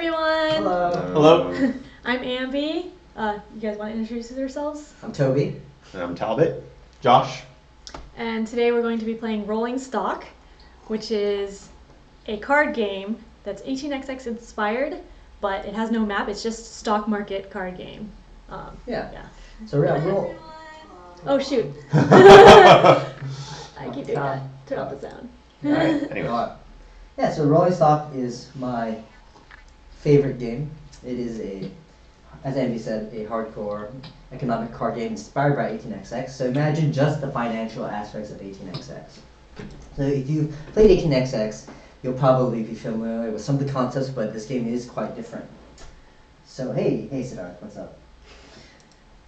everyone. Hello. Hello. I'm Ambie. You guys want to introduce yourselves? I'm Toby. And I'm Talbot. Josh. And today we're going to be playing Rolling Stock, which is a card game that's 18xx inspired, but it has no map. It's just stock market card game. Yeah. So we'll. Oh shoot. I keep doing that. Turn off the sound. Alright, anyway. Yeah, so Rolling Stock is my favorite game. It is as Ambie said, a hardcore economic card game inspired by 18xx. So imagine just the financial aspects of 18xx. So if you've played 18xx, you'll probably be familiar with some of the concepts, but this game is quite different. So hey Siddharth, what's up?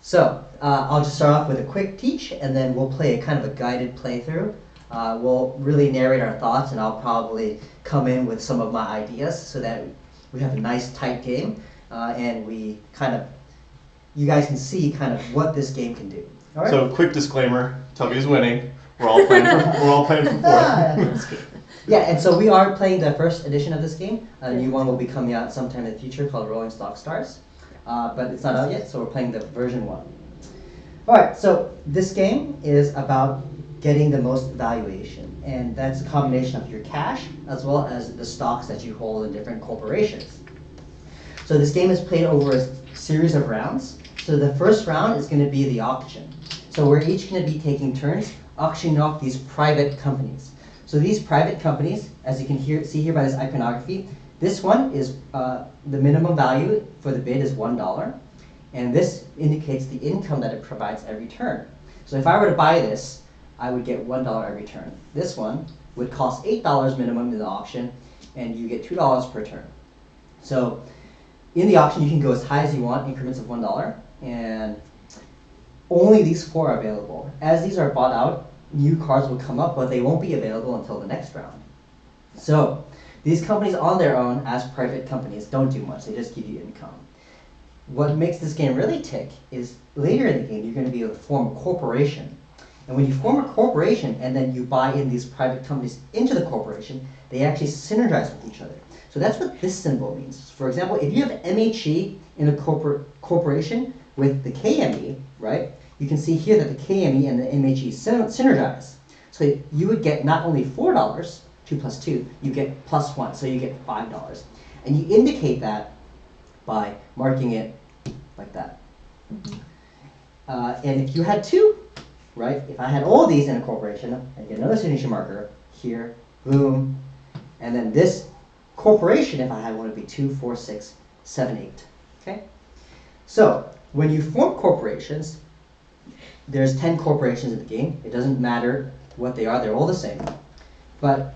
So I'll just start off with a quick teach, and then we'll play a kind of a guided playthrough. We'll really narrate our thoughts, and I'll probably come in with some of my ideas so that we have a nice tight game, and you guys can see kind of what this game can do. All right? So quick disclaimer, Toby's winning. We're all playing from fourth. Yeah, and so we are playing the first edition of this game. A new one will be coming out sometime in the future called Rolling Stock Stars. But it's not out yet, so we're playing the version 1. Alright, so this game is about getting the most valuation, and that's a combination of your cash as well as the stocks that you hold in different corporations. So this game is played over a series of rounds. So the first round is going to be the auction. So we're each going to be taking turns auctioning off these private companies. So these private companies, as you can see here by this iconography, this one is the minimum value for the bid is $1, and this indicates the income that it provides every turn. So if I were to buy this, I would get $1 every turn. This one would cost $8 minimum in the auction, and you get $2 per turn. So in the auction, you can go as high as you want, increments of $1, and only these 4 are available. As these are bought out, new cards will come up, but they won't be available until the next round. So these companies on their own, as private companies, don't do much. They just give you income. What makes this game really tick is later in the game, you're going to be able to form a corporation. And when you form a corporation and then you buy in these private companies into the corporation, they actually synergize with each other. So that's what this symbol means. For example, if you have MHE in a corporation with the KME, right, you can see here that the KME and the MHE synergize. So you would get not only $4, 2 plus 2, you get plus 1, so you get $5. And you indicate that by marking it like that. And if you had 2, right, if I had all these in a corporation, I'd get another signature marker here, boom, and then this corporation, if I had one, would be 2, 4, 6, 7, 8. Okay? So when you form corporations, there's 10 corporations in the game. It doesn't matter what they are, they're all the same. But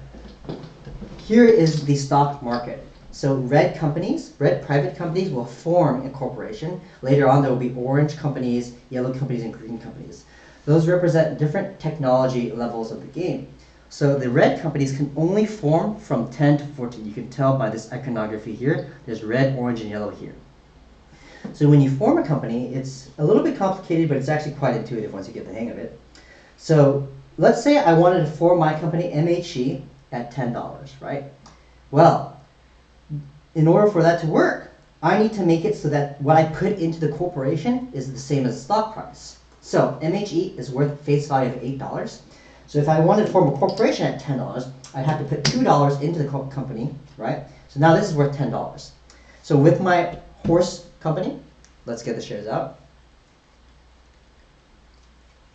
here is the stock market. So red private companies will form a corporation. Later on, there will be orange companies, yellow companies, and green companies. Those represent different technology levels of the game. So the red companies can only form from 10 to 14. You can tell by this iconography here. There's red, orange, and yellow here. So when you form a company, it's a little bit complicated, but it's actually quite intuitive once you get the hang of it. So let's say I wanted to form my company, MHE, at $10, right? Well, in order for that to work, I need to make it so that what I put into the corporation is the same as the stock price. So MHE is worth face value of $8. So if I wanted to form a corporation at $10, I'd have to put $2 into the company, right? So now this is worth $10. So with my horse company, let's get the shares out.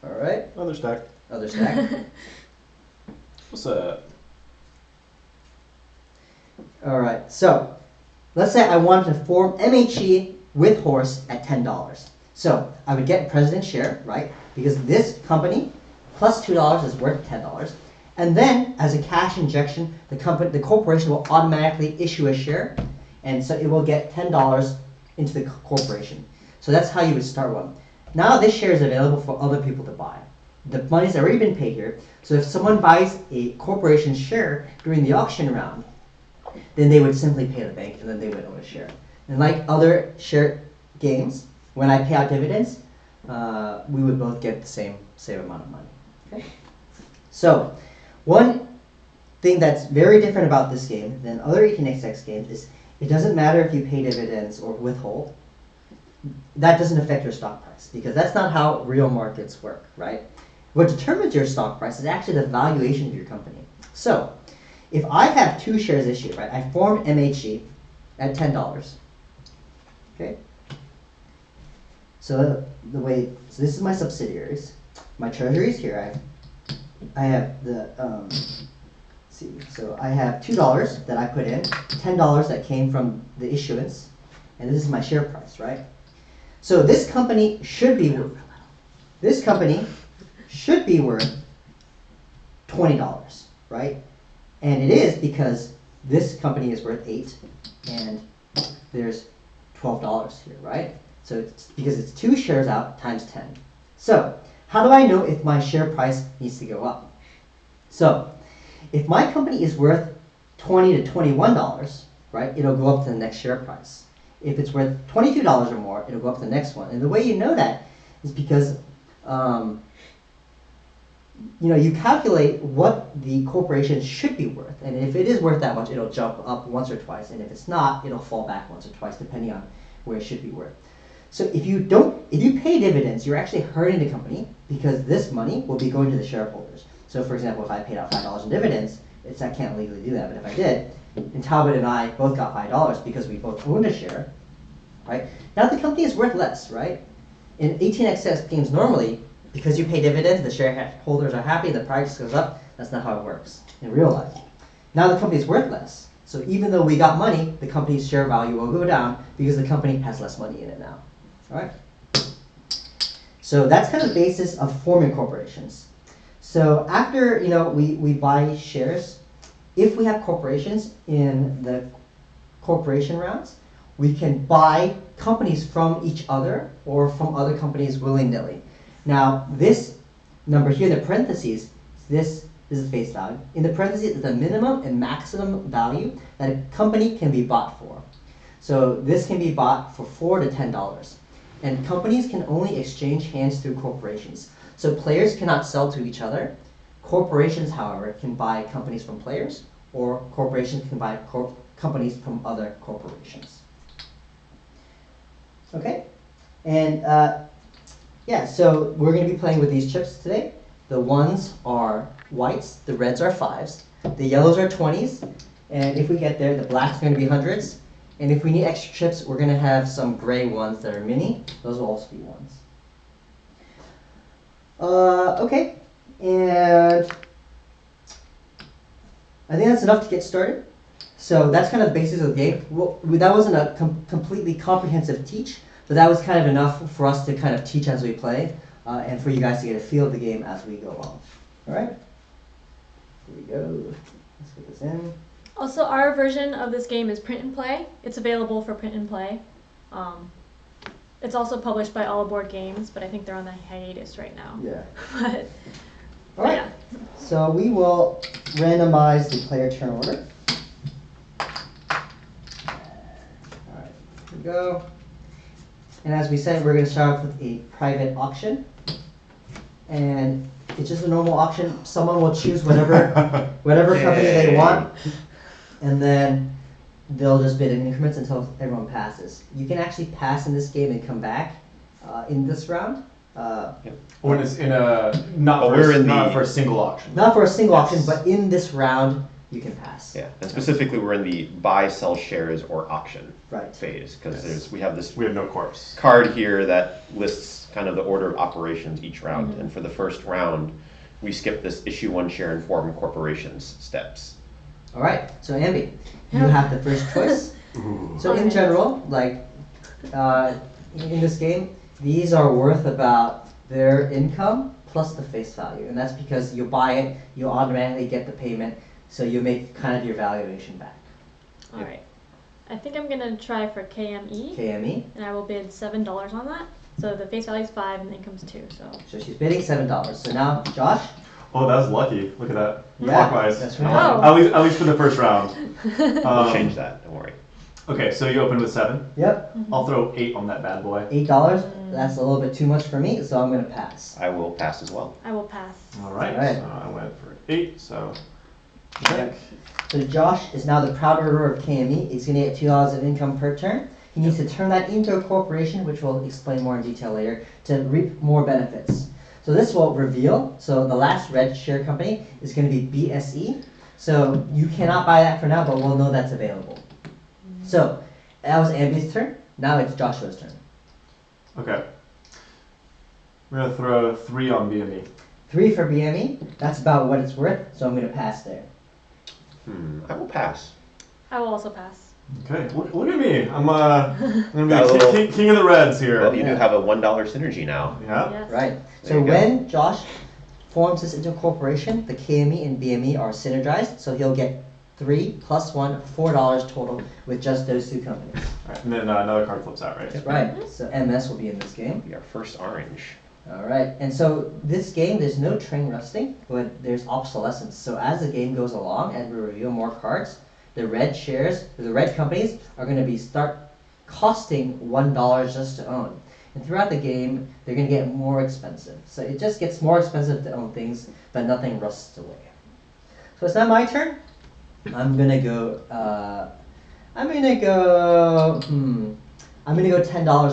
All right. Other stack. Other stack. What's up? All right. So let's say I wanted to form MHE with horse at $10. So I would get president's share, right? Because this company plus $2 is worth $10. And then as a cash injection, the corporation will automatically issue a share, and so it will get $10 into the corporation. So that's how you would start one. Now this share is available for other people to buy. The money's already been paid here. So if someone buys a corporation share during the auction round, then they would simply pay the bank, and then they would own a share. And like other share games, when I pay out dividends, we would both get the same amount of money. Okay? So one thing that's very different about this game than other 18xx games is it doesn't matter if you pay dividends or withhold. That doesn't affect your stock price because that's not how real markets work, right? What determines your stock price is actually the valuation of your company. So, if I have 2 shares issued, right? I formed MHE at $10. Okay. So so this is my subsidiaries. My treasury is here. I have the let's see. So I have $2 that I put in, $10 that came from the issuance, and this is my share price, right? So this company should be worth $20, right? And it is because this company is worth $8 and there's $12 here, right? So it's because it's 2 shares out times 10. So how do I know if my share price needs to go up? So if my company is worth $20 to $21, right, it'll go up to the next share price. If it's worth $22 or more, it'll go up to the next one. And the way you know that is because you calculate what the corporation should be worth, and if it is worth that much, it'll jump up once or twice, and if it's not, it'll fall back once or twice, depending on where it should be worth. So if you pay dividends, you're actually hurting the company because this money will be going to the shareholders. So for example, if I paid out $5 in dividends, I can't legally do that, but if I did, and Talbot and I both got $5 because we both owned a share, right? Now the company is worth less, right? In 18xx games normally, because you pay dividends, the shareholders are happy, the price goes up. That's not how it works in real life. Now the company is worth less. So even though we got money, the company's share value will go down because the company has less money in it now. All right? So that's kind of the basis of forming corporations. So after we buy shares, if we have corporations in the corporation rounds, we can buy companies from each other or from other companies willy-nilly. Now, this number here in the parentheses, this is face value. In the parentheses is the minimum and maximum value that a company can be bought for. So this can be bought for $4 to $10. And companies can only exchange hands through corporations. So players cannot sell to each other. Corporations, however, can buy companies from players, or corporations can buy companies from other corporations. Okay? And so we're going to be playing with these chips today. The ones are whites, the reds are 5s, the yellows are 20s, and if we get there, the black's going to be 100s. And if we need extra chips, we're going to have some gray ones that are mini. Those will also be 1s. Okay, and I think that's enough to get started. So that's kind of the basis of the game. Well, that wasn't a completely comprehensive teach, but that was kind of enough for us to kind of teach as we play, and for you guys to get a feel of the game as we go along. All right? Here we go. Let's put this in. Also, our version of this game is print and play. It's available for print and play. It's also published by All Aboard Games, but I think they're on the hiatus right now. Yeah. But all right. yeah. So we will randomize the player turn order. All right. Here we go. And as we said, we're going to start off with a private auction. And it's just a normal auction. Someone will choose whatever company they want. And then they'll just bid in increments until everyone passes. You can actually pass in this game and come back in this round. When it's in a not for a single auction. Not for a single auction, but in this round you can pass. Yeah, and specifically we're in the buy, sell shares, or auction phase because we have no corpse card here that lists kind of the order of operations each round. And for the first round, we skip this issue 1 share and form corporations steps. All right, so Ambie, you have the first choice. So in general, like in this game, these are worth about their income plus the face value, and that's because you buy it, you automatically get the payment, so you make kind of your valuation back. All right. I think I'm gonna try for KME. KME. And I will bid $7 on that. So the face value is 5 and the income's 2. So she's bidding $7. So now, Josh. Oh, that was lucky. Look at that. Yeah, clockwise. that's right. Oh. At least for the first round. We'll change that. Don't worry. Okay, so you open with 7. Yep. I'll throw 8 on that bad boy. $8. That's a little bit too much for me, so I'm gonna pass. I will pass as well. I will pass. All right. All right. So I went for 8. So Okay. So Josh is now the proud owner of KME. He's going to get $2 of income per turn. He needs to turn that into a corporation, which we'll explain more in detail later, to reap more benefits. So this will reveal, so the last red share company is going to be BSE. So you cannot buy that for now, but we'll know that's available. So that was Ambie's turn. Now it's Joshua's turn. Okay. We're gonna throw 3 on BME. 3 for BME. That's about what it's worth, so I'm going to pass there. I will pass. I will also pass. Okay, look at me. I'm gonna Got a be little- king of the Reds here. Well, you do Yeah. have a $1 synergy now. Yeah. Yes. Right. There So you go. when Josh forms this into a corporation, the KME and BME are synergized, so he'll get 3 plus 1, $4 total with just those 2 companies. All right, and then another card flips out, right? Right. So MS will be in this game. Be our first orange. All right. And so this game, there's no train rusting, but there's obsolescence. So as the game goes along and we reveal more cards, the red shares, the red companies are going to start costing $1 just to own. And throughout the game, they're going to get more expensive. So it just gets more expensive to own things, but nothing rusts away. So it's now my turn. I'm gonna go $10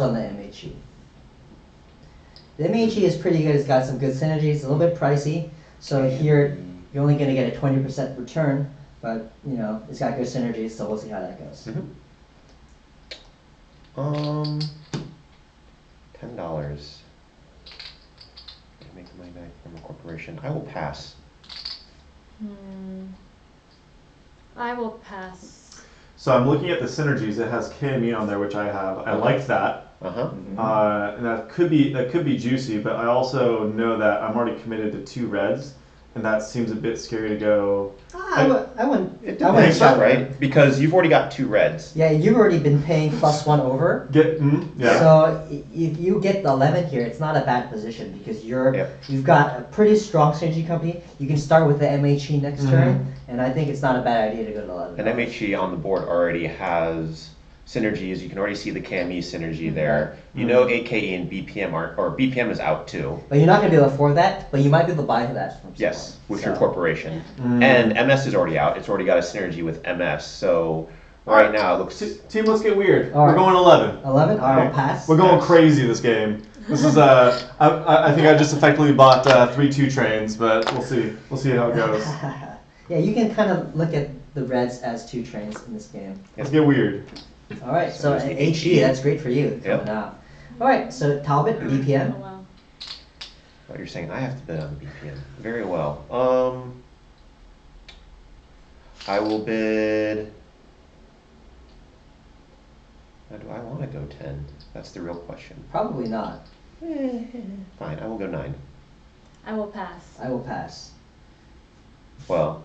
on the MHE. The MHE is pretty good. It's got some good synergies. A little bit pricey. So here you're only gonna get a 20% return, but you know it's got good synergies. So we'll see how that goes. $10. Make the money back from a corporation. I will pass. I will pass. So I'm looking at the synergies. It has KME on there, which I have. I liked that. And that could be juicy, but I also know that I'm already committed to 2 reds, and that seems a bit scary to go. I wouldn't. It I wouldn't depends, shout right? Because you've already got 2 reds. Yeah, you've already been paying +1 over. Yeah. So if you get the 11 here, it's not a bad position because Yep. you've got a pretty strong synergy company. You can start with the MHE next turn, and I think it's not a bad idea to go to 11. An MHE on the board already has synergies. You can already see the KME synergy there. You know AKE and BPM aren't, or BPM is out too. But you're not going to be able to afford that, but you might be able to buy that from Yes, someone. with So- your corporation. And MS is already out. It's already got a synergy with MS. So right now it looks. Team, let's get weird. All We're right. going 11. 11? All right, Right. pass. We're going Yes. crazy this game. This is I think I just effectively bought 3 2 trains, but we'll see. We'll see how it goes. Yeah, you can kind of look at the reds as 2 trains in this game. Let's get weird. All right, so there's an the HE, that's great for you Yep. coming out. All right, so Talbot, Oh BPM. wow. Oh, you're saying I have to bid on the BPM. Very well. I will bid. Now, do I want to go 10? That's the real question. Probably not. Fine, I will go 9. I will pass. I will pass. Well,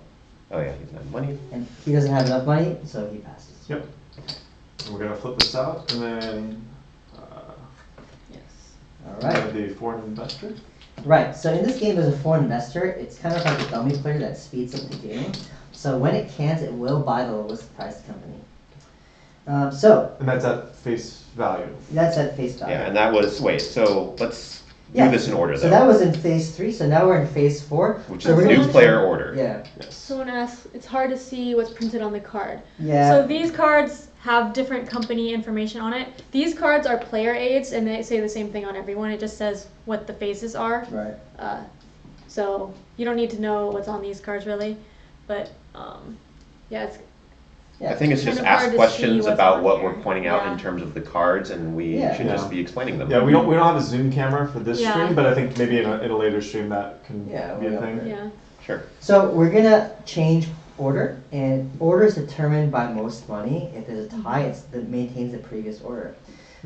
oh yeah, he's 9 money. And he doesn't have enough money, so he passes. Yep. And we're gonna flip this out, and then Yes. All we right. have the foreign investor. Right, so in this game, there's a foreign investor. It's kind of like a dummy player that speeds up the game. So when it cans, it will buy the lowest priced company. So And that's at face value. that's at face value. Yeah, and that was, wait, so let's Yeah, do this in order So though. that was in phase 3, so now we're in phase 4. Which So is we're new gonna- player order. Yeah, Yes. Someone asked, it's hard to see what's printed on the card. yeah. So these cards have different company information on it. These cards are player aids, and they say the same thing on everyone. It just says what the phases are. Right. So you don't need to know what's on these cards really, but yeah, it's Yeah. I think it's just kind of hard ask to see questions what's about on what here. we're pointing out Yeah. in terms of the cards, and we Yeah. should Yeah. just be explaining them. Yeah, we don't have a zoom camera for this Yeah. stream, but I think maybe in a later stream that can Yeah, be a we'll thing. go yeah. Sure. So we're gonna change order, and order is determined by most money. If there's a tie, it maintains the previous order.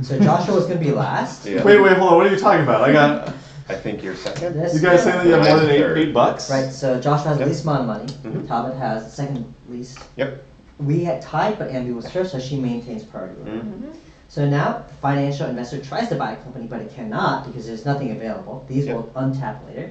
So Joshua was gonna be last. Yeah. Wait, hold on. What are you talking about? I got. I think you're second. This- You guys saying that you have more than Third. eight bucks? Right. So Joshua has the Yep. least amount of money. Mhm. Talbot has the second least. Yep. We had tied, but Ambie was first, so she maintains priority order. Mhm. So now, the financial investor tries to buy a company, but it cannot because there's nothing available. These Yep. will untap later.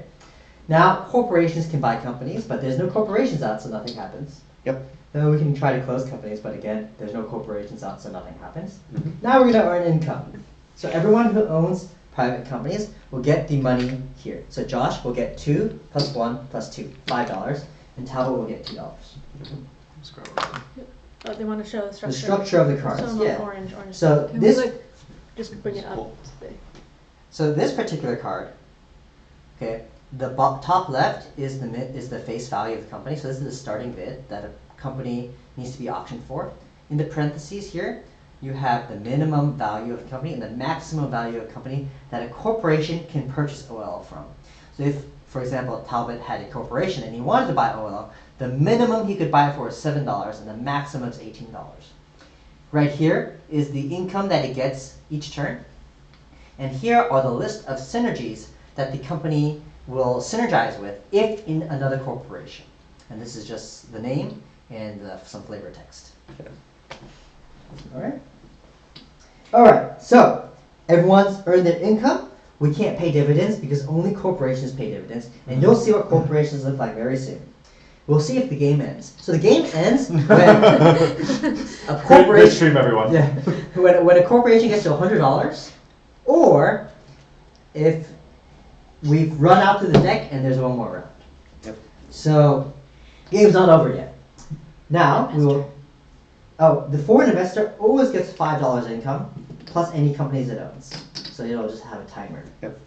Now, corporations can buy companies, but there's no corporations out, so nothing happens. Yep. Then we can try to close companies, but again, there's no corporations out, so nothing happens. Mhm. Now we're going to earn income. So everyone who owns private companies will get the money here. So Josh will get 2 plus 1 plus 2, $5. and Talbot will get $2. Let's go over Oh, they want to show the structure. The structure of the cards, Show them yeah. orange. So Can this, we like just bring it up? so this particular card, okay, the top left is the face value of the company. So this is the starting bid that a company needs to be auctioned for. In the parentheses here, you have the minimum value of the company and the maximum value of the company that a corporation can purchase OLL from. So if, for example, Talbot had a corporation and he wanted to buy OLL, the minimum he could buy it for is $7 and the maximum is $18. Right here is the income that it gets each turn. And here are the list of synergies that the company will synergize with if in another corporation. And this is just the name and some flavor text. All right, so everyone's earned their income. We can't pay dividends because only corporations pay dividends. And you'll see what corporations look like very soon. We'll see if the game ends. So the game ends when a corporation... Great stream, everyone. Yeah, when a corporation gets to $100, or if we've run out to the deck and there's one more round. Yep. So, game's not over yet. Now, we will... Oh, the foreign investor always gets $5 income, plus any companies it owns. So it'll just have a timer. Yep.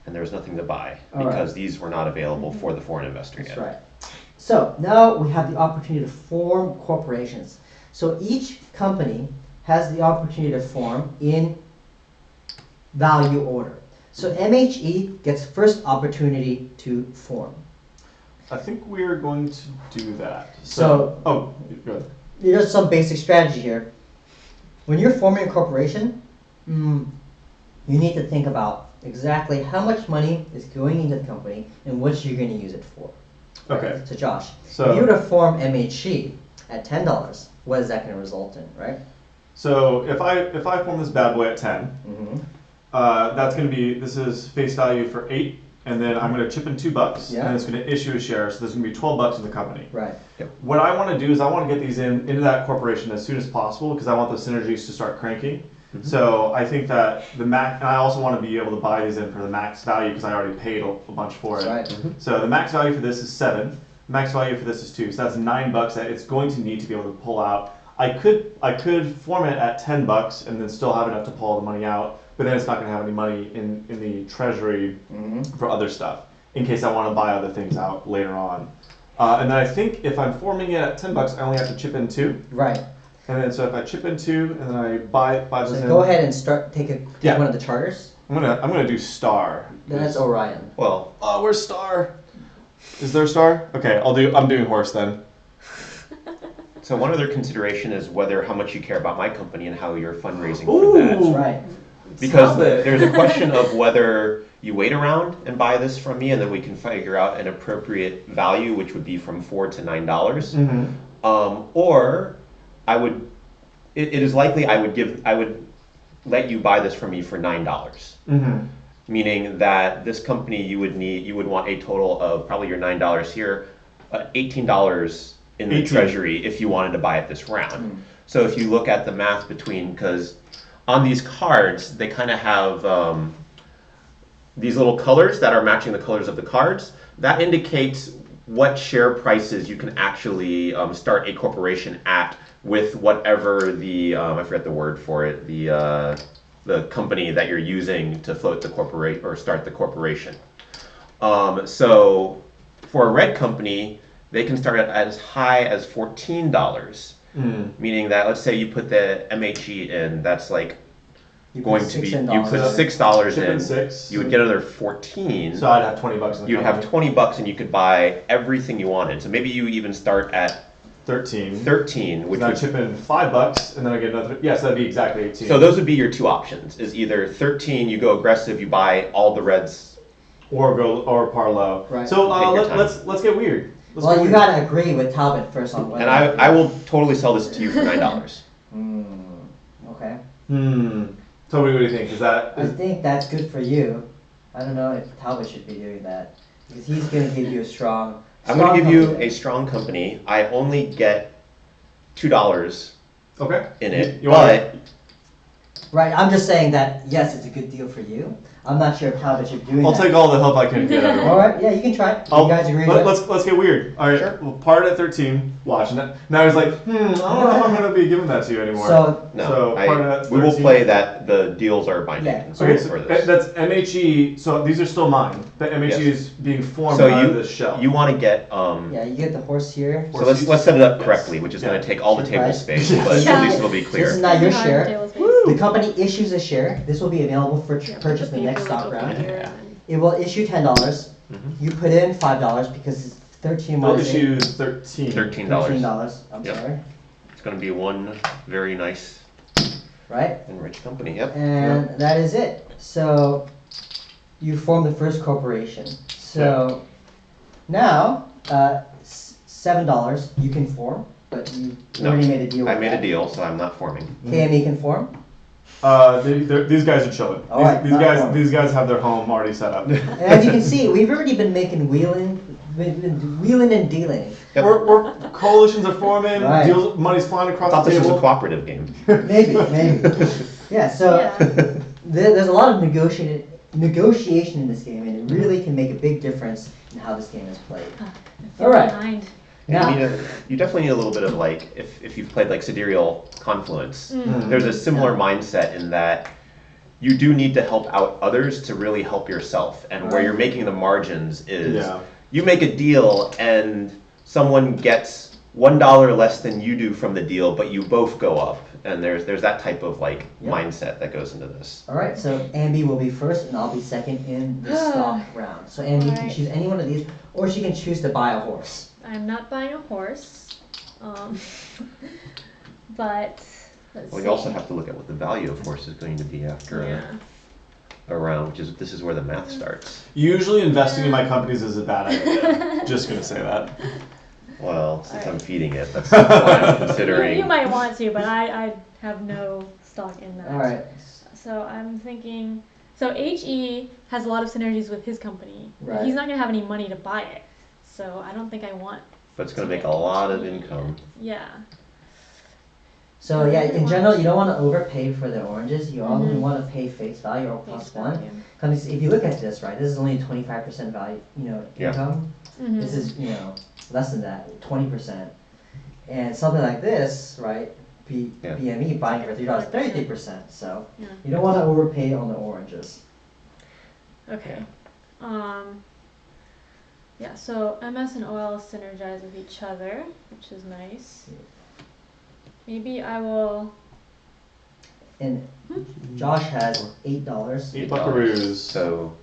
And there was nothing to buy All because right. these were not available for the foreign investor That's yet. right. So now we have the opportunity to form corporations. So each company has the opportunity to form in value order. So MHE gets first opportunity to form. I think we're going to do that. So oh, go ahead. There's some basic strategy here. When you're forming a corporation, you need to think about exactly how much money is going into the company and what you're going to use it for. Okay. Right? So Josh, So if you were to form MHE at $10, what is that going to result in, right? So if I form this bad boy at 10, Mm-hmm. that's going to be, this is face value for 8, and then I'm going to chip in $2, Yeah. and it's going to issue a share, so there's going to be $12 in the company. Right. What I want to do is I want to get these into that corporation as soon as possible because I want the synergies to start cranking. Mm-hmm. So I think that the max, and I also want to be able to buy these in for the max value because I already paid a bunch for it. Right. Mm-hmm. So the max value for this is 7. Max value for this is 2. So that's $9 that it's going to need to be able to pull out. I could form it at $10 and then still have enough to pull all the money out, but then it's not going to have any money in the treasury for other stuff in case I want to buy other things out later on. And then I think if I'm forming it at $10, I only have to chip in 2. Right. And then so if I chip in 2 and then I buy those So in. go ahead and take Yeah. one of the charters. I'm gonna do star. Then that's Orion. Well, Oh, where's star? Is there star? Okay, I'm doing horse then. so one other consideration is how much you care about my company and how you're fundraising Ooh. for that. That's right. Because Stop it. there's a question of whether you wait around and buy this from me and then we can figure out an appropriate value, which would be from $4 to $9. Or it is likely I would let you buy this from me for $9. Meaning that this company you would want a total of probably your $9 here, $18 in the 18. treasury if you wanted to buy it this round. So if you look at the math because on these cards, they kind of have these little colors that are matching the colors of the cards. That indicates what share prices you can actually start a corporation at with whatever the, I forget the word for it, the company that you're using to float the corporation or start the corporation. So for a red company, they can start at as high as $14. Meaning that, let's say you put the MHE in, that's like You going to be, you put So $6 chip in in, 6. you would get another 14. So I'd have $20 in the You'd have company. $20 and you could buy everything you wanted. So maybe you even start at 13. 13, which And I would, chip in $5 and then I get another. Yes, that'd be exactly 18. so those would be your two options. Is either 13, you go aggressive, you buy all the reds. or par low. Right. So Take your time. let's get weird. Well, you gotta agree with Talbot first on whether. And I will totally sell this to you for $9. Okay. Toby, what do you think? Is that? I think that's good for you. I don't know if Talbot should be doing that because he's gonna give you a strong. I'm going to give you company. a strong company. I only get $2 Okay. in it, You want but Right. I'm just saying that yes, it's a good deal for you. I'm not sure how much you're doing. I'll take all the help I can get. All right, yeah, you can try. You guys agree? Let's get weird. All right, Sure. we'll part at 13. Watching it. Now he's like, I don't know if I'm gonna be giving that to you anymore. So No, part at we will 13. play that the deals are binding. Yeah. Okay, for so this. that's MHE. So these are still mine, but MHE Yes. is being formed So out you of this shell. you want to get yeah, you get the horse here. So let's set it up Yes. correctly, which is going Yeah. to take all the Sure, table right. space, Yes. but Yeah. at least it'll be So clear. this is not your Hard share. table space. The company issues a share. This will be available for Yeah, purchase put in the next paper stock over round. here Yeah. and- It will issue $10. Mhm. You put in $5 because it's 13 They'll minus issue 13. $13. $13. I'm Yep. sorry. It's going to be one very nice Right? and rich company. Yep. And that is it. So you form the first corporation. So now $7 you can form, but you No, already made a deal. I with made a that. deal, so I'm not forming. KME can form. These guys are chilling. All right, These not guys, formed. these guys have their home already set up. And as you can see, we've already been making wheeling and dealing. Yep. We're coalitions are forming. Right. Deals, money's flying I across thought the this was a table. cooperative game. Maybe. Yeah. So Yeah. there's a lot of negotiation in this game, and it really can make a big difference in how this game is played. I feel All right. behind. Now, You definitely need a little bit of like, if you've played like Sidereal Confluence, Mm. there's a similar mindset in that you do need to help out others to really help yourself. And where Right. you're making the margins is Yeah. you make a deal and someone gets $1 less than you do from the deal, but you both go up. And there's that type of like Yep. mindset that goes into this. all right. So Ambie will be first, and I'll be second in the stock round. So Ambie can Alright. choose any one of these, or she can choose to buy a horse. I'm not buying a horse. But let's Well, see. you also have to look at what the value of horse is going to be after Yeah. a round, which is this is where the math starts. Usually investing in my companies is a bad idea. Just gonna say that. Well, since I'm Alright. feeding it, that's why I'm considering. You might want to, but I have no stock in that. All right. So I'm thinking. So HE has a lot of synergies with his company. Right. He's not gonna have any money to buy it, so I don't think I want. But it's going to make a lot of income. Yeah. So yeah, in general, you don't want to overpay for the oranges. You only Mhm. want to pay face value or Face +1. value. Because if you look at this, right, this is only 25% value, Yeah. income. Mhm. This is, less than that, 20%. And something like this, right, Yeah. BME buying for $3, 33%. So Yeah. you don't want to overpay on the oranges. Okay. Yeah, so MS and OL synergize with each other, which is nice. Maybe I will. And Josh has $8. Eight buckaroos. So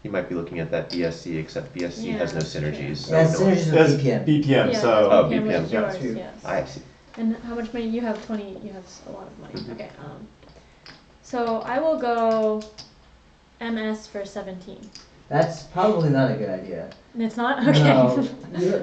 you might be looking at that BSC, except BSC Yeah, has no that's true. synergies. So Yeah, no- synergies with That's BPM. BPM. Yeah, So Oh, BPM, which BPM, is yeah, yours, true. yes. I see. And how much money? You have 20. You have a lot of money. Mm-hmm. Okay. So I will go MS for 17. That's probably not a good idea. And it's not okay. No,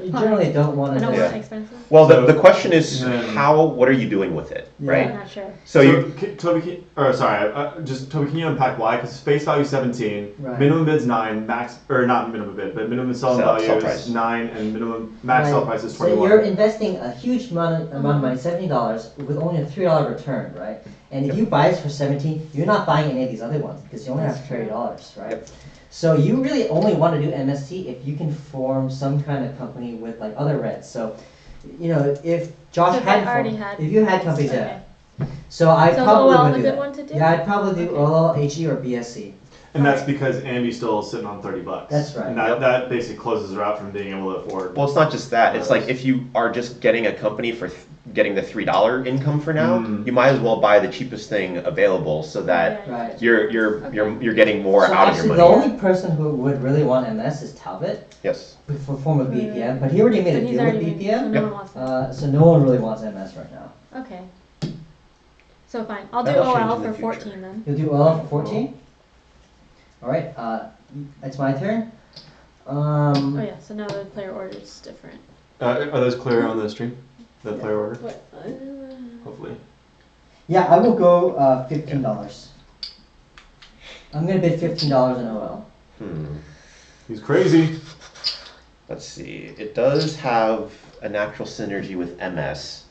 you generally don't want I to don't do want Yeah. expensive. Well, So- the question is Then- what are you doing with it, Yeah. right? I'm not sure. So you, Toby, Toby, can you unpack why? Because face value 17, Right. minimum bid's 9, max or not minimum bid, but minimum selling Sell value price. is 9, and minimum max Right. sell price is So 21. you're investing a huge amount of money, $70, with only a $3 return, right? And if Yep. you buy this for 17, you're not buying any of these other ones because you only That's have $30, right? Yep. So you really only want to do MST if you can form some kind of company with like other reds. So, if Josh So had I already had. if you had companies, Okay. yeah. So I So is probably OL would a do good that. one to do? Yeah, I'd probably do Okay. OL, HE, or BSC. And that's Alright. because Ambie's still sitting on $30. That's right. And that, Yep. that basically closes her out from being able to afford. well, it's not just that. It's like if you are just getting a company for getting the $3 income for now, Mm. you might as well buy the cheapest thing available so that Yeah, Right. you're getting more So out of actually, your the money. only person who would really want MS is Talbot Yes. for form of BPM, but he already made But a he's deal with already made- BPM. So no one wants that. So no one really wants MS right now. Okay. So fine. I'll do That'll change OL in the for future. 14 then. You'll do OL for 14? Alright, it's my turn. Oh yeah. So now the player order is different. Are those clear on the stream? The player order? What? Hopefully. Yeah, I will go $15. I'm gonna bid $15 in OL. He's crazy. Let's see. It does have a natural synergy with MS,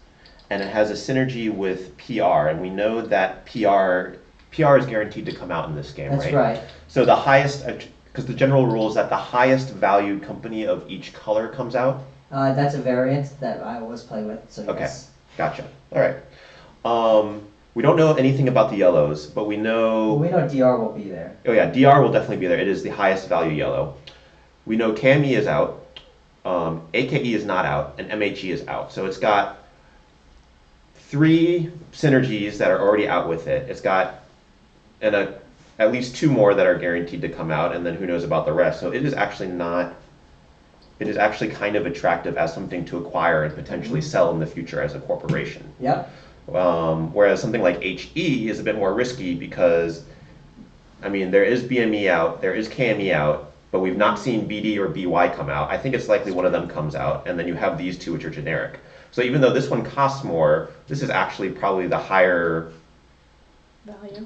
and it has a synergy with PR, and we know that PR PR is guaranteed to come out in this game, That's right. So the highest, because the general rule is that the highest valued company of each color comes out. That's a variant that I always play with. So Okay, yes. gotcha. All right. We don't know anything about the yellows, but we know. Well, we know DR will be there. Oh yeah, DR will definitely be there. It is the highest value yellow. We know KME is out, AKE is not out, and MHE is out. So it's got 3 synergies that are already out with it. It's got at least 2 more that are guaranteed to come out, and then who knows about the rest. So it is actually not. It is actually kind of attractive as something to acquire and potentially sell in the future as a corporation. Yep. Whereas something like HE is a bit more risky because, I mean, there is BME out, there is KME out, but we've not seen BD or BY come out. I think it's likely one of them comes out, and then you have these 2 which are generic. So even though this one costs more, this is actually probably the higher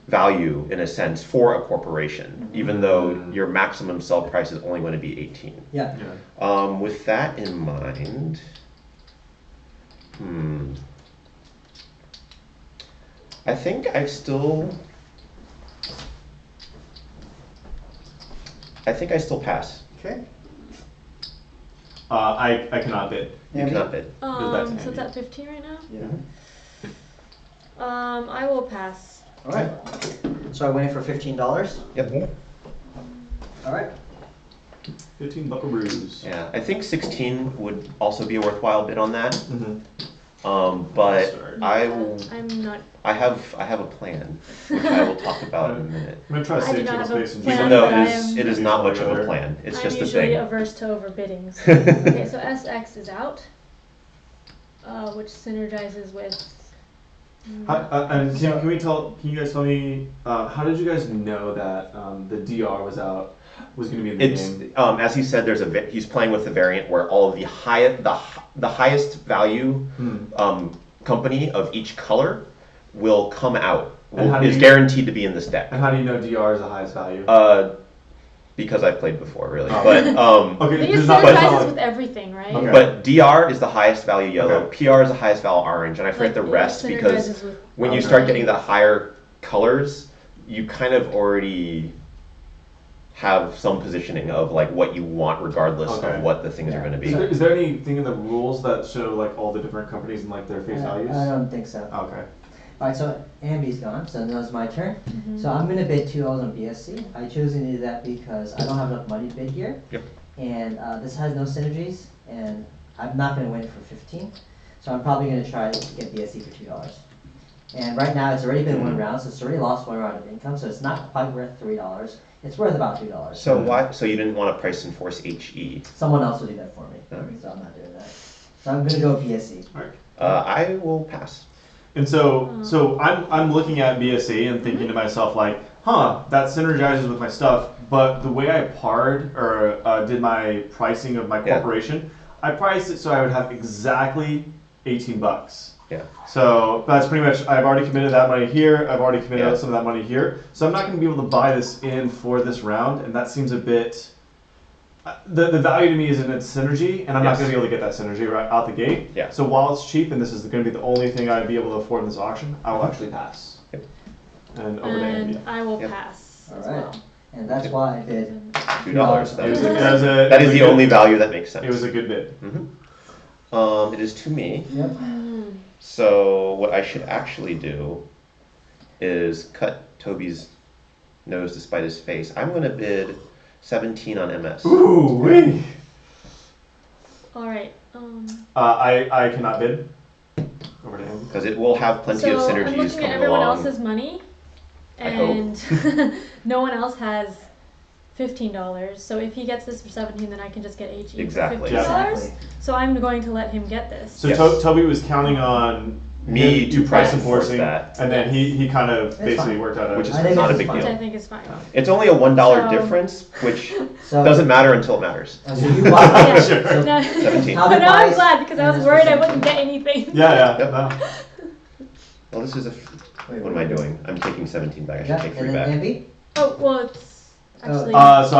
value in a sense for a corporation, even though your maximum sell price is only going to be 18. Yeah. With that in mind, I think I still pass. Okay. I cannot bid. You cannot bid. So it's at 15 right now? Yeah. I will pass. All right. So I win it for $15. Yep. All right. 15 buckaroos. Yeah, I think 16 would also be a worthwhile bid on that. Mm-hmm. But I'm not. I have a plan, which I will talk about in a minute. I'm gonna try to I do save not table have a space and plan, Even just- though it is not much of a plan. It's I'm just a usually thing. averse to overbidding. So. Okay, so SX is out, which synergizes with. And can you guys tell me, how did you guys know that the DR was going to be in the game? As he said, he's playing with the variant where all of the highest value company of each color will come out. Is guaranteed to be in this deck. And how do you know DR is the highest value? Because I've played before, really. Oh. But Okay, It synergizes with everything, right? Okay. but DR is the highest value yellow. Okay. PR is the highest value orange, and I forget the rest because when you start getting the higher colors, you kind of already have some positioning of like what you want, regardless of what the things are going to be. Is there anything in the rules that show like all the different companies and like their face values? I don't think so. Okay. All right, so Ambie's gone, so now it's my turn. So I'm gonna bid $2 on BSC. I chose to do that because I don't have enough money to bid here. Yep. And this has no synergies, and I'm not gonna win it for 15. So I'm probably gonna try to get BSC for $2. And right now it's already been 1 round, so it's already lost 1 round of income, so it's not quite worth $3. It's worth about $2. So why? So you didn't want to price enforce HE? Someone else will do that for me, so I'm not doing that. So I'm gonna go BSC. All right. I will pass. And so I'm looking at BSC and thinking to myself like, that synergizes with my stuff. But the way I parred or did my pricing of my corporation, I priced it so I would have exactly 18 bucks. Yeah. So that's pretty much, I've already committed that money here. I've already committed some of that money here. So I'm not going to be able to buy this in for this round, and that seems a bit. The value to me is in its synergy, and I'm not going to be able to get that synergy right out the gate. Yeah. So while it's cheap, and this is going to be the only thing I'd be able to afford in this auction, I will actually pass. Yep. And over to And Ambie. I will pass as well. And that's why I bid $2. That is the only value that makes sense. It was a good bid. It is to me. Yep. So what I should actually do is cut Toby's nose to spite his face. I'm going to bid 17 on MS. Ooh, wee. All right. I cannot bid. Over to Ambie. Because it will have plenty of So synergies I'm looking coming at everyone along. else's money, I hope. and no one else has $15. So if he gets this for 17, then I can just get HE Exactly. for $15. Exactly. So I'm going to let him get this. So Yes. Toby was counting on Me to price price enforcing, that. and then he kind of That's basically fine. worked out Which is I think not a this big is Which I deal. think is fine. It's only a $1 So- difference, which So doesn't matter until it matters. So you Yeah. bought. Sure. So No. 17. How But did now I'm Vice glad because I and was this worried I percentage? wouldn't get anything. Yeah. Yep. No. Well, this is a. Wait, What am I doing? I'm taking 17 back. I should Yeah, take 3 and then back. Ambie. Oh well, it's actually. So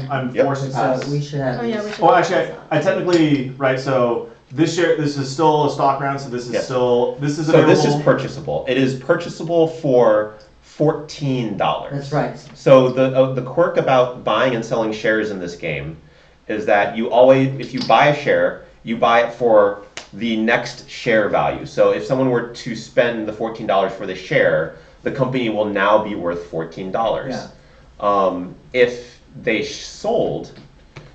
I'm Yep. forced to pass. So we should have. Oh yeah, we these. should. Oh, actually, I technically So this is still a stock round. So this is Yes. still So available. this is purchasable. It is purchasable for $14. That's right. So the quirk about buying and selling shares in this game is that you always, if you buy a share, you buy it for the next share value. So if someone were to spend the $14 for the share, the company will now be worth $14. Yeah. If they sold,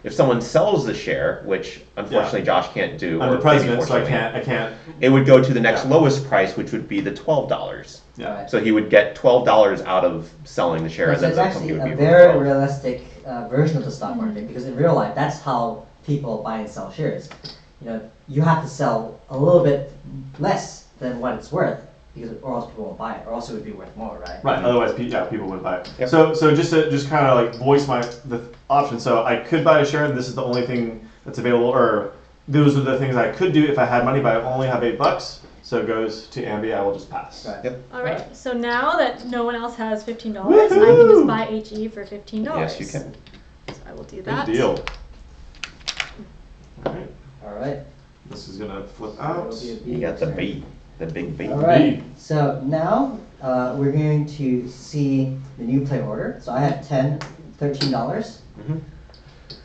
if someone sells the share, which unfortunately Josh can't do, I'm or the president, maybe so I fortunately, can't. it would go to the next lowest price, which would be the $12. Yeah. Right. So he would get $12 out of selling the share, So and it's then the actually company would a be worth very 12. realistic version of the stock market, because in real life, that's how people buy and sell shares. You have to sell a little bit less than what it's worth, because or else people won't buy it, or else it would be worth more, right? Right. Otherwise, people would buy it. Yep. So just kind of like voice the option. So I could buy a share, and this is the only thing that's available, or those are the things I could do if I had money, but I only have $8. So it goes to Ambie. I will just pass. Right. Yep. All right. So now that no one else has $15, I Woohoo! can just buy HE for $15. Yes, you can. So I will do Good that. deal. All right. All right. This is gonna flip So out. it'll be a B You got the turn. B, the big B. All right. B. So now we're going to see the new play order. So I have $13. Mhm.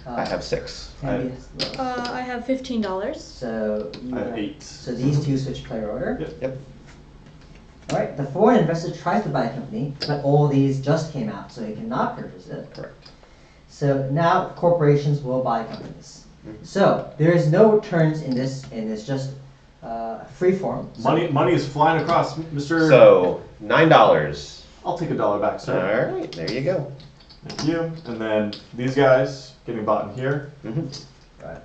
I have 6. Candy I have $15. So you I have 8. So these two switch player order. Yep. Yep. All right. The foreign investor tries to buy a company, but all these just came out, so he cannot purchase it. Correct. So now corporations will buy companies. Mhm. So there is no turns in this, and it's just free form. So Money is flying across, Mr. So $9. I'll take $1 back, All sir. right, there you go. Thank you. And then these guys getting bought in here. Mhm. Right.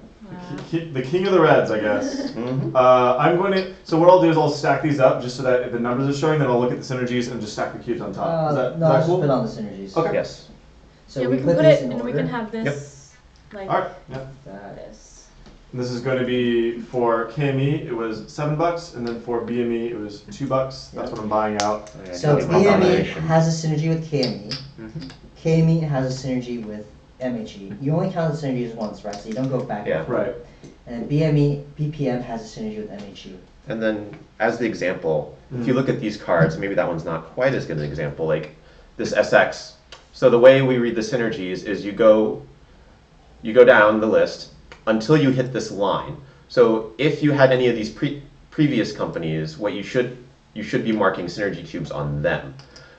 The king of the reds, I guess. Mhm. I'm going to. So what I'll do is I'll stack these up just so that if the numbers are showing, then I'll look at the synergies and just stack the cubes on top. Is that, no, is I that just cool? put on the synergies. Okay. Yes. So yeah, we can put put these it, in and order. we can have this like All right. Yeah. this. And this is going to be for KME. It was $7, and then for BME it was $2. That's what I'm buying out. So Yeah, BME combination. has a synergy with KME. Mhm. KME has a synergy with MHE. You only count the synergies once, right? So you don't go back. Yeah. And forth. Right. And then BME, BPM has a synergy with MHE. And then, as the example, if you look at these cards, maybe that one's not quite as good an example, like this SX. So the way we read the synergies is you go down the list until you hit this line. So if you had any of these previous companies, what you should be marking synergy cubes on them.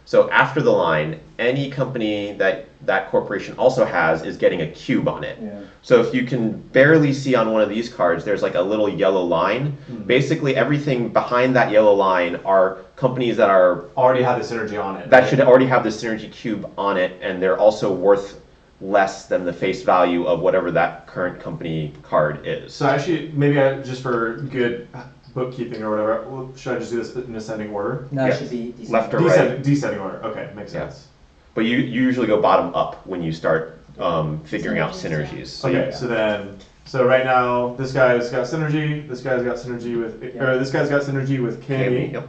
So after the line, any company that corporation also has is getting a cube on it. Yeah. So if you can barely see on one of these cards, there's like a little yellow line. Basically everything behind that yellow line are companies that are Already have the synergy on it. that should already have the synergy cube on it, and they're also worth less than the face value of whatever that current company card is. So actually, maybe just for good bookkeeping or whatever, should I just do this in ascending order? No, Yes. it should be decent. Left or right. Descending order. Okay, makes Yeah. sense. But you usually go bottom up when you start figuring out Synergies, synergies. yeah. So Okay, you- so right now this guy's got synergy. This guy's got synergy with, or this guy's got synergy with KME. Yep.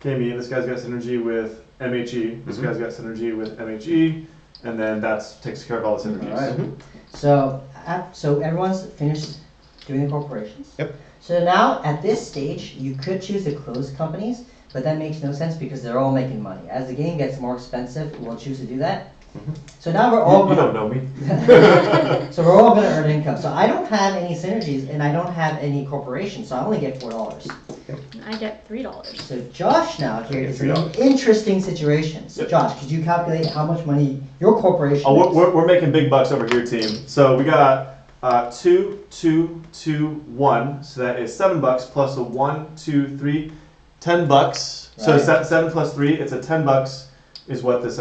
KME. This guy's got synergy with MHE. This Mhm. guy's got synergy with MHE, and then that takes care of all the synergies. Alright. Mhm. So everyone's finished doing the corporations. Yep. So now at this stage, you could choose to close companies, but that makes no sense because they're all making money. As the game gets more expensive, we'll choose to do that. Mhm. So now we're all You gonna don't know me. so we're all gonna earn income. So I don't have any synergies and I don't have any corporations, so I only get $4. I get $3. So Josh now here get is in an $3. interesting situation. So Yep. Josh, could you calculate how much money your corporation Oh, makes? we're making big bucks over here, team. So we got 2, 2, 2, 1. So that is $7 plus a 1, 2, 3, $10. So Right. 7 plus 3, it's a $10 is what this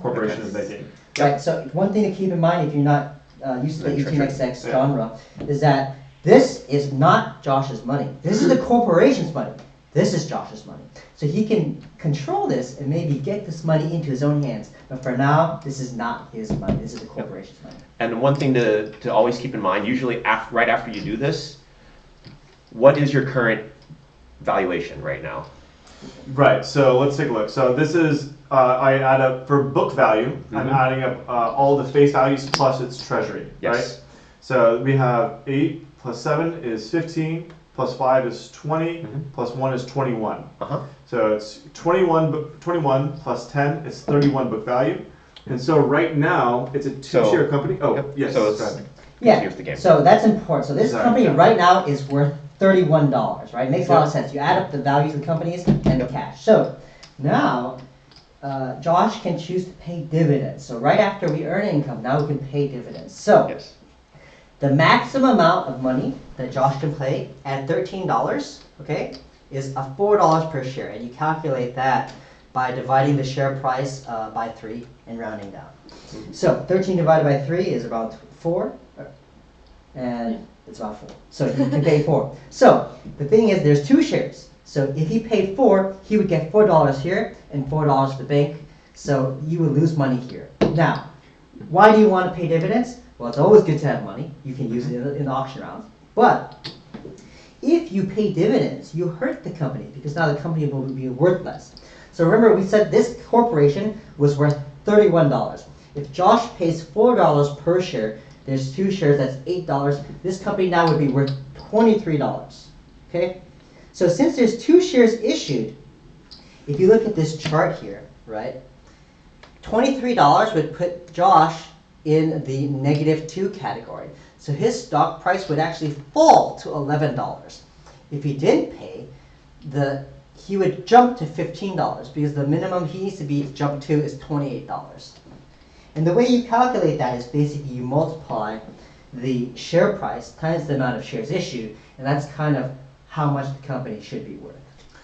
corporation is making. Right, so one thing to keep in mind if you're not used to the Sure, 18xx sure. genre is that this is not Josh's money. This is the corporation's money. This is Josh's money. So he can control this and maybe get this money into his own hands. But for now, this is not his money. This is the corporation's money. And one thing to always keep in mind, usually right after you do this, what is your current valuation right now? Right, so let's take a look. So this is, I add up, for book value, I'm Mhm. adding up all the face values plus its treasury, Yes. right? So we have 8 plus 7 is 15, plus 5 is 20, plus 1 is 21. Uh-huh. So it's 21 plus 10 is 31 book value. And so right now, it's a two-share company. Oh, Yep. yes. So go ahead. Yeah, the game. so that's important. So this Sorry, company yeah. right now is worth $31, right? Makes a lot of sense. You add up the values of the companies and the cash. So now, Josh can choose to pay dividends. So right after we earn income, now we can pay dividends. So Yes. the maximum amount of money that Josh can play at $13, okay, is $4 per share. And you calculate that by dividing the share price by 3 and rounding down. So 13 divided by 3 is about 4, and it's about 4. So you can pay 4. So the thing is, there's 2 shares. So if he paid 4, he would get $4 here and $4 to the bank. So you would lose money here. Now, why do you want to pay dividends? Well, it's always good to have money. You can use it in the auction rounds. But if you pay dividends, you hurt the company because now the company will be worth less. So remember, we said this corporation was worth $31. If Josh pays $4 per share, there's 2 shares, that's $8. This company now would be worth $23. Okay? So since there's 2 shares issued, if you look at this chart here, right, $23 would put Josh in the -2 category. So his stock price would actually fall to $11. If he didn't pay, he would jump to $15 because the minimum he needs to be jumped to is $28. And the way you calculate that is basically you multiply the share price times the amount of shares issued, and that's kind of how much the company should be worth.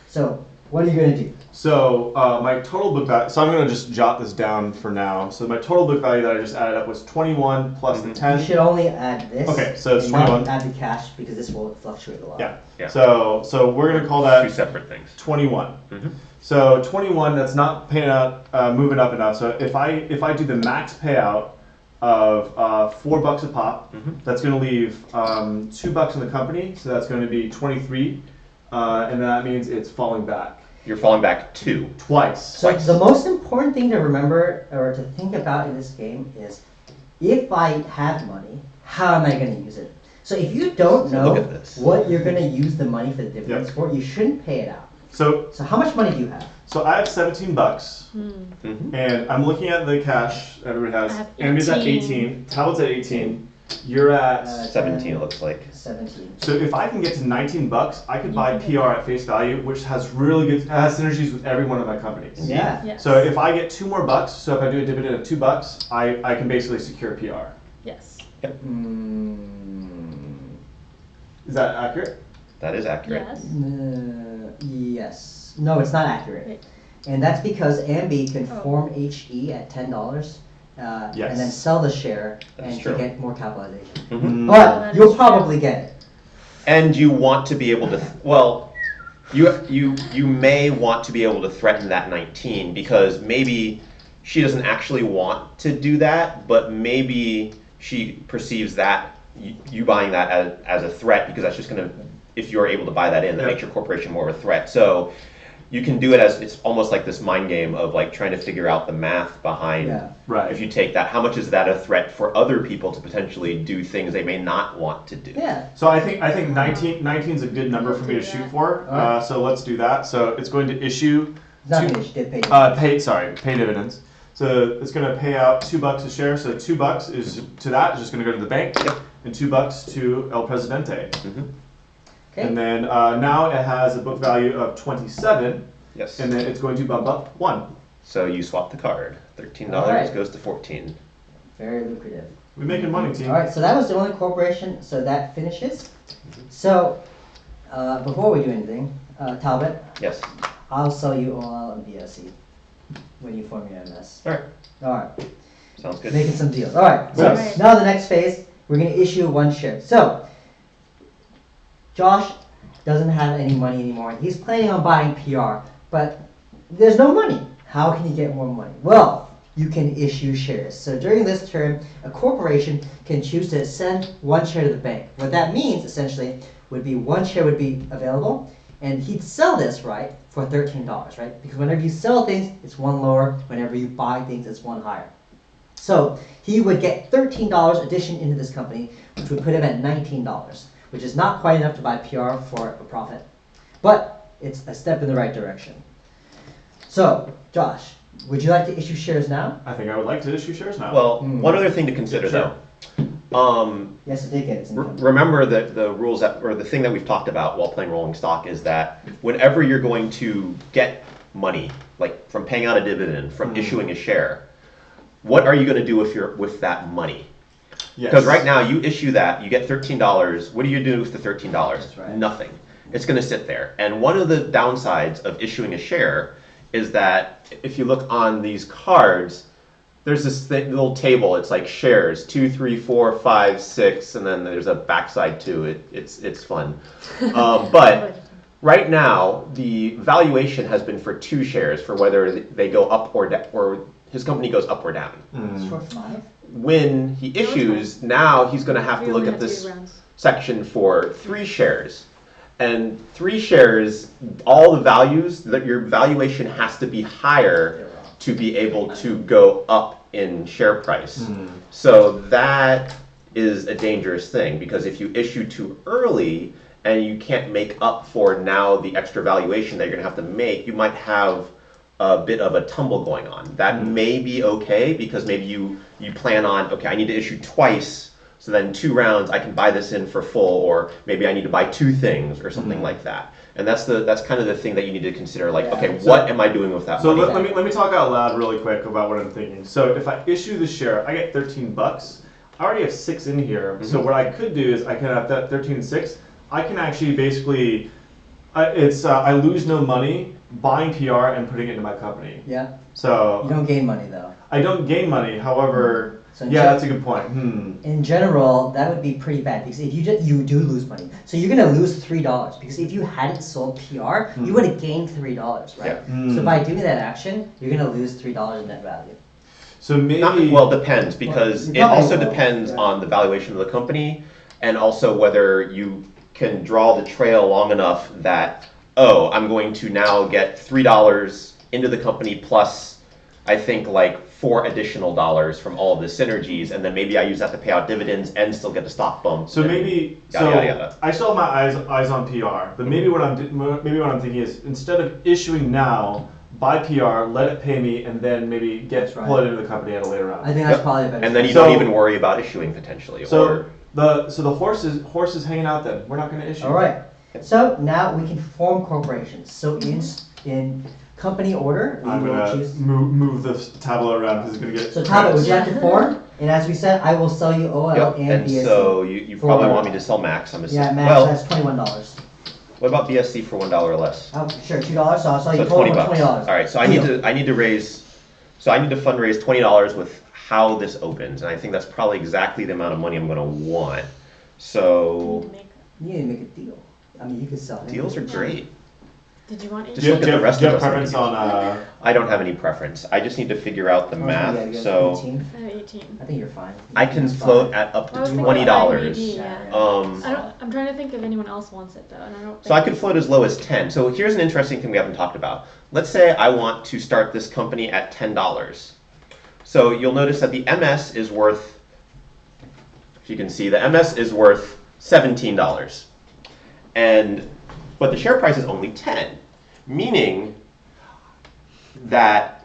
So what are you going to do? So my total book value, so I'm going to just jot this down for now. So my total book value that I just added up was 21 plus the 10. You should only add this. Okay, so it's and not 21. add the cash because this will fluctuate a lot. Yeah. So we're going to call that 2 separate things. 21. So 21, that's not paying out, moving up enough. So if I do the max payout of $4 a pop, that's going to leave $2 in the company. So that's going to be 23, and that means it's falling back. You're falling back 2. Twice. So the most important thing to remember or to think about in this game is, if I have money, how am I going to use it? So if you don't know look at this. what you're going to use the money for the dividends for, you shouldn't pay it out. So how much money do you have? So I have $17, and I'm looking at the cash everybody has. I have Ambie's at 18. 18. Talbot's at 18. You're at 17, it looks like. 17. So if I can get to $19, I could buy PR at face value, which has really good has synergies with every one of my companies. Yeah. Yes. So if I get 2 more bucks, so if I do a dividend of $2, I can basically secure PR. Yes. Is that accurate? That is accurate. Yes. Yes. No, it's not accurate. Right. And that's because Ambie can form HE at $10 and then sell the share That's and true. to get more capitalization. that But you'll is probably get it. And you want to be able to, you may want to be able to threaten that 19 because maybe she doesn't actually want to do that, but maybe she perceives that you buying that as a threat because that's just going to, if you're able to buy that in, that makes your corporation more of a threat. So you can do it as, it's almost like this mind game of like trying to figure out the math behind, Right. if you take that, how much is that a threat for other people to potentially do things they may not want to do? Yeah. So I think 19 is a good number for me to shoot for. So let's do that. So it's going to issue Not an issue, they pay. pay dividends. So it's going to pay out $2 a share. So $2 is to that is just going to go to the bank, and $2 to El Presidente. Okay. And then now it has a book value of 27. Yes. And then it's going to bump up 1. So you swap the card. $13 Alright. goes to 14. Very lucrative. We're making money, team. All right, so that was the only corporation, so that finishes. So before we do anything, Talbot, Yes. I'll sell you oil and VSC when you form your MS. All right. All right, Sounds good. making some deals. All right, so Yes. now the next phase, we're going to issue 1 share. So Josh doesn't have any money anymore. He's planning on buying PR, but there's no money. How can he get more money? Well, you can issue shares. So during this term, a corporation can choose to send 1 share to the bank. What that means, essentially, would be 1 share would be available, and he'd sell this, right, for $13, right? Because whenever you sell things, it's 1 lower. Whenever you buy things, it's 1 higher. So he would get $13 addition into this company, which would put him at $19. which is not quite enough to buy PR for a profit. But it's a step in the right direction. So, Josh, would you like to issue shares now? I think I would like to issue shares now. Well, one other thing to consider Sure. though. Yes, it did get its income. Remember that the rules that, or the thing that we've talked about while playing rolling stock is that whenever you're going to get money, like from paying out a dividend, from issuing a share, what are you going to do with that money? Yes. Because right now you issue that, you get $13. What do you do with the $13? That's right. Nothing. It's going to sit there. And one of the downsides of issuing a share is that if you look on these cards, there's this little table. It's like shares 2, 3, 4, 5, 6, and then there's a backside to it. It's fun. But right now the valuation has been for 2 shares for whether they go up or down, or his company goes up or down. It's for 5? When he issues, now he's going to have to look at this section for 3 shares. And 3 shares, all the values, that your valuation has to be higher to be able to go up in share price. So that is a dangerous thing, because if you issue too early and you can't make up for now the extra valuation that you're going to have to make, you might have a bit of a tumble going on. That may be okay, because maybe you plan on, okay, I need to issue twice, so then 2 rounds I can buy this in for full, or maybe I need to buy 2 things or something like that. And that's kind of the thing that you need to consider, like, okay, what am I doing with that money? So let me talk out loud really quick about what I'm thinking. So if I issue the share, I get $13. I already have 6 in here. So what I could do is I can have that 13 and 6. I can actually basically, I lose no money buying PR and putting it into my company. Yeah. So You don't gain money though. I don't gain money. However, So that's a good point. In general, that would be pretty bad, because if you do lose money, so you're gonna lose $3, because if you hadn't sold PR, you would have gained $3, right? Yeah. So by doing that action, you're gonna lose $3 in net value. So maybe Depends, because Well, it also probably will, depends yeah. on the valuation of the company, and also whether you can draw the trail long enough that, oh, I'm going to now get $3 into the company plus, I think, like $4 additional from all of the synergies, and then maybe I use that to pay out dividends and still get the stock bump. So and maybe yada, yada. I still have my eyes on PR, but maybe what I'm thinking is, instead of issuing now, buy PR, let it pay me, and then maybe pull it into the company at a later round. I think that's probably a better. And then you So- don't even worry about issuing potentially. So the horse is hanging out then. We're not going to issue. All right. So now we can form corporations. So in company order, we I'm will gonna choose. move the tableau around because it's gonna get. So Talbot, would you like to form? And as we said, I will sell you OL Yep. and And BSC. so you probably want me to sell Max. I'm assuming. Yeah, Max, Well, that's $21. what about BSC for $1 less? Oh, sure, $2. So I'll sell you So total $20. for $20. All right. So I need to fundraise $20 with how this opens, and I think that's probably exactly the amount of money I'm going to want. So You need to make a deal. I mean, you could sell it. deals are great. Did you want Just it? look at the rest do you of have us. preference on? I don't have any preference. I just need to figure out the Yeah, math. you guys So 18? 18. I think you're fine. I can That's float fine. at up I to was thinking $20. IBD, yeah. I'm trying to think if anyone else wants it though, and I don't. So I could float as low as 10. So here's an interesting thing we haven't talked about. Let's say I want to start this company at $10. So you'll notice that the MS is worth, if you can see, the MS is worth $17. But the share price is only 10, meaning that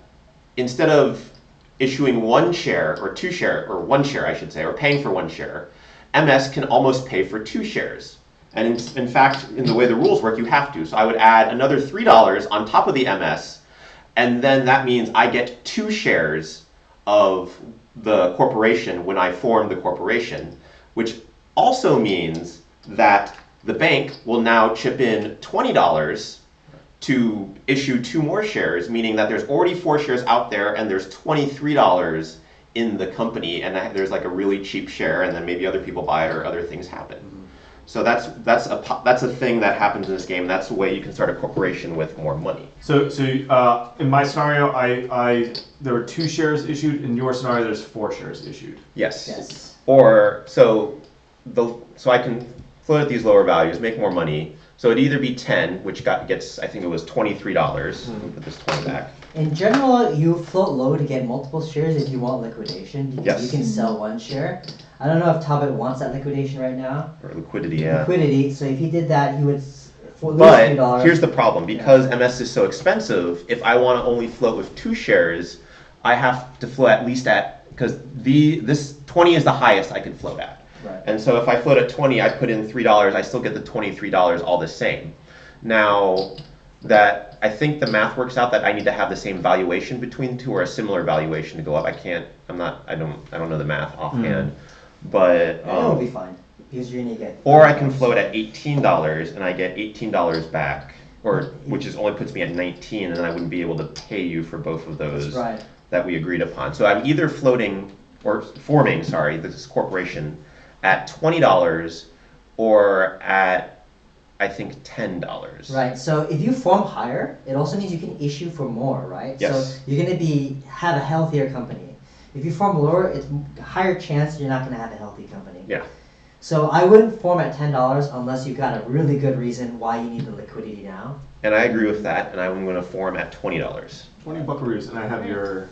instead of issuing 1 share or 2 share, or 1 share I should say, or paying for 1 share, MS can almost pay for 2 shares. And in fact, in the way the rules work, you have to. So I would add another $3 on top of the MS, and then that means I get 2 shares of the corporation when I form the corporation, which also means that the bank will now chip in $20 to issue 2 more shares, meaning that there's already 4 shares out there and there's $23 in the company, and there's like a really cheap share, and then maybe other people buy it or other things happen. So that's a thing that happens in this game. That's the way you can start a corporation with more money. So in my scenario, there were 2 shares issued. In your scenario, there's 4 shares issued. Yes. Yes. Or so I can float at these lower values, make more money, So it'd either be 10, which gets, I think it was $23. Let me put this 20 back. In general, you float low to get multiple shares if you want liquidation, because Yes. you can sell one share. I don't know if Talbot wants that liquidation right now. Or liquidity, yeah. Liquidity, so if he did that, he would lose But $3. here's the problem. Because MS is so expensive, if I want to only float with 2 shares, I have to float at least at, because this 20 is the highest I could float at. Right. And so if I float at 20, I put in $3, I still get the $23 all the same. Now, that I think the math works out that I need to have the same valuation between the two or a similar valuation to go up. I don't know the math offhand. But It'll be fine, because you're gonna get. or I can float at $18 and I get $18 back, or which is only puts me at 19, and then I wouldn't be able to pay you for both of those that we agreed upon. So I'm either forming this corporation at $20 or at I think $10. Right. So if you form higher, it also means you can issue for more, right? Yes. So you're gonna have a healthier company. If you form lower, it's a higher chance you're not gonna have a healthy company. Yeah. So I wouldn't form at $10 unless you've got a really good reason why you need the liquidity now. And I agree with that, and I'm going to form at $20. 20 buckaroos, and I have your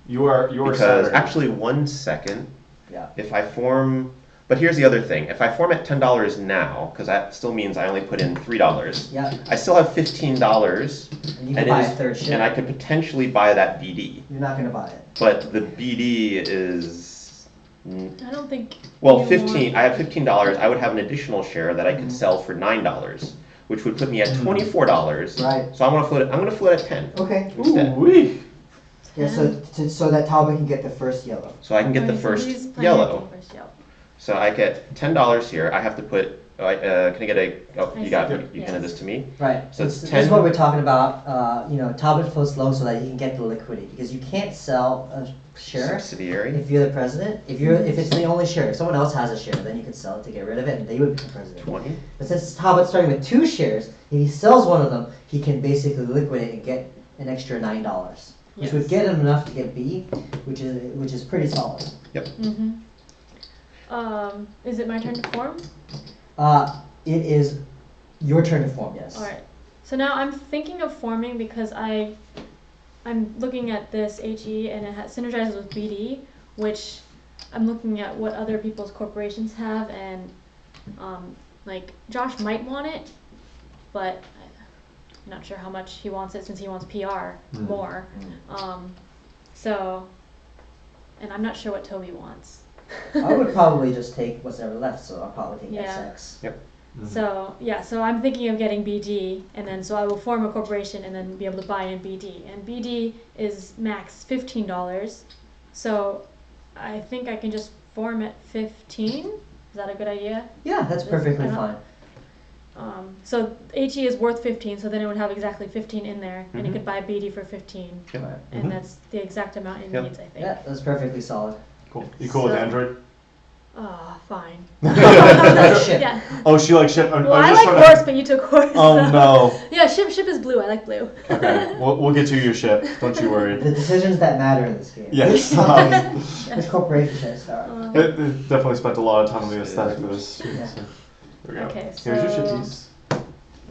Because Saturday. actually, 1 second. Yeah. If I form, but here's the other thing. If I form at $10 now, because that still means I only put in $3. Yeah. I still have $15. And you can buy a third share. And I could potentially buy that BD. You're not gonna buy it. But the BD is. I don't think. Well, you 15. want- I have $15. I would have an additional share that I could sell for $9, which would put me at $24. Right. So I'm gonna float at 10 Okay. instead. Ooh-wee. Yeah. So that Talbot can get the first yellow. So I can get the Okay, so first he's planning on yellow. getting first yellow. So I get $10 here. I have to put. Can I get a? Oh, I you got. see. You Yes. handed this to me. Right. So it's this 10. is what we're talking about. Talbot floats low so that he can get the liquidity, because you can't sell a share Subsidiary. if you're the president. If it's the only share, if someone else has a share, then you can sell it to get rid of it, and they would become president. 20. But since Talbot's starting with 2 shares, if he sells one of them, he can basically liquidate and get an extra $9, which would Yes. get him enough to get B, which is pretty solid. Mm-hmm. Is it my turn to form? It is your turn to form. Yes. All right. So now I'm thinking of forming because I'm looking at this HE and it synergizes with BD, which I'm looking at what other people's corporations have, and like Josh might want it, but I'm not sure how much he wants it since he wants PR more. And I'm not sure what Toby wants. I would probably just take what's ever left, so I'll probably take Yeah. XX. Yep. So I'm thinking of getting BD, and then so I will form a corporation and then be able to buy in BD. And BD is max $15, so I think I can just form at 15. Is that a good idea? Yeah, that's perfectly fine. So HE is worth 15, so then it would have exactly 15 in there, and it Mhm. could buy BD for 15, Yep. Right. and that's the exact amount it Yep. needs, I think. Yeah, that's perfectly solid. Cool. You cool with So- Android? Fine. Ship. Yeah. Oh, she likes ship. Well, I like horse, but you took horse. Oh so. no. Yeah, ship is blue. I like blue. Okay, we'll get you your ship. Don't you worry. The decisions that matter in this game. Yes. Which company, which corporation should I start? It definitely spent a lot of time on the aesthetic of this. Yeah. So, there we go. Okay, Here's your so- shippies.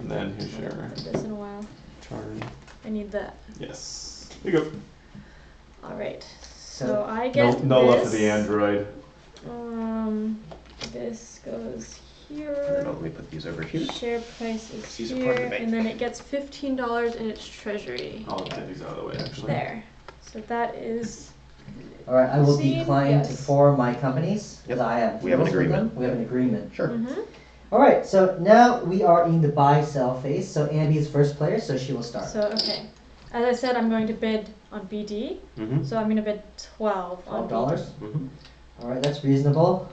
And then here's I your haven't put this in a while. chart. I need that. Yes. There you go. All right. So, So I get No this. left of the Android. This goes And here. let me put these over here. Share price is These are part of the here, bank. and then it gets $15 in its treasury. I'll get these out of the way actually. There. So that is. All right, I will See? decline to Yes. form my companies because Yep. I have We have an deals with agreement. them. We have an agreement. Sure. Mm-hmm. All right, so now we are in the buy-sell phase. So Ambie is first player, so she will start. So okay. As I said, I'm going to bid on BD. Mm-hmm. So I'm going to bid 12 on $12. BD. Mm-hmm. All right, that's reasonable.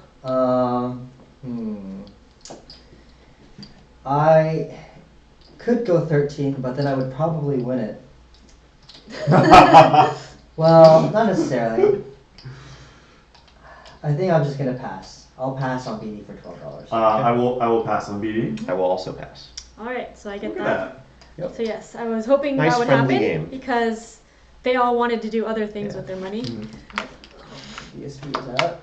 I could go 13, but then I would probably win it. Well, not necessarily. I think I'm just gonna pass. I'll pass on BD for $12. I will pass on BD. I will also pass. All right, so I get Look at that. that. Yep. So yes, I was hoping Nice that would friendly happen game. because they all wanted to do other things Yeah. with their money. ESP is out.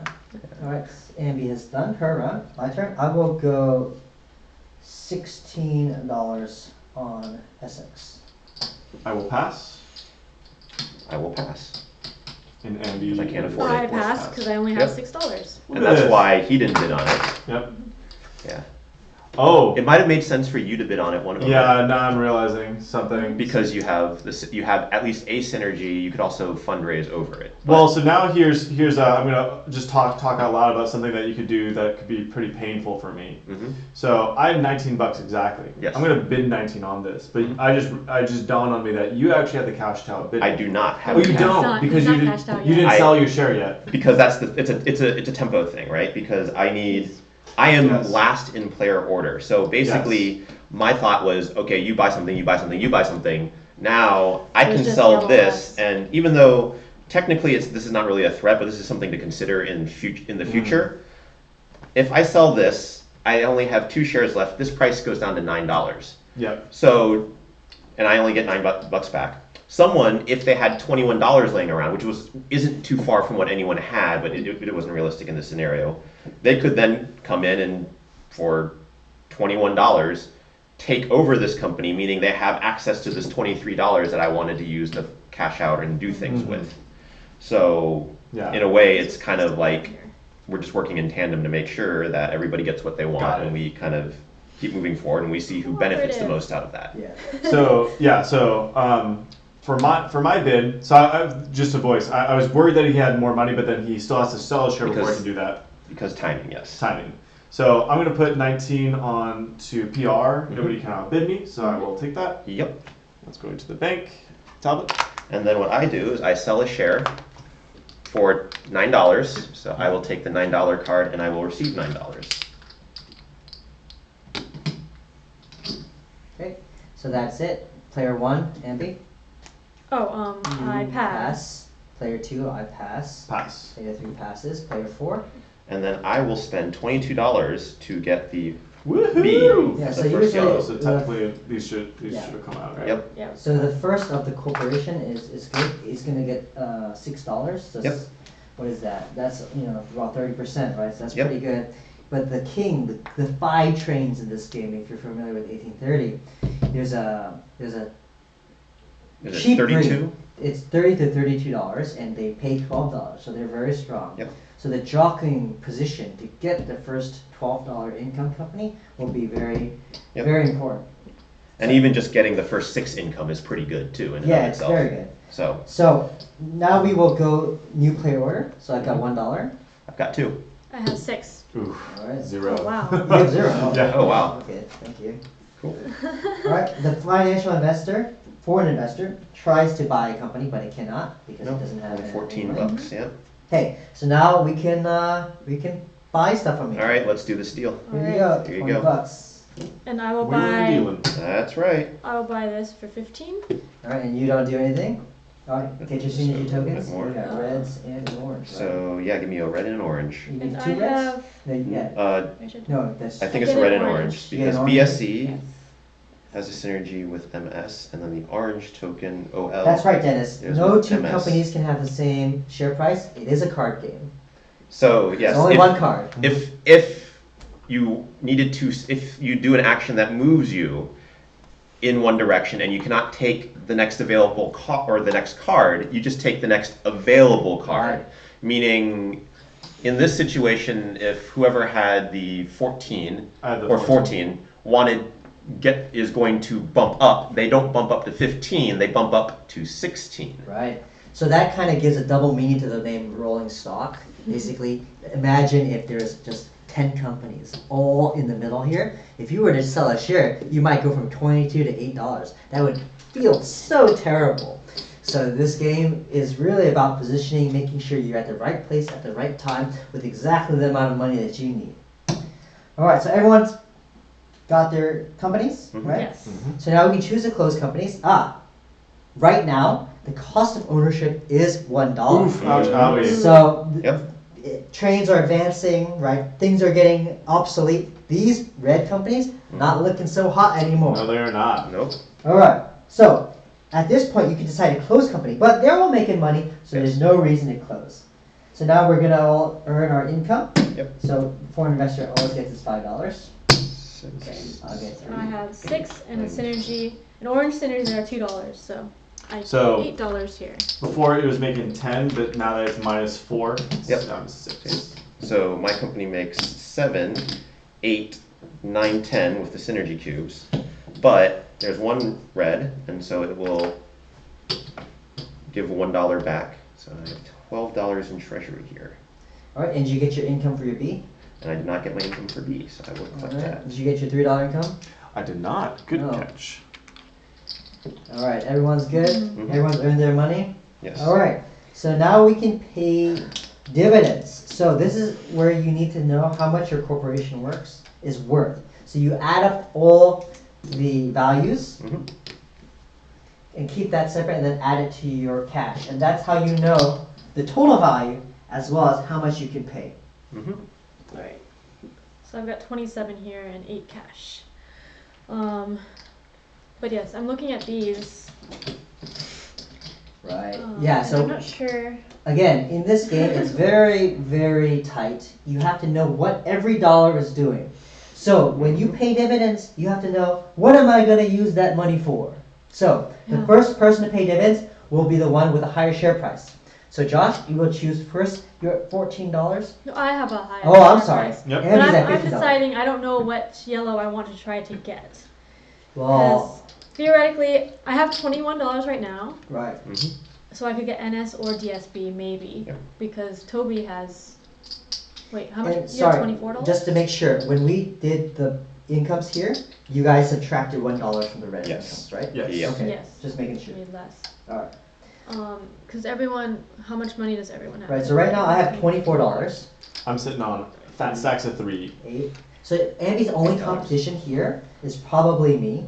All right, Ambie has done her round. My turn. I will go $16 on SX. I will pass. I will pass. And Ambie. 'Cause I can't afford I it. pass because I only have Yep. $6. And that's why he didn't bid on it. Yep. Yeah. Oh. It might have made sense for you to bid on it one of them. Yeah, now I'm realizing something. Because you have this, you have at least a synergy. You could also fundraise over it. But Well, so now here's I'm gonna just talk out loud about something that you could do that could be pretty painful for me. Mhm. So I have $19 exactly. Yes. I'm gonna bid 19 on this, but I just dawned on me that you actually have the cash out bid. I do not have. Oh, you cash. don't not- because he's you not cashed out you yet. didn't I- sell your share yet. Because that's it's a tempo thing, right? Because I am Yes. last in player order. So basically, my thought was, okay, you buy something, you buy something, you buy something. Now I There's can just sell yellow this, less. and even though technically this is not really a threat, but this is something to consider in the future. If I sell this, I only have 2 shares left. This price goes down to $9. Yep. So, and I only get $9 back. Someone, if they had $21 laying around, which isn't too far from what anyone had, but it wasn't realistic in this scenario, they could then come in and for $21 take over this company, meaning they have access to this $23 that I wanted to use to cash out and do things with. So, Yeah. in a way, it's kind of like we're just working in tandem to make sure that everybody gets what they want, Got it. and we kind of keep moving forward, and we see who benefits the most out of that. Yeah. So yeah, for my bid, so just a voice. I was worried that he had more money, but then he still has to sell his share before he Because- can do that. Because timing, yes. Timing. So I'm gonna put 19 on to PR. Nobody can outbid me, so I will take that. Yep. Let's go into the bank. Talbot. And then what I do is I sell a share for $9. So I will take the $9 card and I will receive $9. Okay, so that's it. Player 1, Ambie. Oh, I pass. Player 2, I pass. Pass. Player 3 passes. Player 4. And then I will spend $22 to get the Woohoo! B. Yeah, the so first usually- yellow. So technically, these should Yeah. have come out, right? Yep. Yeah. So the first of the corporation is good. It's gonna get $6. So Yep. what is that? That's about 30%, right? So that's Yep. pretty good. But the king, the 5 trains in this game, if you're familiar with 1830, there's a Is it cheap 32? rate. It's $30 to $32, and they pay $12, so they're very strong. Yep. So the jockeying position to get the first $12 income company will be very, Yep. very important. And even just getting the first 6 income is pretty good too in and Yeah, of it's itself. very good. So So now we will go new player order. So I've got $1. I've got 2. I have 6. Ooh, All right. 0. Oh, wow. You have 0. Oh. Yeah. Oh, wow. Okay, thank you. Cool. All right, the financial investor, foreign investor, tries to buy a company, but it cannot because No, it doesn't have only any 14 money. bucks, yeah. Okay, so now we can buy stuff from you. All right, let's do this deal. Here you Alright. go. Here you 20 go. bucks. And I will Wheeling and buy. dealing. That's right. I will buy this for 15. All right, and you don't do anything. All right, get your Just a signature little bit tokens. more. We got reds and an orange. Right? So yeah, give me a red and an orange. You And need I 2 reds. have. No, yeah. I should- No, that's. I think I it's get red an and orange. orange You get because an orange? BSC Yes. has a synergy with MS, and then the orange token OL. That's right, Dennis. There's No with 2 MS. companies can have the same share price. It is a card game. So yes, It's only if, 1 card. if you needed to, if you do an action that moves you in one direction and you cannot take the next available or the next card, you just take the next available card. Right. Meaning, in this situation, if whoever had the 14 I had the or 14. 14 is going to bump up, they don't bump up to 15, they bump up to 16. Right. So that kind of gives a double meaning to the name rolling stock. Basically, imagine if there's just 10 companies all in the middle here. If you were to sell a share, you might go from 22 to $8. That would feel so terrible. So this game is really about positioning, making sure you're at the right place at the right time with exactly the amount of money that you need. All right, so everyone's got their companies, Mhm. right? Yes. So now we can choose the closed companies. Right now, the cost of ownership is $1. Oof, ouch, owie. So Yep. trains are advancing, right? Things are getting obsolete. These red companies not looking so hot anymore. No, they are not. Nope. All right. So at this point, you can decide to close company, but they're all making money, so Yes. there's no reason to close. So now we're gonna all earn our income. Yep. So foreign investor always gets his $5. Okay. I'll get And I have 6 and a synergy. An orange synergy are $2, so I So- get $8 here. Before it was making 10, but now that it's -4, it's Yep. down to 6. So my company makes 7, 8, 9, 10 with the synergy cubes. But there's one red, and so it will give $1 back. So I have $12 in treasury here. All right, and did you get your income for your B? And I did not get my income for B, so I will All collect right. that. Did you get your $3 income? I did not. Good Oh. catch. All right, everyone's good. Mhm. Everyone's earned their money. Yes. All right, so now we can pay dividends. So this is where you need to know how much your corporation is worth. So you add up all the values Mhm. and keep that separate, and then add it to your cash, and that's how you know the total value as well as how much you can pay. Mhm. Alright. So I've got 27 here and 8 cash. But yes, I'm looking at these. Right. Yeah. And So I'm not sure. again, in this game, it's very, very tight. You have to know what every dollar is doing. So when you pay dividends, you have to know, what am I going to use that money for? So the Yeah. first person to pay dividends will be the one with a higher share price. So Josh, you will choose first. You're at $14. No, I have a higher. Oh, I'm share sorry. price. Yep. But Andy's at I'm $50. deciding, I don't know what yellow I want to try to get. Well, Theoretically, I have $21 right now, right. Mhm. so I could get NS or DSB maybe, Yep. because Toby has. Wait, how much? And You have sorry, $24. just to make sure, when we did the incomes here, you guys subtracted $1 from the red Yes. incomes, right? Yes. Yep. Okay. Yes. Just making sure. Made less. All right. Because everyone, how much money does everyone have? Right. So right now I have $24. I'm sitting on fat stacks of 3. 8. So Andy's only competition here is probably me.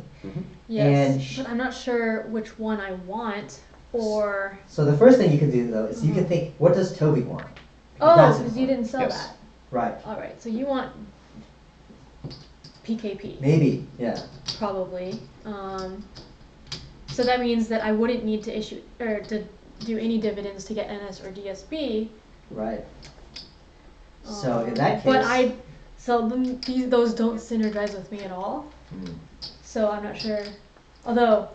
Yes, and but I'm not sure which one I want, or. So the first thing you can do though is you can think, what does Toby want? Oh, That's because you important. didn't sell Yes. that. Right. Alright, so you want PKP, Maybe. Yeah. probably. So that means that I wouldn't need to issue, or to do any dividends to get NS or DSB. Right. So in that case. But those don't synergize with me at all. Hmm. So I'm not sure. Although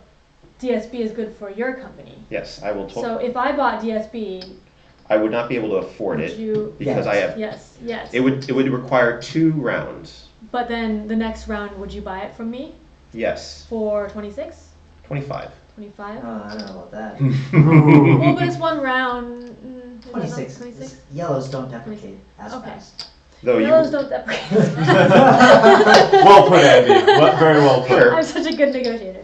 DSB is good for your company. Yes, I will. So if I bought DSB, I would not be able to afford would it you? because Yes. I have. Yes. It would require 2 rounds. But then the next round, would you buy it from me Yes, for 26, 25. 25? I don't know about that. Well, but it's one round. Is that not 26. 26? Yellows don't deprecate as Okay. fast. Though Yellows you. don't deprecate. Well put, Andy. Very well put. Sure. I'm such a good negotiator.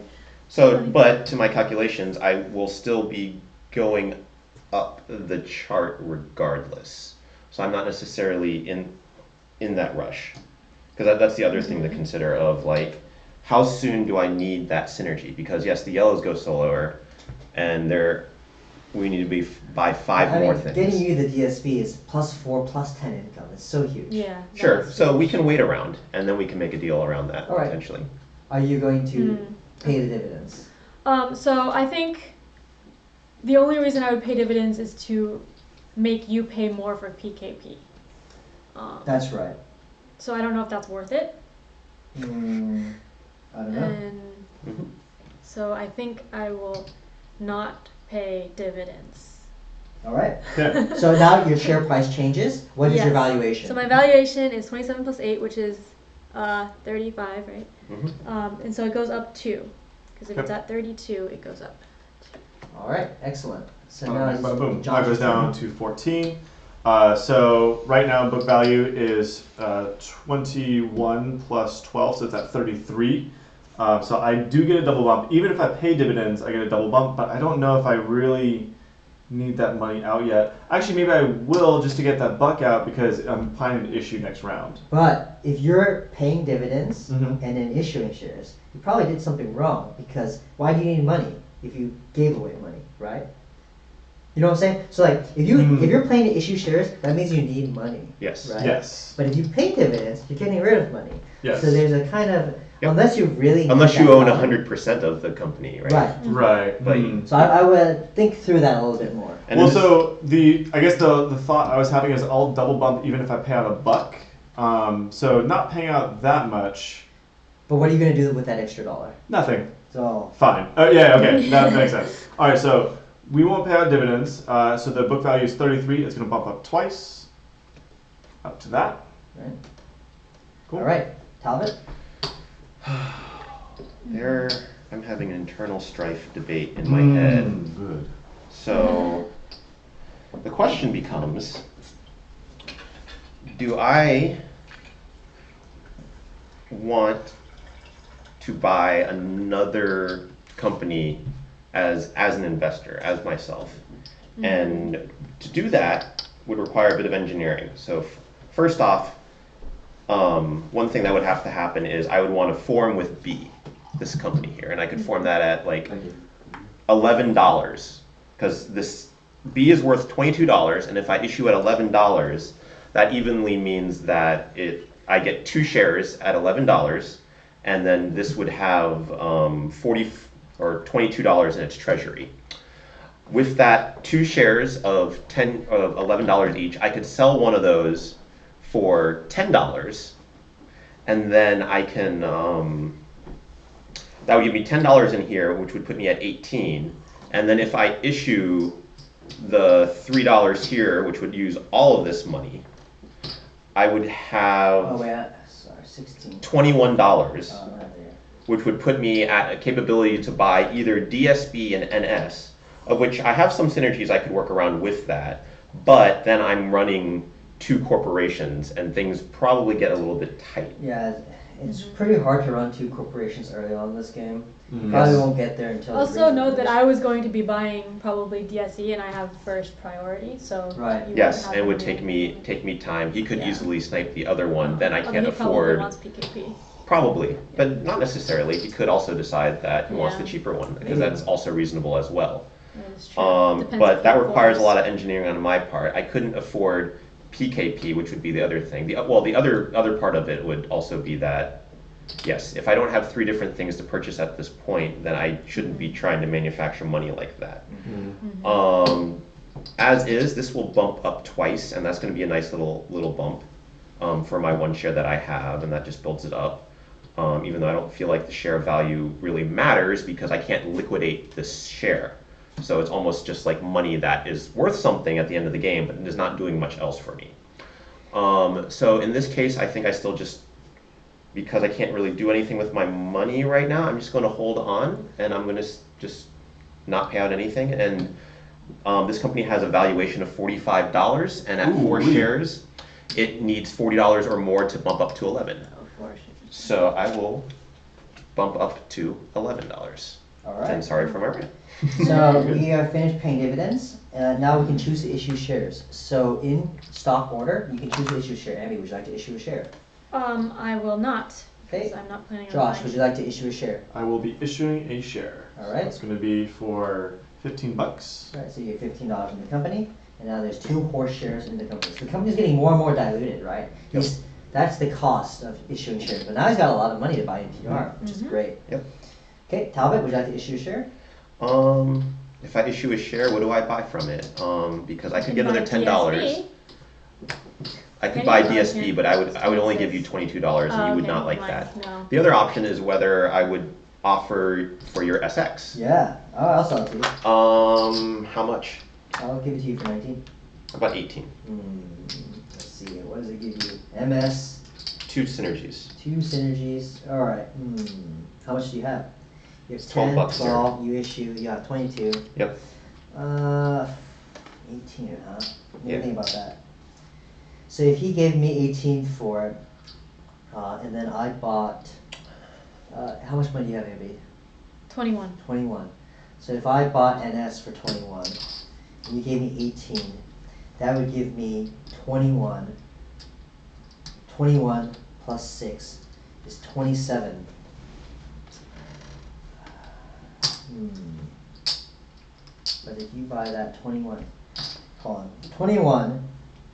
So, but to my calculations, I will still be going up the chart regardless. So I'm not necessarily in that rush, because that's the other thing to consider of like, how soon do I need that synergy? Because yes, the yellows go slower, and we need to buy 5 more things. Getting you the DSB is +4 +10 income. It's so huge. Yeah. Sure. that's So we huge. can wait around, and then we can make a deal around that All right. potentially. Are you going to pay the dividends? So I think the only reason I would pay dividends is to make you pay more for PKP. That's right. So I don't know if that's worth it. I don't know. And Mhm. so I think I will not pay dividends. All right. Okay. So now your share price changes. What is your Yes. valuation? So my valuation is 27 plus 8, which is 35, right? Mhm. And so it goes up 2. Because if Yep. it's at 32, it goes up. All right. Excellent. So now Alright, it's boom. That Josh's goes down turn. to 14. So right now book value is 21 plus 12, so it's at 33. So I do get a double bump. Even if I pay dividends, I get a double bump, but I don't know if I really need that money out yet. Actually, maybe I will just to get that buck out because I'm planning to issue next round. But if you're paying dividends Mhm. and then issuing shares, you probably did something wrong, because why do you need money if you gave away money, right? You know what I'm saying? So like if you're planning to issue shares, that means you need money. Yes. Right? Yes. But if you pay dividends, you're getting rid of money. Yes. So there's a kind of Yep. unless you really need Unless you that own money. 100% of the company, right? Right. Right. But Mhm. So I would think through that a little bit more. And Well, this- so I guess the thought I was having is I'll double bump even if I pay out a buck. So not paying out that much. But what are you going to do with that extra dollar? Nothing. So Fine. Oh yeah, okay, that makes sense. All right, so we won't pay out dividends. So the book value is 33. It's going to bump up twice, up to that. right. Cool. All right, Talbot. I'm having an internal strife debate in my head. Good. So the question becomes, do I want to buy another company as an investor, as myself? And to do that would require a bit of engineering. So first off, one thing that would have to happen is I would want to form with B, this company here, and I could form that at like $11, because this B is worth $22, and if I issue at $11, that evenly means that I get 2 shares at $11, and then this would have $22 in its treasury. With that 2 shares of $11 each, I could sell one of those for $10, and then I can that would give me $10 in here, which would put me at 18. And then if I issue the $3 here, which would use all of this money, I would have 16. $21, Right there. which would put me at a capability to buy either DSB and NS, of which I have some synergies I could work around with that, but then I'm running 2 corporations and things probably get a little bit tight. Yeah, it's pretty hard to run 2 corporations early on in this game. Mm-hmm. Probably won't get there until. Also note that I was going to be buying probably DSE and I have first priority, so Right. you Yes, wouldn't and it would have take me time. He could Yeah. easily snipe the other one. Then I Although can't he probably afford. wants PKP. Probably, but not necessarily. He could also decide that he wants Yeah. the cheaper one, because that's also reasonable as well. That is true. Depends But if that he requires a affords. lot of engineering on my part. I couldn't afford PKP, which would be the other thing. The other part of it would also be that, yes, if I don't have 3 different things to purchase at this point, then I shouldn't be trying to manufacture money like that. As is, this will bump up twice, and that's going to be a nice little bump for my 1 share that I have, and that just builds it up. Even though I don't feel like the share value really matters because I can't liquidate this share. So it's almost just like money that is worth something at the end of the game, but is not doing much else for me. So in this case, I think I still just, because I can't really do anything with my money right now, I'm just going to hold on, and I'm going to just not pay out anything. And this company has a valuation of $45, and at 4 shares, it needs $40 or more to bump up to 11. Oh, 4 shares. So I will bump up to $11. All right. And sorry for my rant. So we are finished paying dividends. Now we can choose to issue shares. So in stock order, you can choose to issue a share. Ambie, would you like to issue a share? I will not, because Okay. I'm not planning on Josh, buying. would you like to issue a share? I will be issuing a share. All right. It's going to be for $15. All right, so you get $15 in the company, and now there's 2 horse shares in the company. So the company's getting more and more diluted, right? Yep. That's the cost of issuing shares. But now he's got a lot of money to buy NPR, which is great. Yep. Okay, Talbot, would you like to issue a share? If I issue a share, what do I buy from it? Because I could You get can another buy $10. DSB. I could Can buy you? Oh, DSB, okay. but I would only give you $22, and you would okay, not like fine. that. No. The other option is whether I would offer for your SX. Yeah. Oh, I'll sell it to you. How much? I'll give it to you for 19. About 18. Let's see. What does it give you? MS, 2 synergies. 2 synergies. All right. How much do you have? You have 12 10, bucks, sir. 12. You issue. You have 22. Yep. 18, huh? What do Yeah. you think about that? So if he gave me 18 for it, and then I bought, how much money do you have, Ambie? 21. 21. So if I bought NS for 21, and you gave me 18, that would give me 21. 21 plus 6 is 27. But if you buy that 21, hold on, 21,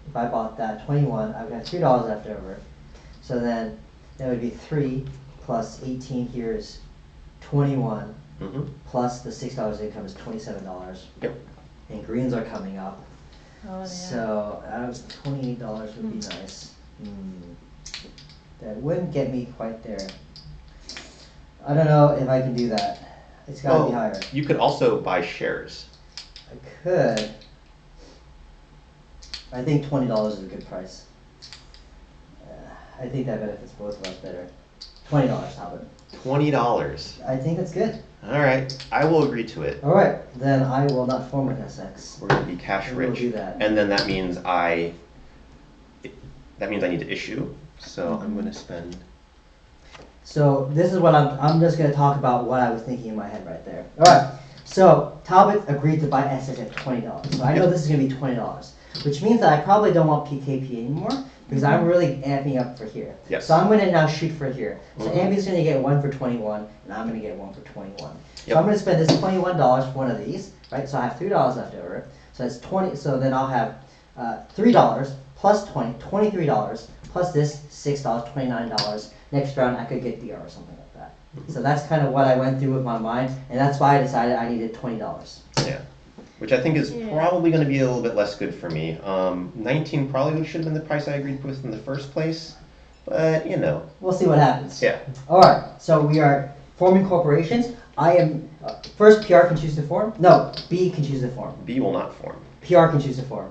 if I bought that 21, I would have $3 left over. So then that would be 3 plus 18 here is 21, plus the $6 income is $27. Yep. And greens are coming up. Oh, yeah. So $28 would be nice. That wouldn't get me quite there. I don't know if I can do that. It's gotta be higher. You could also buy shares. I could. I think $20 is a good price. I think that benefits both of us better. $20, Talbot. $20. I think that's good. All right, I will agree to it. All right, then I will not form with SX. We're gonna be cash We'll rich, do that. and then that means I need to issue. So I'm gonna spend. So this is what I'm just gonna talk about what I was thinking in my head right there. All right. So Talbot agreed to buy SX at $20. So I know this is gonna be $20, which means that I probably don't want PKP anymore because I'm really amping up for here. Yes. So I'm gonna now shoot for here. So Mhm. Ambie's gonna get 1 for 21, and I'm gonna get 1 for 21. Yep. So I'm gonna spend this $21 for one of these, right? So I have $3 left over. So that's 20. So then I'll have $3 plus 20, $23 plus this $6, $29. Next round I could get DR or something like that. So that's kind of what I went through with my mind, and that's why I decided I needed $20. Yeah. Which I think is probably going to be a little bit less good for me. 19 probably should have been the price I agreed with in the first place, but you know. We'll see what happens. Yeah. All right. So we are forming corporations. I am first. PR can choose to form. No, B can choose to form. B will not form. PR can choose to form.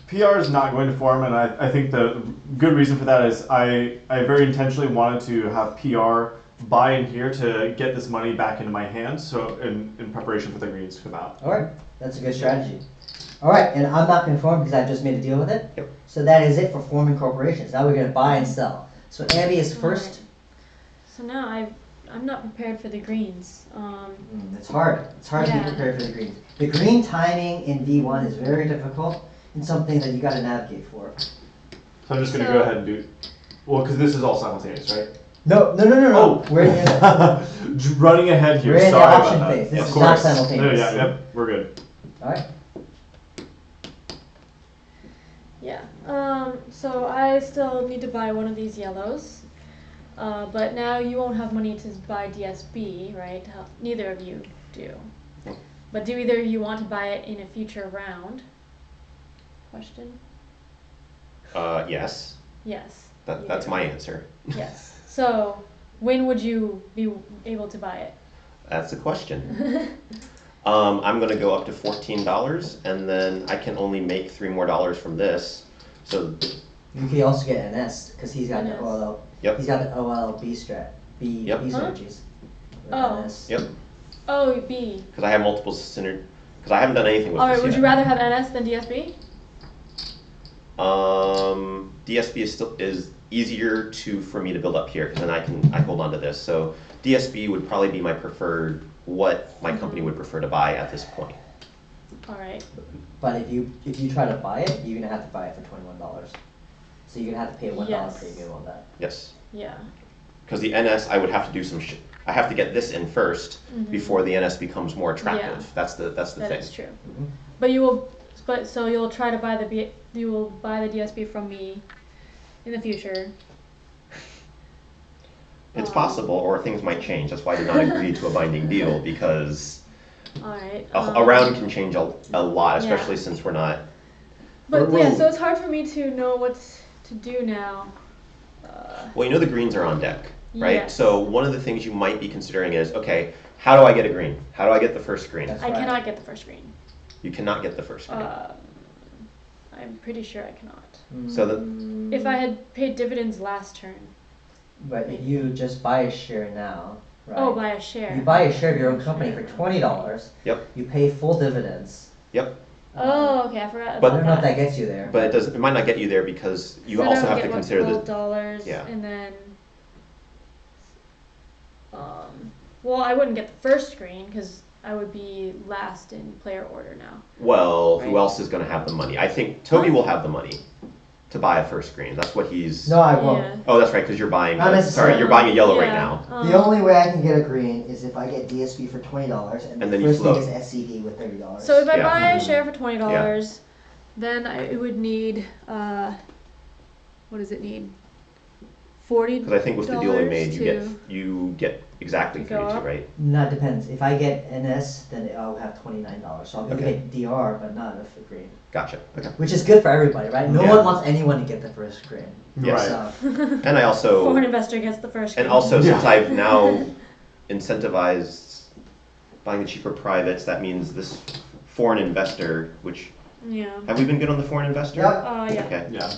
PR is not going to form, and I think the good reason for that is I very intentionally wanted to have PR buy in here to get this money back into my hands, so in preparation for the greens to come out. All right. That's a good strategy. All right, and I'm not going to form because I've just made a deal with it. Yep. So that is it for forming corporations. Now we're going to buy and sell. So Ambie is first. So now I'm not prepared for the greens. It's hard. It's hard to be Yeah. prepared for the greens. The green timing in D1 is very difficult and something that you got to navigate for. So I'm just going to go ahead and do, well, because this is all simultaneous, right? No. Oh, We're in the, running ahead here. We're in the Sorry option about that. phase. This Of is not course. simultaneous. No, yeah, yep, we're good. all right. Yeah. So I still need to buy one of these yellows. But now you won't have money to buy DSB, right? Neither of you do. But do either of you want to buy it in a future round? Question? Yes. Yes. That's my answer. Yes. So when would you be able to buy it? That's the question. I'm going to go up to $14, and then I can only make $3 more from this. So You could also get an S because he's got the NS. OLL. Yep. He's got the OLL B strat. B Yep. B Huh? strategies. Oh. NS. Yep. Oh, B. Because I have multiple synergy. Because I haven't done anything with Alright, this would yet. you rather have NS than DSB? DSB is easier for me to build up here because then I hold on to this. So DSB would probably be my preferred, what my company would prefer to buy at this point. Alright. But if you try to buy it, you're gonna have to buy it for $21. So you're gonna have to pay $1 Yes. premium on that. Yes. Yeah. Because the NS, I would have to do some. I have to get this in first before the NS becomes more attractive. Yeah. That's the That thing. is true. Mhm. But so you'll try to buy you will buy the DSB from me in the future. It's possible, or things might change. That's why I did not agree to a binding deal because Alright. a round can change a lot, Yeah. especially since we're not. But we're- yeah, so it's hard for me to know what to do now. Well, you know the greens are on deck, right? Yes. So one of the things you might be considering is, okay, how do I get a green? How do I get the first green? That's I right. cannot get the first green. You cannot get the first green. I'm pretty sure I cannot. So If I had paid dividends last turn. But if you just buy a share now, right? Oh, buy a share. You buy a share of your own company for $20. Yep. You pay full dividends. Yep. Oh, okay, I forgot But- I about don't know if that. that gets you there. But it might not get you there because you So then also I have would to get, consider what, the. $12, Yeah. and then well, I wouldn't get the first screen because I would be last in player order now. Well, who Right. else is going to have the money? I think Toby Huh? will have the money to buy a first screen. That's what he's. No, I won't. Yeah. Oh, that's right, because you're buying. Not Sorry, necessarily. you're buying a yellow right Yeah, now. The only way I can get a green is if I get DSP for $20 and And the then you first thing float. is SCD with $30. So if I Yeah. buy a share for $20, then it would need what does it need? $40. Because I think with the deal we made, to- you get exactly To go 32, up? right? No, it depends. If I get NS, then I'll have $29. So I'll be able to Okay. get DR, but not a green. Gotcha. Okay. Which is good for everybody, right? No Yeah. one wants anyone to get the first green. Yes. So, And I also Foreign investor gets the first. and green. also Yeah. since I've now incentivized buying the cheaper privates, that means this foreign investor, which Yeah. have we been good on the foreign investor? Yep. Yeah. Okay. Yeah.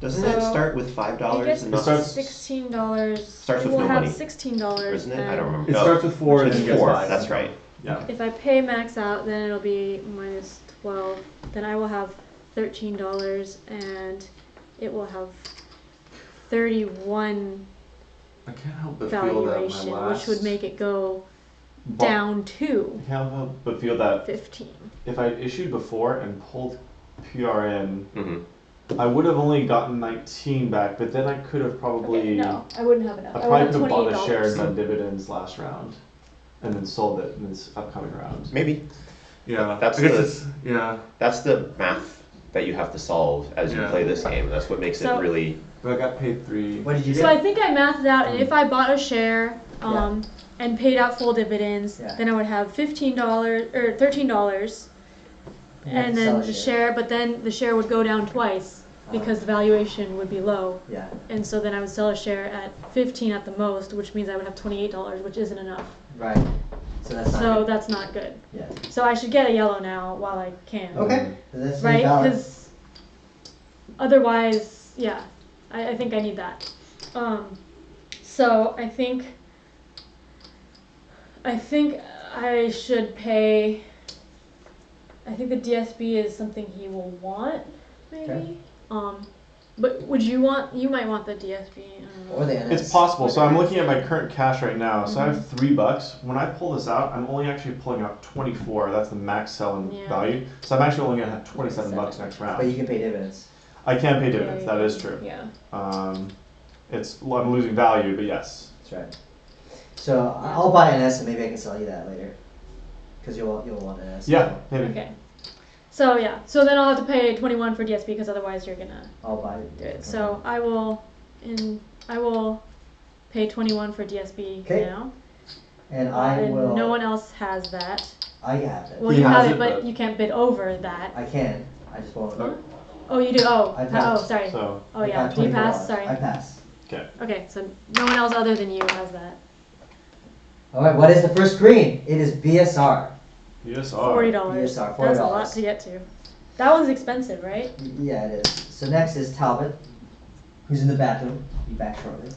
Doesn't it So, start with $5 gets and not starts- $16. Starts with We'll no have money. $16. or isn't it? I don't remember. It No, starts with 4 and it's then gets 4. 5. That's right. Yeah. If I pay max out, then it'll be minus 12. Then I will have $13, and it will have 31 I can't help but feel that valuation, my last which would make it go bu- down to I can't help but feel that 15. if I issued before and pulled PRN, Mm-hmm. I would have only gotten 19 back, but then I could have probably Okay, no, I wouldn't have enough. I I probably would could have have bought a share and $28. done dividends last round, and then sold it in this upcoming round. Maybe. Yeah, That's I guess the- it's- yeah. That's the math that you have to solve as you Yeah. play this game. That's what makes So- it really. But I got paid 3. what did you do? So I think I mathed it out, and if I bought a share Yeah. and paid out full dividends, Yeah. then I would have $15 or $13, You have and to sell then a the share. share, but then the share would go down twice because the valuation would be low, Yeah. and so then I would sell a share at 15 at the most, which means I would have $28, which isn't enough. Right. So that's not So good. that's not good. Yeah. So I should get a yellow now while I can. Okay. So that's Right? valid. Because otherwise, yeah, I think I need that. So I think I should pay. I think the DSB is something he will want, maybe. Okay. But would you want? You might want the DSB. I don't know. Or the NS. It's possible. So I'm looking at my current cash right now. So I have Mm-hmm. $3. When I pull this out, I'm only actually pulling out 24. That's the max selling Yeah. value. So I'm actually only gonna have $27 next But round. you can pay dividends. I can pay Yeah, dividends. yeah, That is true. Yeah. I'm losing value, but yes. That's right. So I'll buy NS and maybe I can sell you that later. Because you'll want NS. Yeah, maybe. Okay. So yeah. So then I'll have to pay 21 for DSB because otherwise you're gonna I'll buy it. do it. So I will pay 21 for DSB Okay. now. And I and will. no one else has that. I have it. Well, He you have has it, it, but but- you can't bid over that. I can. I just won't. Oh. Oh, you do. Oh, I passed. sorry. So, Oh I yeah. got Do you $24. pass? Sorry. I pass. okay. Okay, so no one else other than you has that. Alright, what is the first green? It is BSR. Yes, $40. BSR, That's a $40. lot to get to. That one's expensive, right? Yeah, it is. So next is Talbot, who's in the bathroom. Be back shortly.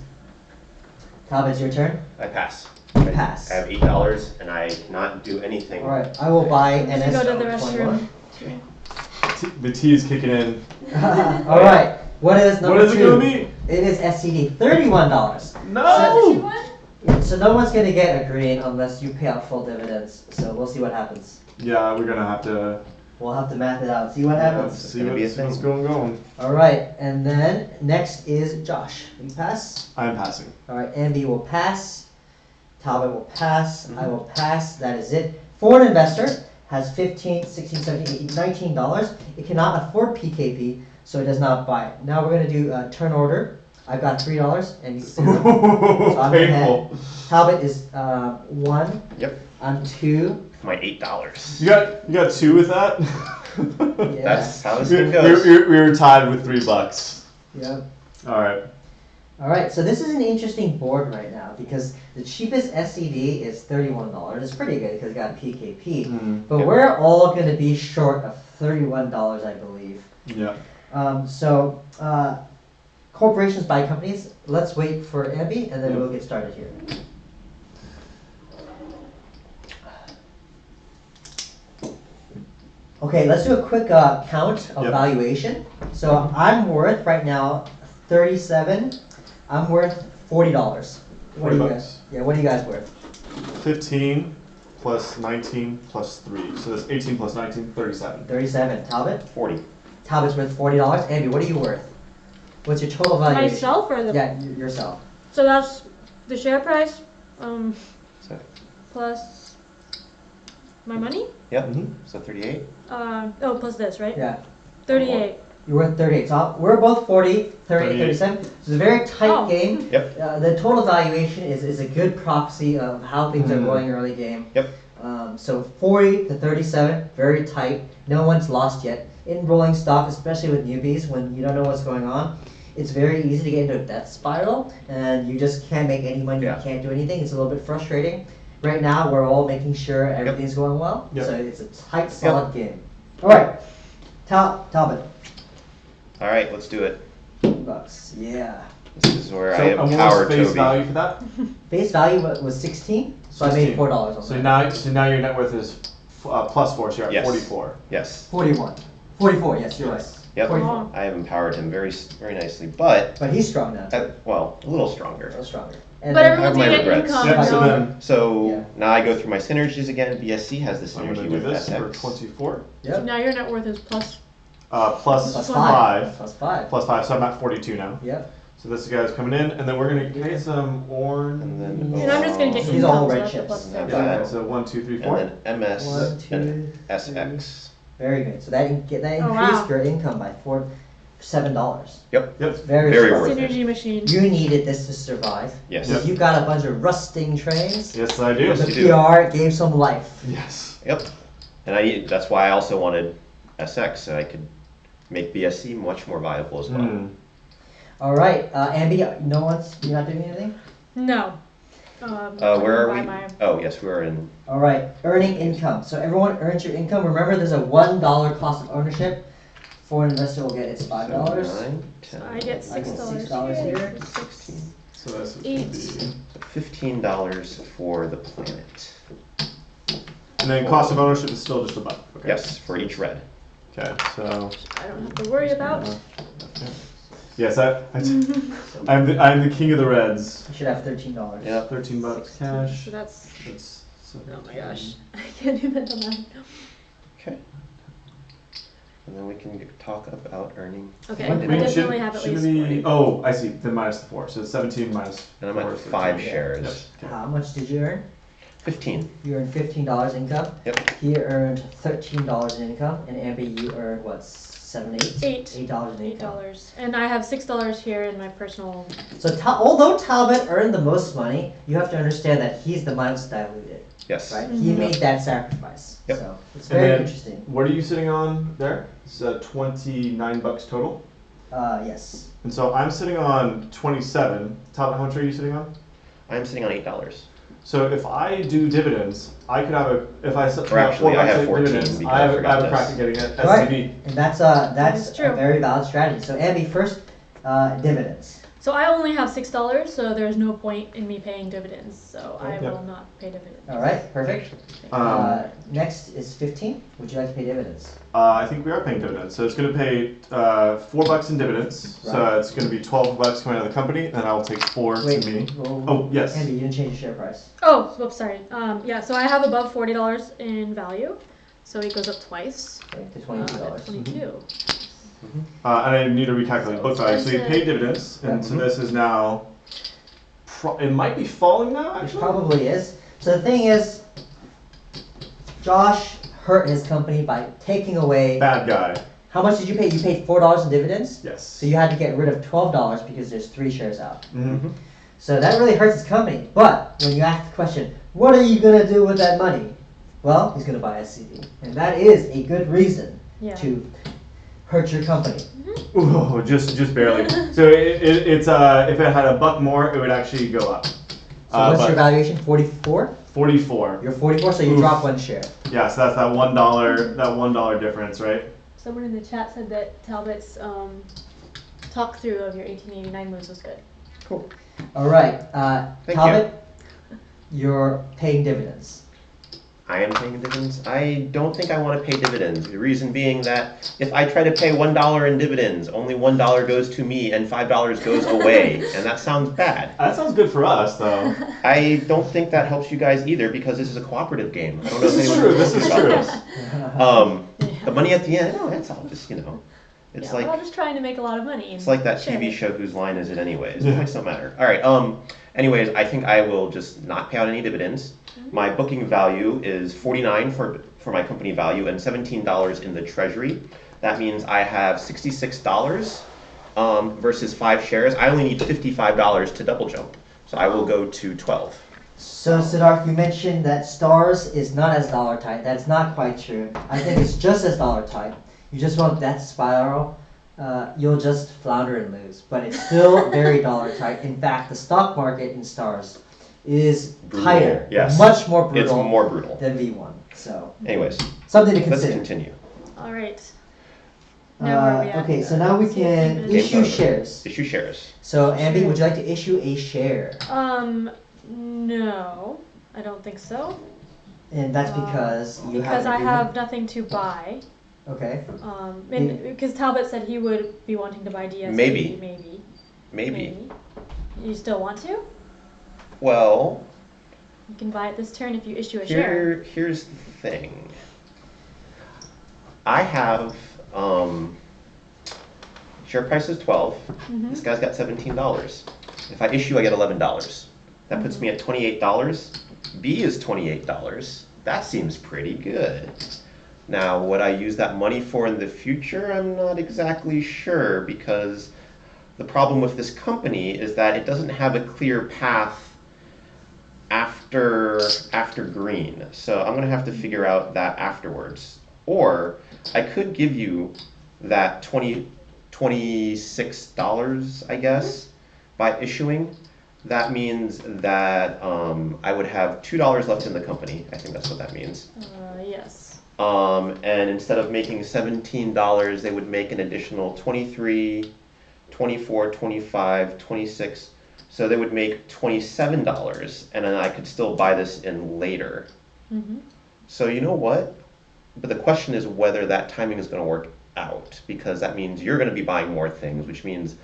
Talbot, it's your turn. I pass. You pass. I have $8 and I cannot do anything. Alright, I will buy You should NS go to the 21. restroom. The tea is kicking in. Alright, what is number What is it 2? gonna be? It is SCD, $31. No! So no one's gonna get a green unless you pay out full dividends. So we'll see what happens. Yeah, we're gonna have to We'll have to math it out, see what happens. see gonna be a what's thing. going. Alright, and then next is Josh. You pass? I'm passing. Alright, Ambie will pass. Talbot will pass. I will pass. That is it. Foreign investor has $15, $16, $17, $18, $19. It cannot afford PKP, so it does not buy it. Now we're going to do turn order. I've got $3 and you 0. So I'm Painful. Talbot is 1. Yep. I'm 2. My $8. You got 2 with that? Yeah. That's how this we, game goes. we were tied with $3. Yep. All right. Alright, so this is an interesting board right now because the cheapest SCD is $31. It's pretty good because it got PKP. But Yep. we're all going to be short of $31, I believe. Yeah. Corporations buy companies. Let's wait for Ambie and then we'll get started here. Okay, let's do a quick count of Yep. valuation. So I'm worth right now 37. I'm worth $40. What are you $40. guys? Yeah, what are you guys worth? 15 plus 19 plus 3. So that's 18 plus 19, 37. 37. Talbot? 40. Talbot's worth $40. Ambie, what are you worth? What's your total valuation? Myself or the? Yeah, yourself. So that's the share price, So, plus my money. yep. Mhm. So 38. Plus this, right? Yeah. 38. You're worth 38. So we're both 40, 38, 37. So it's a very tight game. Yep. The total valuation is a good proxy of how things are going early game. Yep. So 40 to 37, very tight. No one's lost yet. In rolling stock, especially with newbies, when you don't know what's going on, it's very easy to get into a death spiral, and you just can't make any money. Yeah. You can't do anything. It's a little bit frustrating. Right now, we're all making sure everything's going well. Yep. So it's a tight, solid game. All right, Talbot. All right, let's do it. $2. Yeah. This is where So I and what empower was face Toby. value for that? Base value was 16, so I made $4 on So that. now your net worth is +4, so you're at Yes. 44. Yes. 41. 44, yes, you're right. Yep. 44. I have empowered him very nicely, but But he's strong now, too. well, a little stronger. A little stronger. And But then- everyone's my gonna get regrets. income. Yeah, so no? then So Yeah. now I go through my synergies again. BSC has the I'm synergy going to do with this for SX. 24. Yep. Now your net worth is plus. Plus Plus 5. Plus 5. Plus 5, so I'm at 42 now. Yep. So this guy's coming in, and then we're going to get some orange. And then And I'm just gonna get These are all income, so red that's a chips. plus Yeah. 6. Yeah, so 1, 2, 3, 4. and then MS 1, 2, and SX. Very good. So that increased Oh, wow. your income by $7. Yep. Yep. Very Very strong. worth it. Synergy machine. You needed this to survive. Yes. If you got a bunch of rusting trains, Yes, I do. Yes, the you do. PR gave some life. Yes. Yep. And that's why I also wanted SX, so I could make BSC much more viable as well. Mm. All right, Ambie, you're not doing anything? No. Where are by we? my- Oh, yes, we are in. All right, earning income. So everyone earns your income. Remember, there's a $1 cost of ownership. Foreign investor will get its $5. 9, 10, I get $6 $6 here. 16. So this is 8. going to be. So $15 for the planet. And then cost of ownership is still just a buck. Okay. Yes, for each red. Okay, so. I don't have to worry about. Yes, I'm the king of the reds. You should have $13. Yeah. $13 cash. So that's. That's Oh my gosh. I can't do mental math. Okay. And then we can talk about earning. Okay, When I did we- definitely have at Should least be, 40. oh, I see. Then minus the 4. So it's 17 minus. And I'm 4, at 5 13. shares. Yep. Okay. How much did you earn? 15. You earned $15 income. Yep. He earned $13 in income, and Ambie, you earned what, 7, 8? Eight. $8 in income. $8. And I have $6 here in my personal. So although Talbot earned the most money, you have to understand that he's the most diluted, Yes. right? He Mhm. made that sacrifice. Yep. So it's And very then- interesting. What are you sitting on there? It's $29 total. Yes. And so I'm sitting on 27. Talbot, how much are you sitting on? I'm sitting on $8. So if I do dividends, I could have a, if I set Or actually, I have 14 dividends, because I I have a forgot crack at this. getting an Right. SCB. And that's is true. a very valid strategy. So Ambie, first, dividends. So I only have $6, so there's no point in me paying dividends. So I Yep. will not pay dividends. All right, perfect. Next is 15. Would you like to pay dividends? I think we are paying dividends. So it's going to pay $4 in dividends. So Right. it's going to be $12 coming out of the company, and I'll take 4 Wait, to me. well, Oh, yes. Ambie, you didn't change the share price. Oh, whoops, sorry. Yeah, so I have above $40 in value. So it goes up twice. Okay, to At $22. 22. And I need to recalculate book value. So you pay dividends, and Yeah. so this is now. It might be falling now, It actually. probably is. So the thing is, Josh hurt his company by taking away. Bad guy. How much did you pay? You paid $4 in dividends. Yes. So you had to get rid of $12 because there's 3 shares out. Mhm. So that really hurts his company. But when you ask the question, what are you gonna do with that money? Well, he's gonna buy SCB, and that is a good reason Yeah. to hurt your company. Ooh, just barely. So it's if it had a buck more, it would actually go up. So what's but your valuation? 44. 44. You're 44, so you Oof. drop 1 share. Yeah, so that's that $1 difference, right? Someone in the chat said that Talbot's talk through of your 1889 moves was good. Cool. All right, Thank Talbot, you're paying dividends. I am paying dividends. I don't think I want to pay dividends. The reason being that if I try to pay $1 in dividends, only $1 goes to me and $5 goes away, and that sounds bad. That sounds good for us, though. I don't think that helps you guys either because this is a cooperative game. I don't know if This is anyone true. This is knows true. about this. The money at the end, oh, that's all just, it's Yeah, like we're all just trying to make a lot of money. it's like that Share TV it. show Whose Line Is It Anyways? Yeah. It don't matter. All right. Anyways, I think I will just not pay out any dividends. My booking value is $49 for my company value and $17 in the treasury. That means I have $66 versus 5 shares. I only need $55 to double jump. So I will go to 12. So Siddharth, you mentioned that stars is not as dollar tight. That's not quite true. I think it's just as dollar tight. You just want that spiral. You'll just flounder and lose. But it's still very dollar tight. In fact, the stock market in stars is Brutal. tighter, Yes. much more brutal, It's more brutal than V1. So, anyways, something to let's consider. continue. All right. Now where are we at? Okay, so now we can Game's issue over. shares. Issue shares. So, Ambie, would you like to issue a share? No, I don't think so. And that's because you Because have. I have nothing to buy. Okay. And because Talbot said he would be wanting to buy DSP. Maybe. Maybe. You still want to? Well, You can buy it this turn if you issue a share. here's the thing. I have share price is 12. This guy's got $17. If I issue, I get $11. That puts me at $28. B is $28. That seems pretty good. Now, would I use that money for in the future? I'm not exactly sure, because the problem with this company is that it doesn't have a clear path after green. So I'm gonna have to figure out that afterwards. Or I could give you that $26, I guess, by issuing. That means that I would have $2 left in the company. I think that's what that means. Yes. And instead of making $17, they would make an additional 23, 24, 25, 26. So they would make $27, and then I could still buy this in later. So you know what? But the question is whether that timing is going to work out, because that means you're going to be buying more things, which means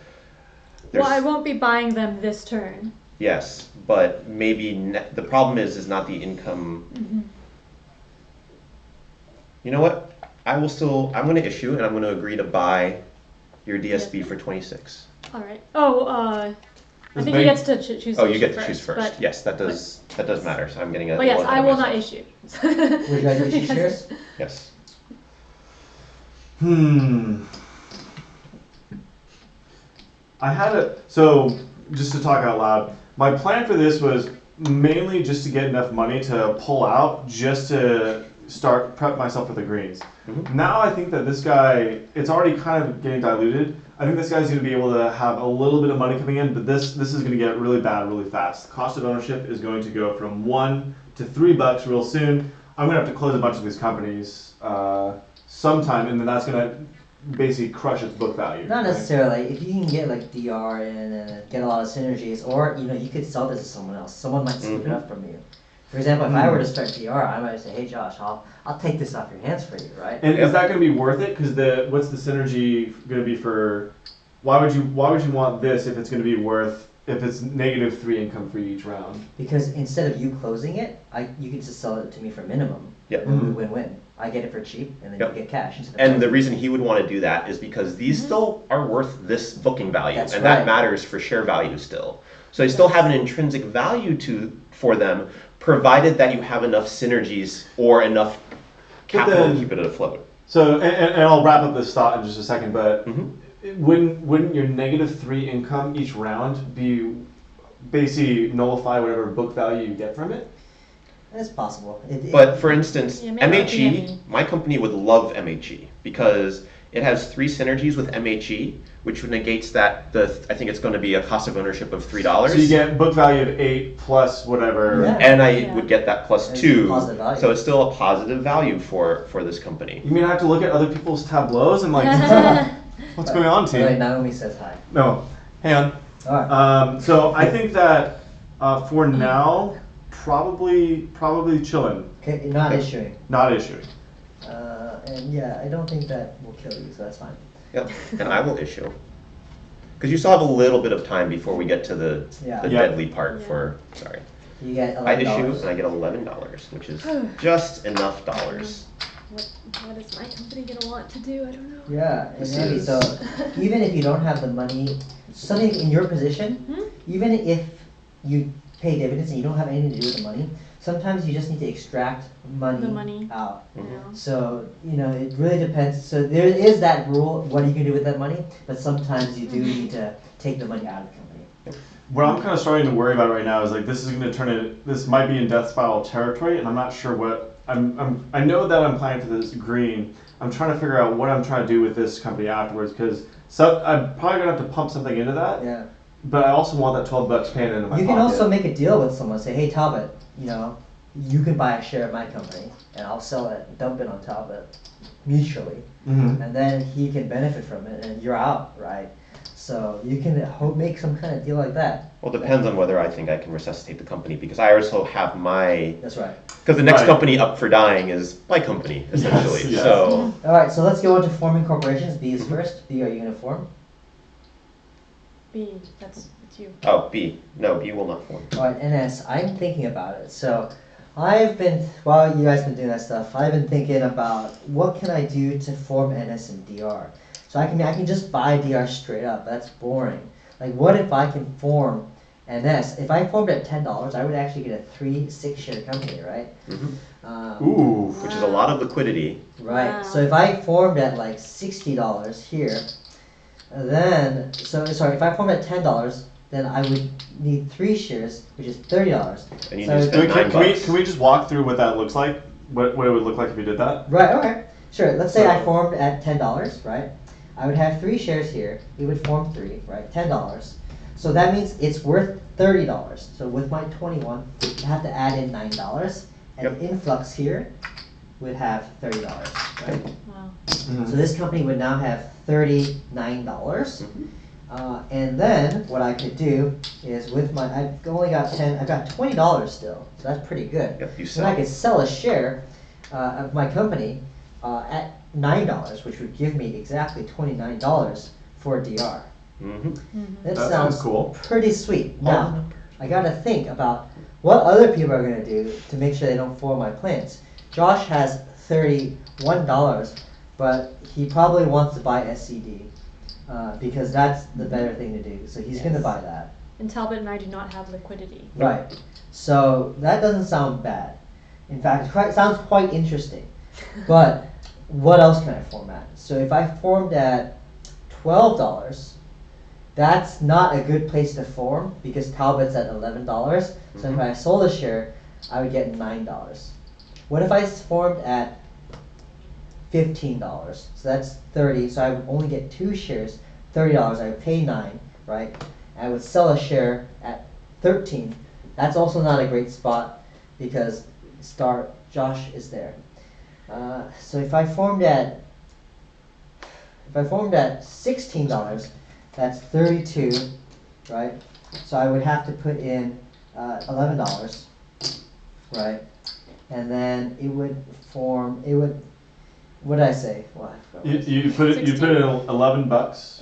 Well, I won't be buying them this turn. Yes, but maybe the problem is not the income. You know what? I'm going to issue, and I'm going to agree to buy your DSB for 26. All right. Oh, I think he gets to choose. Oh, you get to first, choose first. but- Yes, that does matter. So I'm getting a. But yes, I will not myself. issue. Would you like to issue shares? Yes. So just to talk out loud, my plan for this was mainly just to get enough money to pull out, just to start prep myself for the greens. Now I think that this guy, it's already kind of getting diluted. I think this guy's going to be able to have a little bit of money coming in, but this is going to get really bad really fast. The cost of ownership is going to go from $1 to $3 real soon. I'm going to have to close a bunch of these companies sometime, and then that's going to basically crush its book value. Not necessarily. If you can get like DR and get a lot of synergies, or you could sell this to someone else. Someone might scoop it up from you. For example, if I were to start DR, I might say, "Hey Josh, I'll take this off your hands for you," right? And is that going to be worth it? Because what's the synergy going to be for? Why would you want this if it's going to be worth, if it's -3 income for each round? Because instead of you closing it, you could just sell it to me for minimum. Yep. And we win-win. I get it for cheap, and then Yep. you get cash. And the reason he would want to do that is because these still are worth this booking value, That's and right. that matters for share value still. So they still have an intrinsic value for them, provided that you have enough synergies or enough capital to keep it afloat. So, and I'll wrap up this thought in just a second, but wouldn't your -3 income each round be basically nullify whatever book value you get from it? It's possible. But for instance, Yeah, maybe MHE, not. my company would love MHE because it has 3 synergies with MHE, which negates that I think it's going to be a cost of ownership of $3. So you get book value of 8 plus whatever. Yeah. And I Yeah. would get that plus It's 2. positive value. So it's still a positive value for this company. You mean I have to look at other people's tableaus and like, what's going on, team? Right, Naomi says hi. No, hang on. All right. So I think that for now, probably chilling, Okay, you're not issuing. not issuing. And yeah, I don't think that will kill you, so that's fine. Yep. And I will issue. Because you still have a little bit of time before we get to the Yeah. Yeah. deadly part Yeah. for, sorry. You get I issue $11. and I get $11, which is just enough dollars. What is my company gonna want to do? I don't know. Yeah, and This Andy, is- so even if you don't have the money, something in your position, even if you pay dividends and you don't have anything to do with the money, sometimes you just need to extract The money. out. You know? So, it really depends. So there is that rule, what you can do with that money, but sometimes you do need to take the money out of the company. What I'm kind of starting to worry about right now is like this is going to turn it. This might be in death spiral territory, and I'm not sure what. I know that I'm planning for this green. I'm trying to figure out what I'm trying to do with this company afterwards because I'm probably gonna have to pump something into that. Yeah. But I also want that $12 paying into my You pocket. can also make a deal with someone. Say, hey, Talbot, you can buy a share of my company, and I'll sell it, and dump it on Talbot, mutually, and then he can benefit from it, and you're out, right? So you can make some kind of deal like that. Well, it depends on whether I think I can resuscitate the company, because I also have my... That's right. Because the next company up for dying is my company, essentially. Yes. So. All right, so let's go into forming corporations. B is first. B, are you going to form? B, it's you. Oh, B. No, B will not form. All right, NS, I'm thinking about it. So while you guys been doing that stuff, I've been thinking about what can I do to form NS and DR. So I can just buy DR straight up. That's boring. Like, what if I can form NS? If I formed at $10, I would actually get a 3-6 share company, right? Ooh. Which is a lot of liquidity. Right. Wow. So if I formed at like $60 here, then if I formed at $10, then I would need 3 shares, which is $30. And you So need to spend $9. Can we just walk through what that looks like? What it would look like if you did that? Right. Okay. Sure. Let's say I So- formed at $10, right? I would have 3 shares here. It would form 3, right? $10. So that means it's worth $30. So with my 21, I have to add in $9, and influx here would have $30, right? Wow. So this company would now have $39. And then what I could do is I've only got I've got $20 still, so that's pretty good. Yep, you Then I sell. could sell a share of my company at $9, which would give me exactly $29 for DR. That sounds cool. Pretty sweet. Now, I gotta think about what other people are gonna do to make sure they don't foil my plans. Josh has $31, but he probably wants to buy SCD because that's the better thing to do. So he's gonna buy that. And Talbot and I do not have liquidity. Right. So that doesn't sound bad. In fact, it sounds quite interesting. But what else can I form at? So if I formed at $12, that's not a good place to form because Talbot's at $11. So if I sold a share, I would get $9. What if I formed at $15? So that's 30. So I would only get 2 shares, $30. I would pay 9, right? I would sell a share at 13. That's also not a great spot because Josh is there. So if I formed at $16, that's 32, right? So I would have to put in $11, right? And then it would form. What did I say? Well, You put it in $11,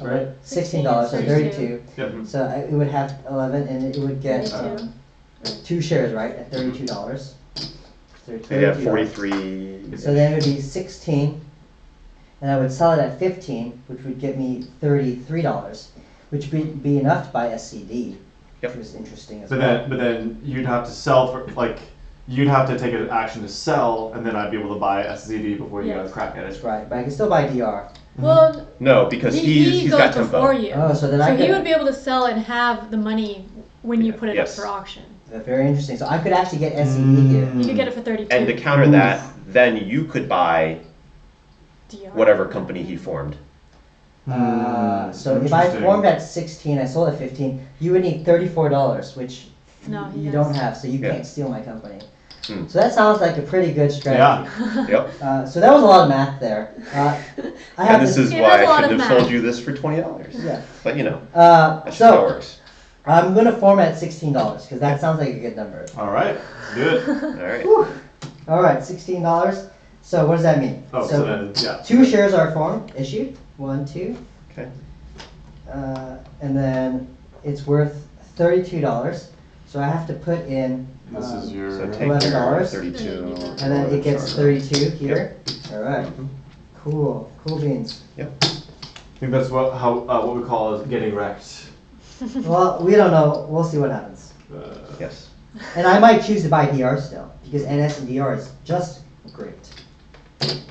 right? $16, so 32. Yep. So it would have 11, and it would get 32. 2 shares, right, at $32. So Yeah, $32. 43. So then it would be 16, and I would sell it at 15, which would get me $33, which would be enough to buy SCD, Yep. which was interesting as But well. then you'd have to sell you'd have to take an action to sell, and then I'd be able to buy SZD before you Yeah. guys crack at it. That's right, but I can still buy DR. Well, No, because he he's goes got before tempo. you. Oh, so then so I he could- would be able to sell and have the money when you put it Yes. up for auction. Very interesting. So I could actually get SCD here. You could get it for 32. And to counter that, then you could buy DR. whatever company he formed. So if I Interesting. formed at 16, I sold at 15, you would need $34, which No, he you does. don't have, so you Yeah. can't steal my company. Hmm. So that sounds like a pretty good strategy. Yep. So that was a lot of math there. I have And this is Yeah, why there's a lot I of shouldn't have math. sold you this for $20. Yeah. But that's just how it So works. I'm gonna form at $16 because that sounds like a good number. All right, good. All right. All right, $16. So what does that mean? Oh, so then, yeah. 2 shares are formed, issued. 1, 2. Okay. And then it's worth $32. So I have to put in. This is your. So take $11. your 32. And then it gets 32 here. All right. Cool. Cool beans. I think that's what we call is getting wrecked. Well, we don't know. We'll see what happens. Yes. And I might choose to buy DR still, because NS and DR is just great.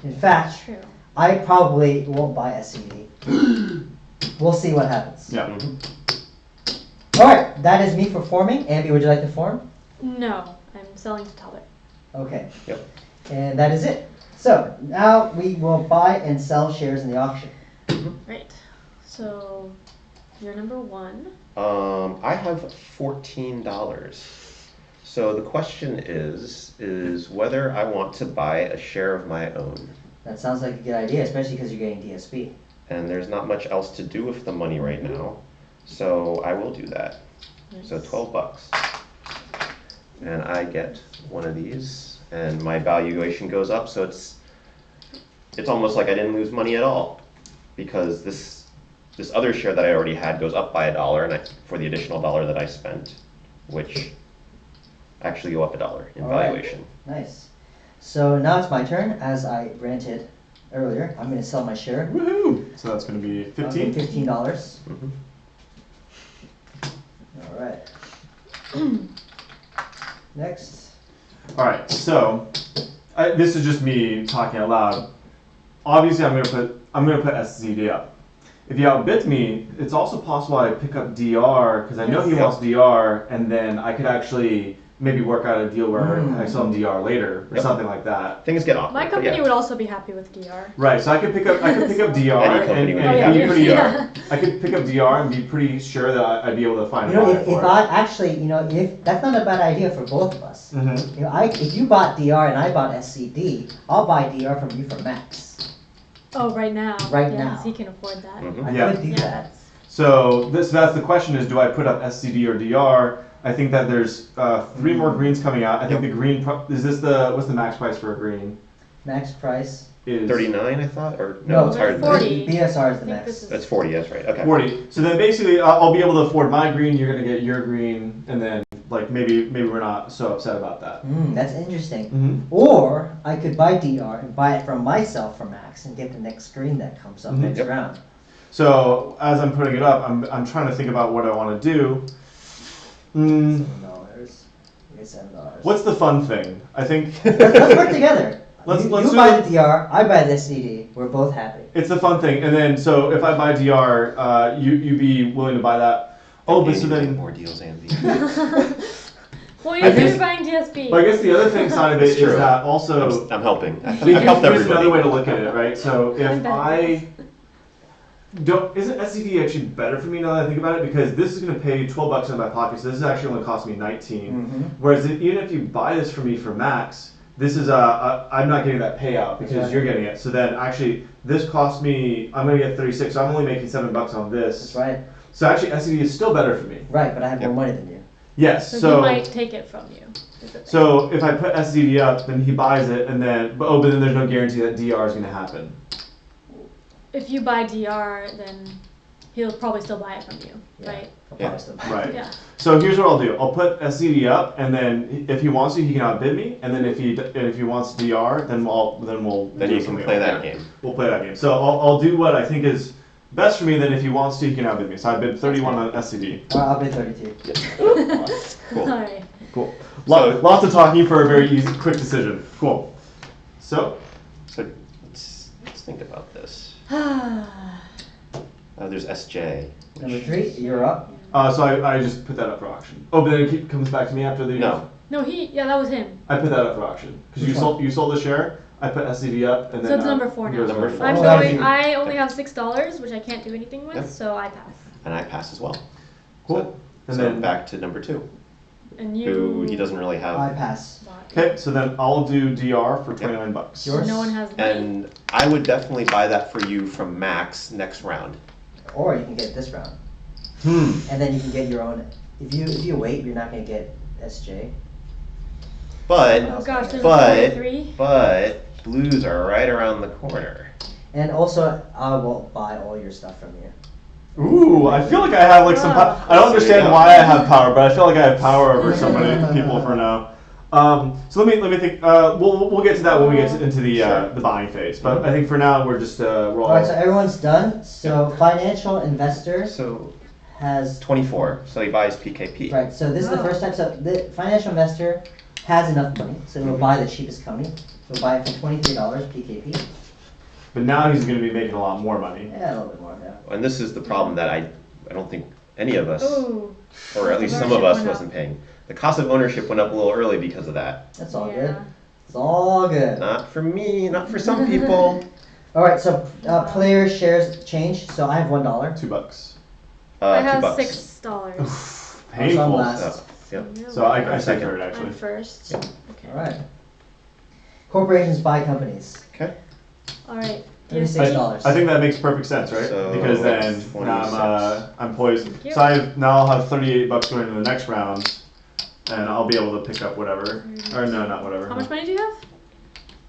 In fact, True. I probably won't buy SCD. We'll see what happens. Yeah. Alright, that is me for forming. Ambie, would you like to form? No, I'm selling to Talbot. Okay. Yep. And that is it. So, now we will buy and sell shares in the auction. Right. So, you're number 1. I have $14. So the question is whether I want to buy a share of my own. That sounds like a good idea, especially because you're getting DSP. And there's not much else to do with the money right now. So I will do that. Nice. So $12. And I get one of these, and my valuation goes up, so it's almost like I didn't lose money at all, because this other share that I already had goes up by $1, and for the additional $1 that I spent, which actually go up $1 in valuation. Nice. So now it's my turn, as I granted earlier. I'm going to sell my share. Woohoo! So that's going to be 15. $15. Mm-hmm. All right. Next. All right. So this is just me talking out loud. Obviously, I'm gonna put SCD up. If you outbid me, it's also possible I pick up DR because I know he wants DR, and then I could actually maybe work out a deal where I sell him DR later or something like that. Things get awkward. My company would also be happy with DR. Right. So I could pick up DR Any company would and be be pretty. Yeah. I could pick up DR and be pretty sure that I'd be able to find You a know, buyer if for it. I actually, if that's not a bad idea for both of us. Mm-hmm. If you bought DR and I bought SCD, I'll buy DR from you for max. Oh, right now. Right yeah, now. 'cause he can afford that. Mhm. I Yeah. could do Yeah, that. that's. So that's the question: is do I put up SCD or DR? I think that there's 3 more greens coming out. I think the green is this what's the max price for a green? Max price. Is 39, I thought, or No, no, it's higher than that. 40. BSR is I the think max. this is. That's 40. That's right. Okay. 40. So then basically I'll be able to afford my green. You're gonna get your green, and then like maybe we're not so upset about that. That's interesting. Mm-hmm. Or I could buy DR and buy it from myself for max and get the next screen that comes up next Yep. round. So as I'm putting it up, I'm trying to think about what I want to do. $7. You get $7. What's the fun thing? I think Let's work together. Let's you do buy it. the DR, I buy the CD. We're both happy. It's the fun thing, and then so if I buy DR, you be willing to buy that. Oh, but Andy, so make then. more deals, Andy. Well, I you're guess- buying DSP. Well, I guess the other thing side of it It's is true. that also. I'm helping. I've Here's helped everybody. another way to look at it, right? So if I'm better. I isn't SCD actually better for me now that I think about it, because this is going to pay $12 in my pocket, so this is actually only cost me 19. Whereas even if you buy this for me for max, this is I'm not getting that payout because right. you're getting it. So then actually this cost me, I'm going to get 36, so I'm only making $7 on this. That's right. So actually SCD is still better for me. Right, but I have Yep. more money than you. Yes. So he might take it from you. is the thing. So if I put SCD up, then he buys it, and then but then there's no guarantee that DR is going to happen. If you buy DR, then he'll probably still buy it from you, Yeah. right? I'll Yeah. probably still buy it. Right. Yeah. So here's what I'll do. I'll put SCD up, and then if he wants to, he can outbid me. And then if he wants DR, then we'll Then do you can something play over that there. game. We'll play that game. So I'll do what I think is best for me. Then if he wants to, he can outbid me. So I bid 31 on SCD. I'll bid 32. Cool. Alright. Cool. So- Lots of talking for a very easy, quick decision. Cool. So So let's think about this. Ah. There's SJ. Number 3, you're up. so I just put that up for auction. Oh, but then it comes back to me after the. No. No, that was him. I put that up for auction because Which one? you sold the share. I put SCD up, and then So it's number 4 now. yours Number are- 4. I'm Oh, going. that's I only have $6, which I can't do anything with, Yep. so I pass. And I pass as well. Cool. And So then back to number 2, And who he doesn't really I have. pass. bought. Okay, so then I'll do DR for $29. Yours? No one has money. And I would definitely buy that for you from Max next round. Or you can get this round. Hmm. And then you can get your own. If you wait, you're not going to get SJ. But Oh gosh, there's But- a 43. but blues are right around the corner. And also, I will buy all your stuff from you. Ooh, I feel like I have like some. I don't understand why I have power, but I feel like I have power over so many people for now. So let me think. We'll get to that when we get into the buying phase. But I think for now we're just we're all. Alright, so everyone's done. So financial investors So has 24, so he buys PKP. right. So this is the first type. So the financial investor has enough money, so he'll buy the cheapest company. So he'll buy it for $23 PKP. But now he's going to be making a lot more money. Yeah, a little bit more. Yeah. And this is the problem that I don't think any of us, Ooh. or at least some of us, wasn't paying. The cost of ownership went up a little early because of that. That's all Yeah. good. It's all good. Not for me, not for some people. All right. So player shares change. So I have $1. $2. I $2. have $6. Painful. Last. Yep. So I take Second. third actually. I'm first. Yep. Okay. All right. Corporations buy companies. Okay. All right. $36. I think that makes perfect sense, right? So, because then it's now I'm poised. Thank you. So now I'll have $38 going into the next round, and I'll be able to pick up whatever. Or no, not whatever. How much money do you have?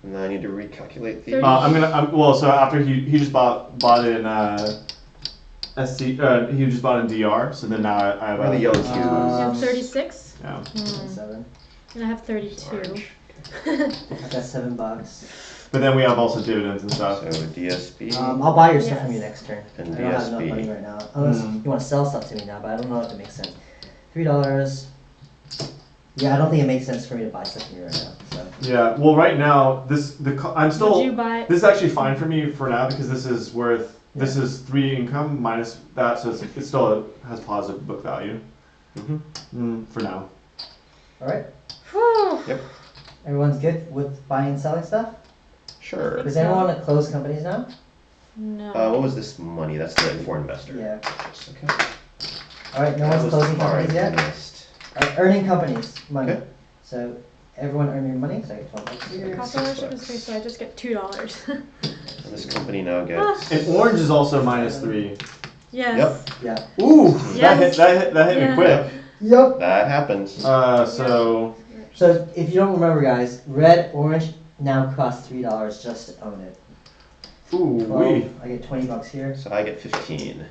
And then I need to recalculate the. 30. Well, so after he just bought in SC. He just bought in DR. So then now I have What are the yellow cubes? You have 36? Yeah. 7. And I have 32. Orange. I got $7. But then we have also dividends and stuff. So DSB. I'll buy your stuff from you Yes. next turn. And I don't have enough DSB. money right now. Unless Mhm. you want to sell stuff to me now, but I don't know if it makes sense. $3. Yeah, I don't think it makes sense for me to buy stuff from you right now. So. Yeah. Well, right now I'm still. Would you buy? This is actually fine for me for now because this is worth. This is 3 income minus that, so it still has positive book value. For now. All right. Whew. Yep. Everyone's good with buying and selling stuff? Sure. Does anyone want to close companies now? No. What was this money? That's the foreign investor. Yeah. Okay. All right, no That one's was closing the foreign companies yet? list. Earning companies, money. Okay. So everyone earn your money, so I get $12 here. Cost of ownership is 3, so I just get $2. And this company now gets. And orange is also -3. Yes. Yep. Yeah. Ooh, Yes. that hit Yeah. me quick. Yep. That happens. So So if you don't remember, guys, red, orange now costs $3 just to own it. ooh 12, wee. I get $20 here. So I get 15.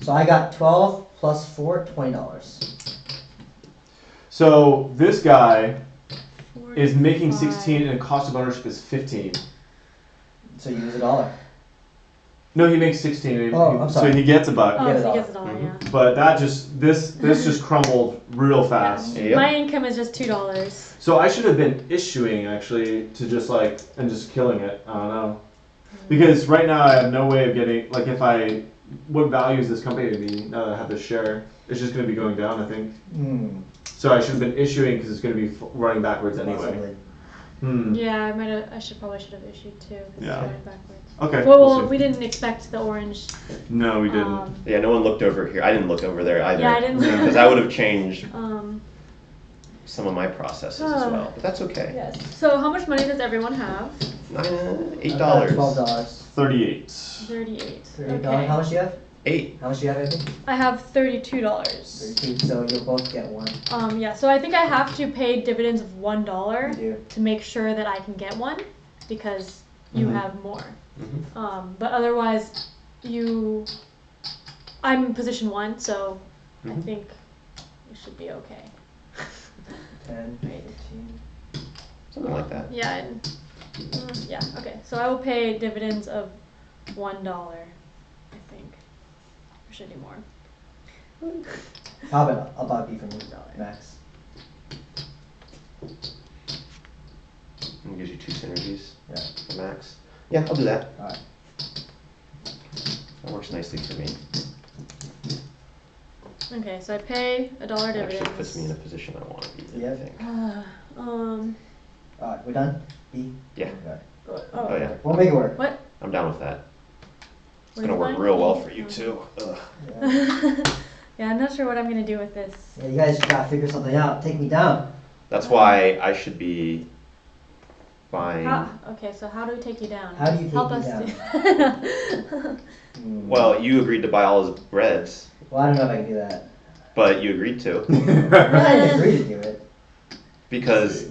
So I got 12 plus 4, $20. So this guy is making 45. 16 and cost of ownership is 15. So you lose $1. No, he makes 16. And Oh, I'm sorry. So he gets a buck. Oh, Get it so all. he gets $1, yeah. But that just this just crumbled real fast. Yep. My income is just $2. So I should have been issuing actually to just and just killing it. I don't know. Because right now I have no way of getting what value is this company to me now that I have this share? It's just going to be going down, I think. So I should have been issuing because it's going to be running backwards anyway. Possibly. Yeah, probably should have issued too. 'Cause Yeah. it's going backwards. Okay. Well, see. we didn't expect the orange. No, we didn't. Yeah, no one looked over here. I didn't look over there either. Yeah, I didn't look. Because that would have changed Um, some of my processes as well. But that's okay. yes. So how much money does everyone have? $8. $12. 38. 38. $30. Okay. How much do you have? 8. How much do you have, Ambie? I have $32. 32. So you'll both get 1. Yeah, so I think I have to pay dividends of $1 You do. to make sure that I can get one because you have more. But otherwise, I'm in position 1, so I think we should be okay. 10, Right. 15. Something like that. Yeah, yeah, okay. So I will pay dividends of $1, I think. Or should I do more? How about I'll buy B from you, Max. And gives you 2 synergies Yeah. for max. Yeah, I'll do that. Alright. That works nicely for me. Okay, so I pay $1 dividends. Actually puts me in a position I want to be in, I Yep. think. Alright, we're done? B? Yeah. Okay. Oh, yeah. We'll make it work. What? I'm down with that. It's What going to is work mine? real well for you, too. Ugh. Yeah. Yeah, I'm not sure what I'm gonna do with this. Yeah, you guys gotta figure something out. Take me down. That's why I should be buying. Okay, so how do we take you down? How do you take Help me us down? do. Well, you agreed to buy all his reds, Well, I don't know if I can do that. but you agreed to. I didn't agree to do it. Because,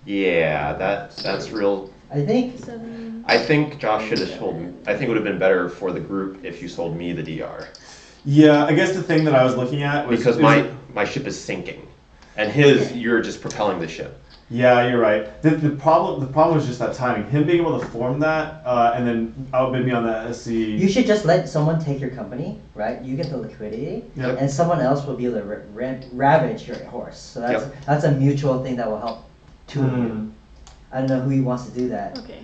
yeah, that's real. I think. I think Josh should have sold me. I think it would have been better for the group if you sold me the DR. Yeah, I guess the thing that I was looking at was Because my ship is sinking. And his, you're just propelling the ship. Yeah, you're right. The problem was just that timing. Him being able to form that and then outbid me on the SC. You should just let someone take your company, right? You get the liquidity, Yep. and someone else will be able to ravage your horse. So that's a mutual thing that will help two of you. I don't know who wants to do that. Okay.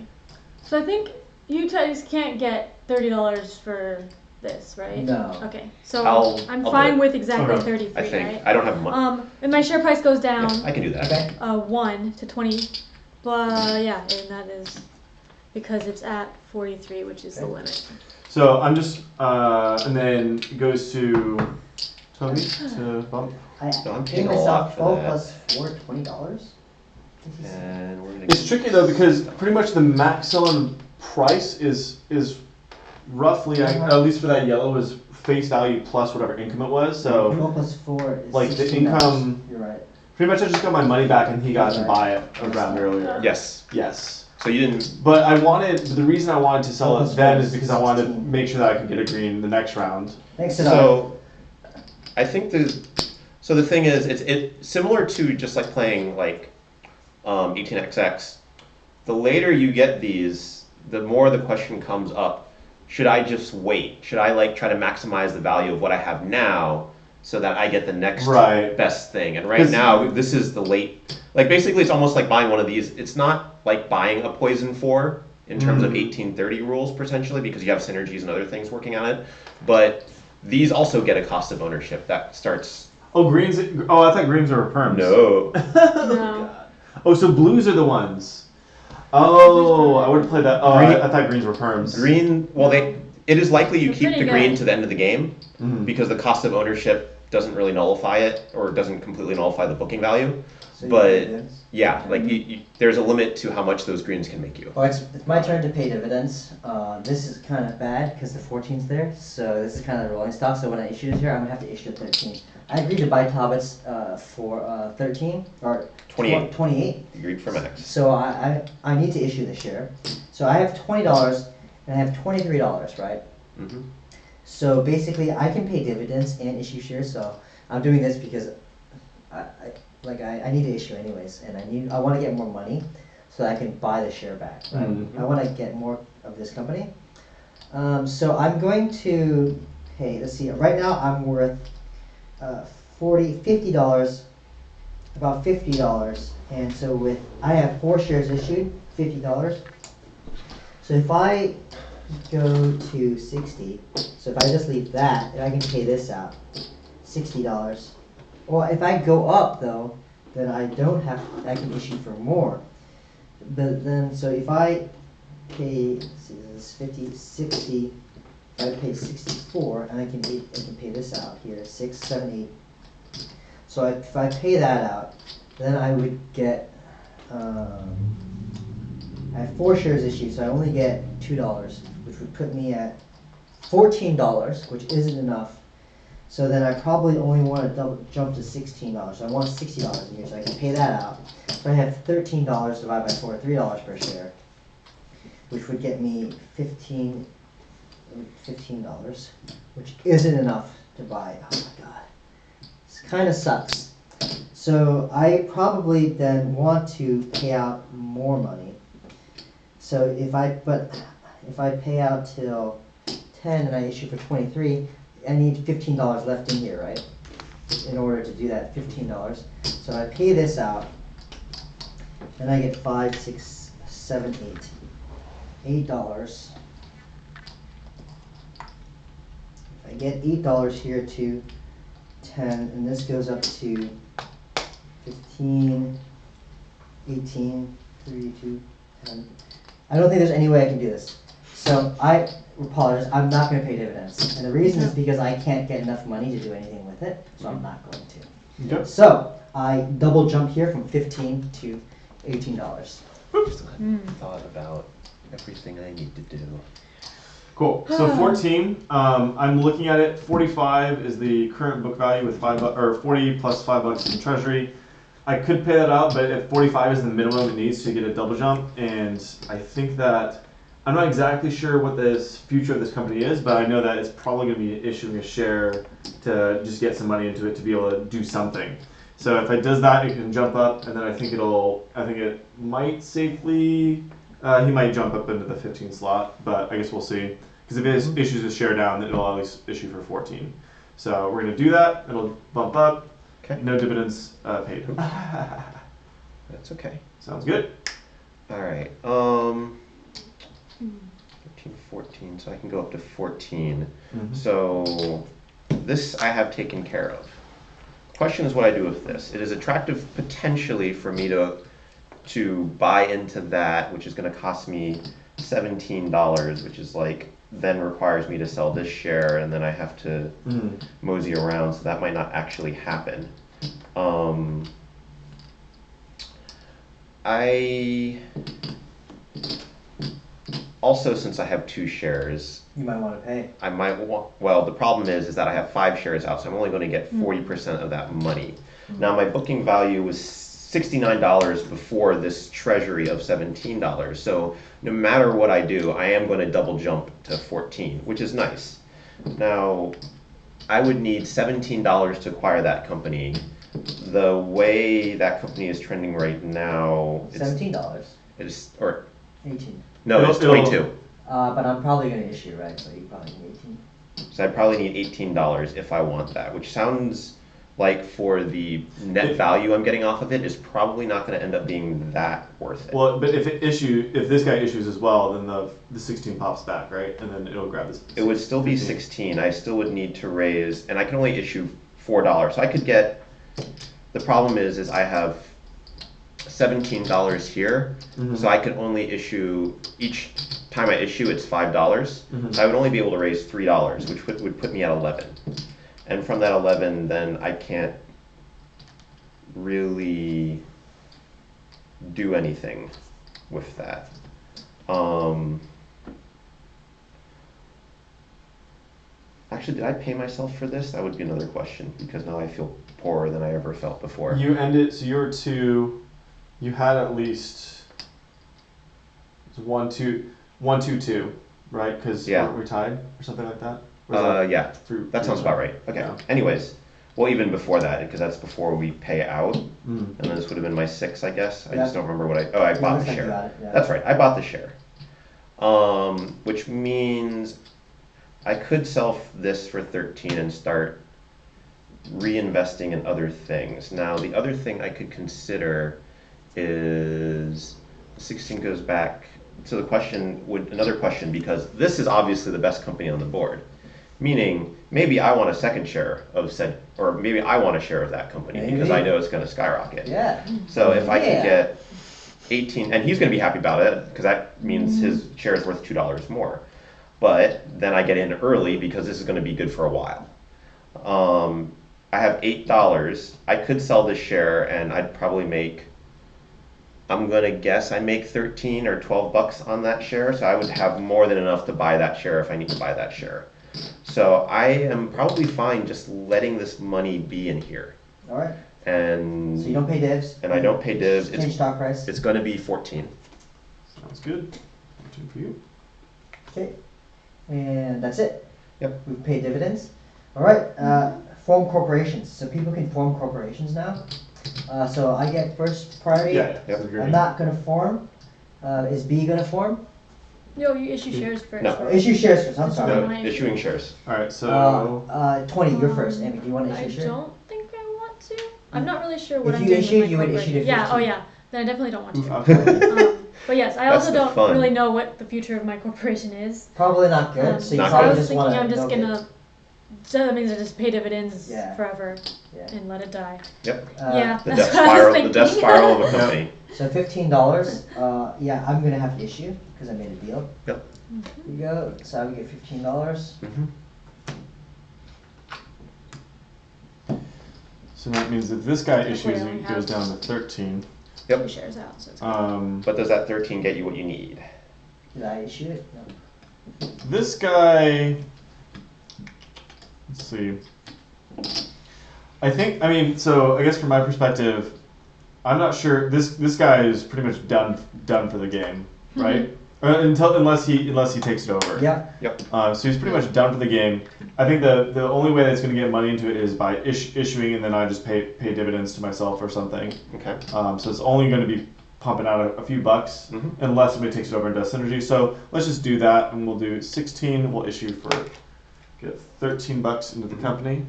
So I think you guys can't get $30 for this, right? No. Okay. So I'm I'll fine do it. with exactly Okay. 33, I think right? I don't have money. And my share price goes down. Yeah, I can do that. Okay. 1 to 20, but yeah, and that is because it's at 43, which is the Okay. limit. So I'm just and then it goes to Toby to bump. So I'm I paying paid a lot myself for 12 that. plus 4, $20. And we're gonna. It's tricky though because pretty much the maximum price is roughly at least for that yellow is face value plus whatever income it was. So 12 plus 4 is like the $16. income. You're right. Pretty much I just got my money back and he got to buy it around earlier. Yes. Yes. So you didn't. But the reason I wanted to sell it Almost then was is because I wanted to 16. make sure that I could get a green the next round. Thanks a lot. So I think the thing is it's similar to just like playing like 18xx. The later you get these, the more the question comes up. Should I just wait? Should I like try to maximize the value of what I have now so that I get the next best thing? And right now, this is the late. Like basically, it's almost like buying one of these. It's not like buying a poison 4 in terms of 1830 rules potentially because you have synergies and other things working on it. But these also get a cost of ownership that starts. Oh, greens. Oh, I thought greens were perms. No. No. Oh, so blues are the ones. Oh, I would have played that. Oh, I thought greens were perms. Green. Well, it is likely you They're keep the pretty green good. to the end of the game because the cost of ownership doesn't really nullify it or doesn't completely nullify the booking value. So you But pay dividends? yeah, like there's a limit to how much those greens can make you. Well, it's my turn to pay dividends. This is kind of bad because the 14's there, so this is kind of the rolling stock. So when I issue it here, I'm gonna have to issue a 13. I agreed to buy Talbot's for 13 or 28. 28. Agreed for max. So I need to issue the share. So I have $20 and I have $23, right? Mm-hmm. So basically, I can pay dividends and issue shares. So I'm doing this because I need to issue anyways, and I want to get more money so that I can buy the share back. Right? Mhm. I want to get more of this company. So I'm going to pay. Let's see. Right now, I'm worth $50, about $50, and so I have 4 shares issued, $50. So if I go to 60, so if I just leave that, and I can pay this out, $60. Well, if I go up though, then I can issue for more. But then, so if I pay, let's see, this is 50, 60, if I pay 64, and I can pay this out here, 6, 7, 8. So if I pay that out, then I would get, I have 4 shares issued, so I only get $2, which would put me at $14, which isn't enough. So then I probably only want to jump to $16. So I want $60 in here, so I can pay that out. So I have $13 divided by 4, $3 per share, which would get me $15, which isn't enough to buy. Oh my god, this kind of sucks. So I probably then want to pay out more money. So if I pay out till 10 and I issue for 23. I need $15 left in here, right? In order to do that, $15. So I pay this out, and I get 5, 6, 7, 8. $8. If I get $8 here to 10, and this goes up to 15, 18, 32, 10. I don't think there's any way I can do this. So I apologize, I'm not going to pay dividends. And the reason is because I can't get enough money to do anything with it, so I'm not going to. Yep. So I double jump here from $15 to $18. Just thought about everything I need to do. Cool. So 14. I'm looking at it. 45 is the current book value with or 40 plus $5 in treasury. I could pay that out, but if 45 is the minimum it needs to get a double jump, and I think that I'm not exactly sure what this future of this company is, but I know that it's probably going to be issuing a share to just get some money into it to be able to do something. So if it does that, it can jump up, and then I think it might safely. He might jump up into the 15 slot, but I guess we'll see. Because if it issues a share down, then it'll at least issue for 14. So we're gonna do that. It'll bump up. Okay. No dividends paid. That's okay. Sounds good. All right. 13, 14. So I can go up to 14. So this I have taken care of. Question is what I do with this. It is attractive potentially for me to buy into that, which is going to cost me $17, which is like then requires me to sell this share, and then I have to mosey around. So that might not actually happen. I also, since I have 2 shares, You might want to pay. I might want. Well, the problem is that I have 5 shares out, so I'm only going to get 40% of that money. Now, my booking value was $69 before this treasury of $17. So no matter what I do, I am going to double jump to 14, which is nice. Now, I would need $17 to acquire that company. The way that company is trending right now, $17. it's or 18. no, it's 22. But I'm probably going to issue, right? So you probably need 18. So I probably need $18 if I want that, which sounds like for the net value I'm getting off of it is probably not going to end up being that worth it. Well, but if this guy issues as well, then the 16 pops back, right? And then it'll grab this. It would still be 16. I still would need to raise, and I can only issue $4. So I could get. The problem is I have $17 here, so I could only issue each time I issue it's $5. So I would only be able to raise $3, which would put me at 11. And from that 11, then I can't really do anything with that. Actually, did I pay myself for this? That would be another question, because now I feel poorer than I ever felt before. You ended, so you were 2. You had at least 1, 2, 2, right? Because we're tied or something like that. Yeah, that sounds about right. Okay. Yeah. Anyways, well, even before that, because that's before we pay out, and then this would have been my 6, I guess. I just don't remember what I bought the share. That's right. I bought the share, which means I could sell this for 13 and start reinvesting in other things. Now, the other thing I could consider is 16 goes back. So another question, because this is obviously the best company on the board, meaning maybe I want a second share of said, or maybe I want a share of that company because I know it's going to skyrocket. Yeah. So if I could get 18, and he's going to be happy about it because that means his share is worth $2 more. But then I get in early because this is going to be good for a while. I have $8. I could sell this share and I'd probably make, I'm going to guess I make 13 or 12 bucks on that share. So I would have more than enough to buy that share if I need to buy that share. So I am probably fine just letting this money be in here. All right. And so you don't pay divs. And I don't pay divs. Change stock price. It's going to be 14. Sounds good. 14 for you. Okay. And that's it. Yep. We've paid dividends. All right. Form corporations. So people can form corporations now. So I get first priority. Yeah. I'm not going to form. Is B going to form? No, you issue shares first. No. Right? Issue shares first. I'm sorry. No, issuing shares. All right. So 20. You're first. Ambie, do you want to issue a share? I don't think I want to. I'm not really sure what If I'm you doing issue, with my you would corporation. issue to Yeah. 15. Oh yeah. Then I definitely don't want to. Okay. But yes, I That's also the don't fun. really know what the future of my corporation is. Probably not good. So you Not probably I was just thinking want to. I'm just gonna. So that means I just pay dividends Yeah. forever Yeah. and let it die. Yep. Yeah. The That's death what I was spiral. The thinking. death spiral of a company. So $15. Yeah, I'm gonna have to issue because I made a deal. Yep. Here you go. So I would get $15. So that means if this guy Technically, issues, I only it goes have- down to 13. Yep. 2 shares out, so it's But does that 13 get you what you need? Did I issue it? No. This guy, let's see. I guess from my perspective, I'm not sure. This guy is pretty much done for the game, right? Unless he takes it over. Yep. Yep. So he's pretty much done for the game. I think the only way that's going to get money into it is by issuing, and then I just pay dividends to myself or something. Okay. So it's only going to be pumping out a few bucks, unless somebody takes it over and does synergy. So let's just do that, and we'll do 16. We'll issue for get 13 bucks into the company.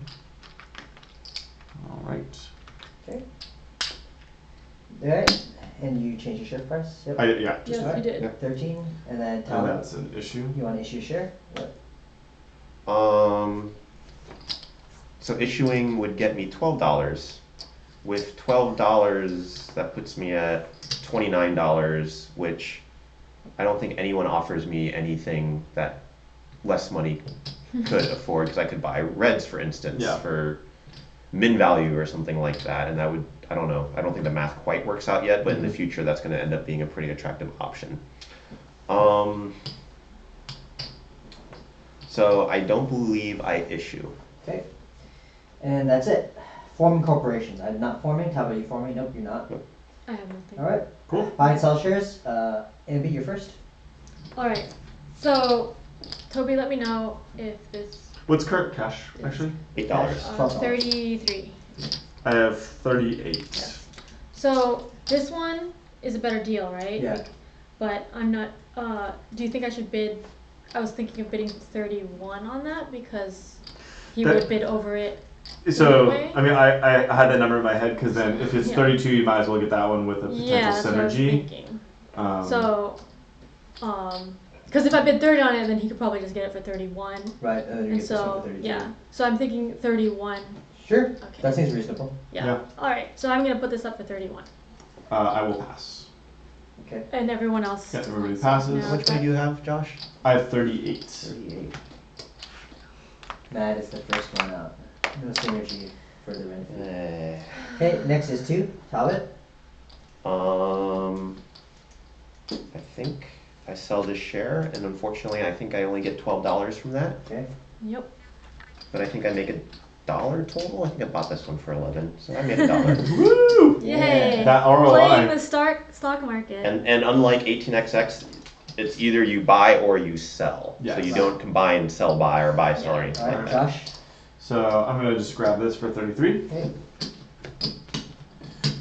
All right. Okay. Alright, and you change your share price? Yep. Yeah. Just Yeah, you did. Yep. 13, and then And Talbot, that's an issue. you want to issue a share? Yep. So issuing would get me $12. With $12, that puts me at $29, which I don't think anyone offers me anything that less money could afford, because I could buy reds, for instance, for min value or something like that, and that would, I don't know, I don't think the math quite works out yet, but in the future that's going to end up being a pretty attractive option. So I don't believe I issue. Okay. And that's it. Forming corporations. I'm not forming. Talbot, are you forming? Nope, you're not. I have nothing. Alright. Cool. Buy and sell shares. Ambie, you're first. Alright, so Toby, let me know if this What's current cash, actually? $8. $12. 33. I have 38. So this one is a better deal, right? Yeah. But I'm not. Do you think I should bid? I was thinking of bidding 31 on that because he That- would bid over it. So, Anyway? I mean, I had that number in my head because then if it's Yeah. 32, you might as well get that one with a potential Yeah, that's what I was synergy. thinking. Um, Because if I bid 30 on it, then he could probably just get it for 31. Right, and then you And get this one so for 32. yeah, so I'm thinking 31. Sure. Okay. That seems reasonable. Yeah. Yeah. All right. So I'm gonna put this up for 31, I will pass. Okay. and everyone else. Yeah, everybody wants passes. to know Which one do you have, Josh? I have 38. 38. Matt is the first one out. No synergy for the rent fee. Eh. Okay, next is 2. Talbot. I think I sell this share, and unfortunately I think I only get $12 from that, Okay. Yep. but I think I make $1 total. I think I bought this one for 11, so I made $1. Woo! Yay! That ROI. Playing the stock market. And unlike 18xx, it's either you buy or you sell. Yes. So you don't combine sell buy or buy sell or Yeah. anything Alright, like that. Josh. So I'm going to just grab this for 33. Okay.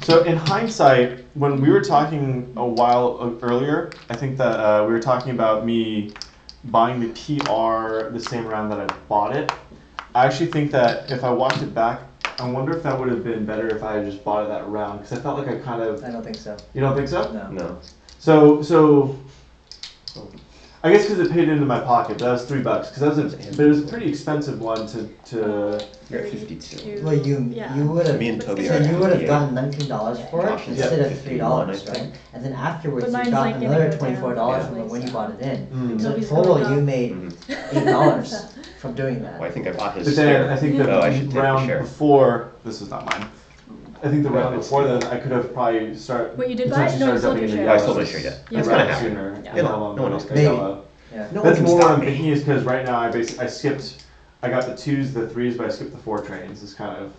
So in hindsight, when we were talking a while earlier, I think that we were talking about me buying the PR the same round that I bought it. I actually think that if I watched it back, I wonder if that would have been better if I had just bought it that round, because I felt like I kind of. I don't think so. You don't think so? No. No. So I guess because it paid into my pocket, that was $3. Because but it was a pretty expensive one to. You're at 52. Well, you would have. Me and Toby So are you would have at gotten $19 for it Josh is instead at of 51, $3, I think. right? And then afterwards But you mine's got like gonna another go down $24 from obviously, when you so. bought it in. Mm. So Toby's total going you up. made $8 from doing that. Well, I think I bought his But share. then I think the No, I should take the round share. before, this is not mine. I think the round it's- before that, I could have probably Wait, you did buy it? potentially No, you started sold jumping your into share. No, I yellow sold my share yet. Yeah. It's rather gonna happen. sooner. Yeah. than No along one the else way. Maybe. Yellow. Yeah. No one That's can more stop what I'm me. thinking is because right now I skipped. I got the 2s, the 3s, but I skipped the 4 trains. It's kind of.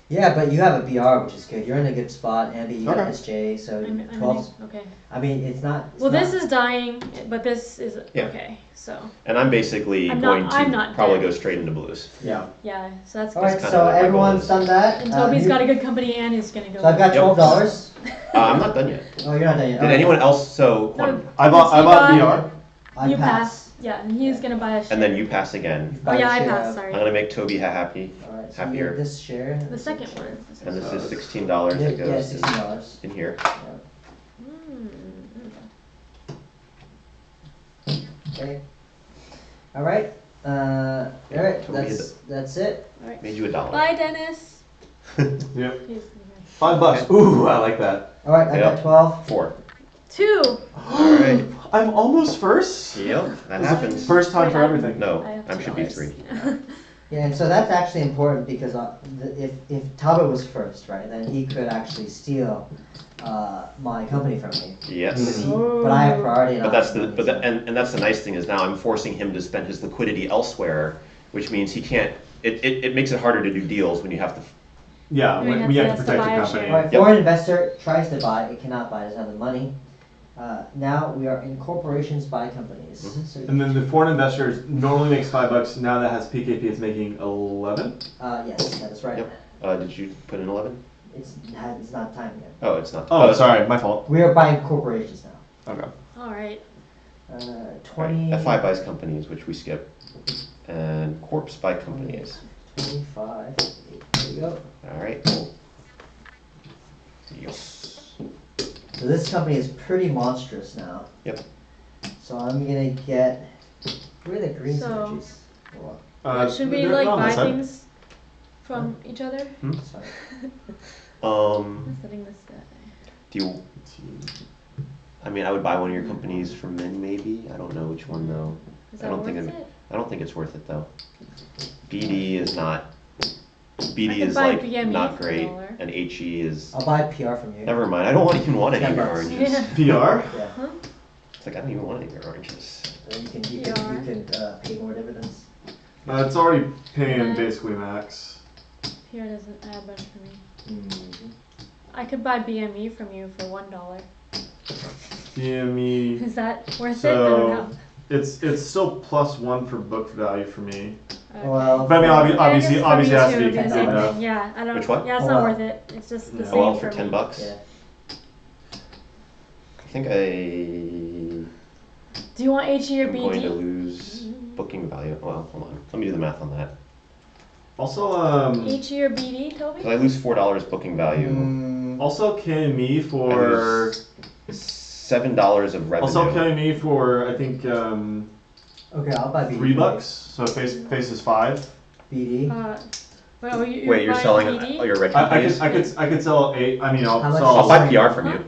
Yeah, but you have a BR, which is good. You're in a good spot, Ambie. You got Okay. SJ, so I'm 12. okay. I mean, it's not. Well, this is dying, but this is Yeah. okay. So And I'm basically I'm going not- I'm to not probably dead. go straight into blues. Yeah. yeah, so that's All good. right, kinda so what my goal everyone's is. done that. And Toby's you- got a good company and he's gonna go. So I've got Yep. $12. I'm not done yet. Oh, you're not done yet. Did anyone else? So, No, one, I bought you BR. I you pass. pass. Yeah, and he's gonna buy a share. and then you pass again. You've Oh got yeah, a I share passed. of- Sorry. I'm gonna make Toby happy. All right, so Happier. you get this share. The second one. And this is $16 Yeah, that yeah, goes $16. in here. Okay. All right. All right. Toby hit That's it. Alright. Made you $1. Bye, Dennis. Yep. He's- $5. Ooh, I like that. All right. I Yep. got 12. 4. 2. All right. I'm almost first. Yep, that This is happens. First time Wait, for everything. No, I have I should be $2. 3. Yeah, and so that's actually important because if Talbot was first, right, then he could actually steal my company from me. Yes. Oh. But I have priority. And But I that's have the money, but so- the, and that's the nice thing is now I'm forcing him to spend his liquidity elsewhere, which means he can't. It makes it harder to do deals when you have to. Yeah, We we have have to to protect buy the a company. share. All right, Yep. foreign investor tries to buy, it cannot buy, it doesn't have the money. Now we are in corporations by companies. Mhm. So And then the foreign investors normally makes $5. Now that has PKP, it's making 11. yes, that is right. Yep. Did you put in 11? It's not time yet. Oh, it's not. Oh, sorry, my fault. We are buying corporations now. Okay. All right. 20. F5 buys companies, which we skip, and Corps buy companies. 25. There you go. All right. Cool. Yes. So this company is pretty monstrous now. Yep. So I'm gonna get. Where are the green So- synergies? Hold on. Should we they're like on buy this side. things from each other? Sorry. I'm setting this guy. Do you? I mean, I would buy one of your companies from Min, maybe. I don't know which one though. Is I that don't worth think it? I don't think it's worth it though. BD is not. BD could is buy like BME not for great, $1. and HE is. I'll buy PR from you. Never mind. I don't even want any of your $10. oranges. Yeah. PR? Yeah. It's like I don't even want any of your oranges. You can pay more dividends. It's already paying Yeah. basically max. PR doesn't add much for me. Mm-hmm. I could buy BME from you for $1. DME. Is that worth it? I don't know. It's still +1 for book value for me. Okay. Well, But I mean, Yeah, I obviously, guess obviously, it has to for me be too, it'd the same $10. thing. Yeah, I don't. Which one? Yeah, it's Oh, not wow. worth it. It's just the Yeah. same Oh well, for for 10 me. bucks. Yeah. I think Do you want HE or I'm going to BD? lose booking value. Well, hold on. Let me do the math on that. Also, HE or BD, Because Toby? I lose $4 booking value. also KME I for. lose $7 of revenue. Also KME for I think Okay, I'll buy BD. $3. So face is 5. BD. Wait, Wait, you're buying selling BD? your red I companies? could sell 8. I mean, I'll How much? sell. I'll buy PR from Huh?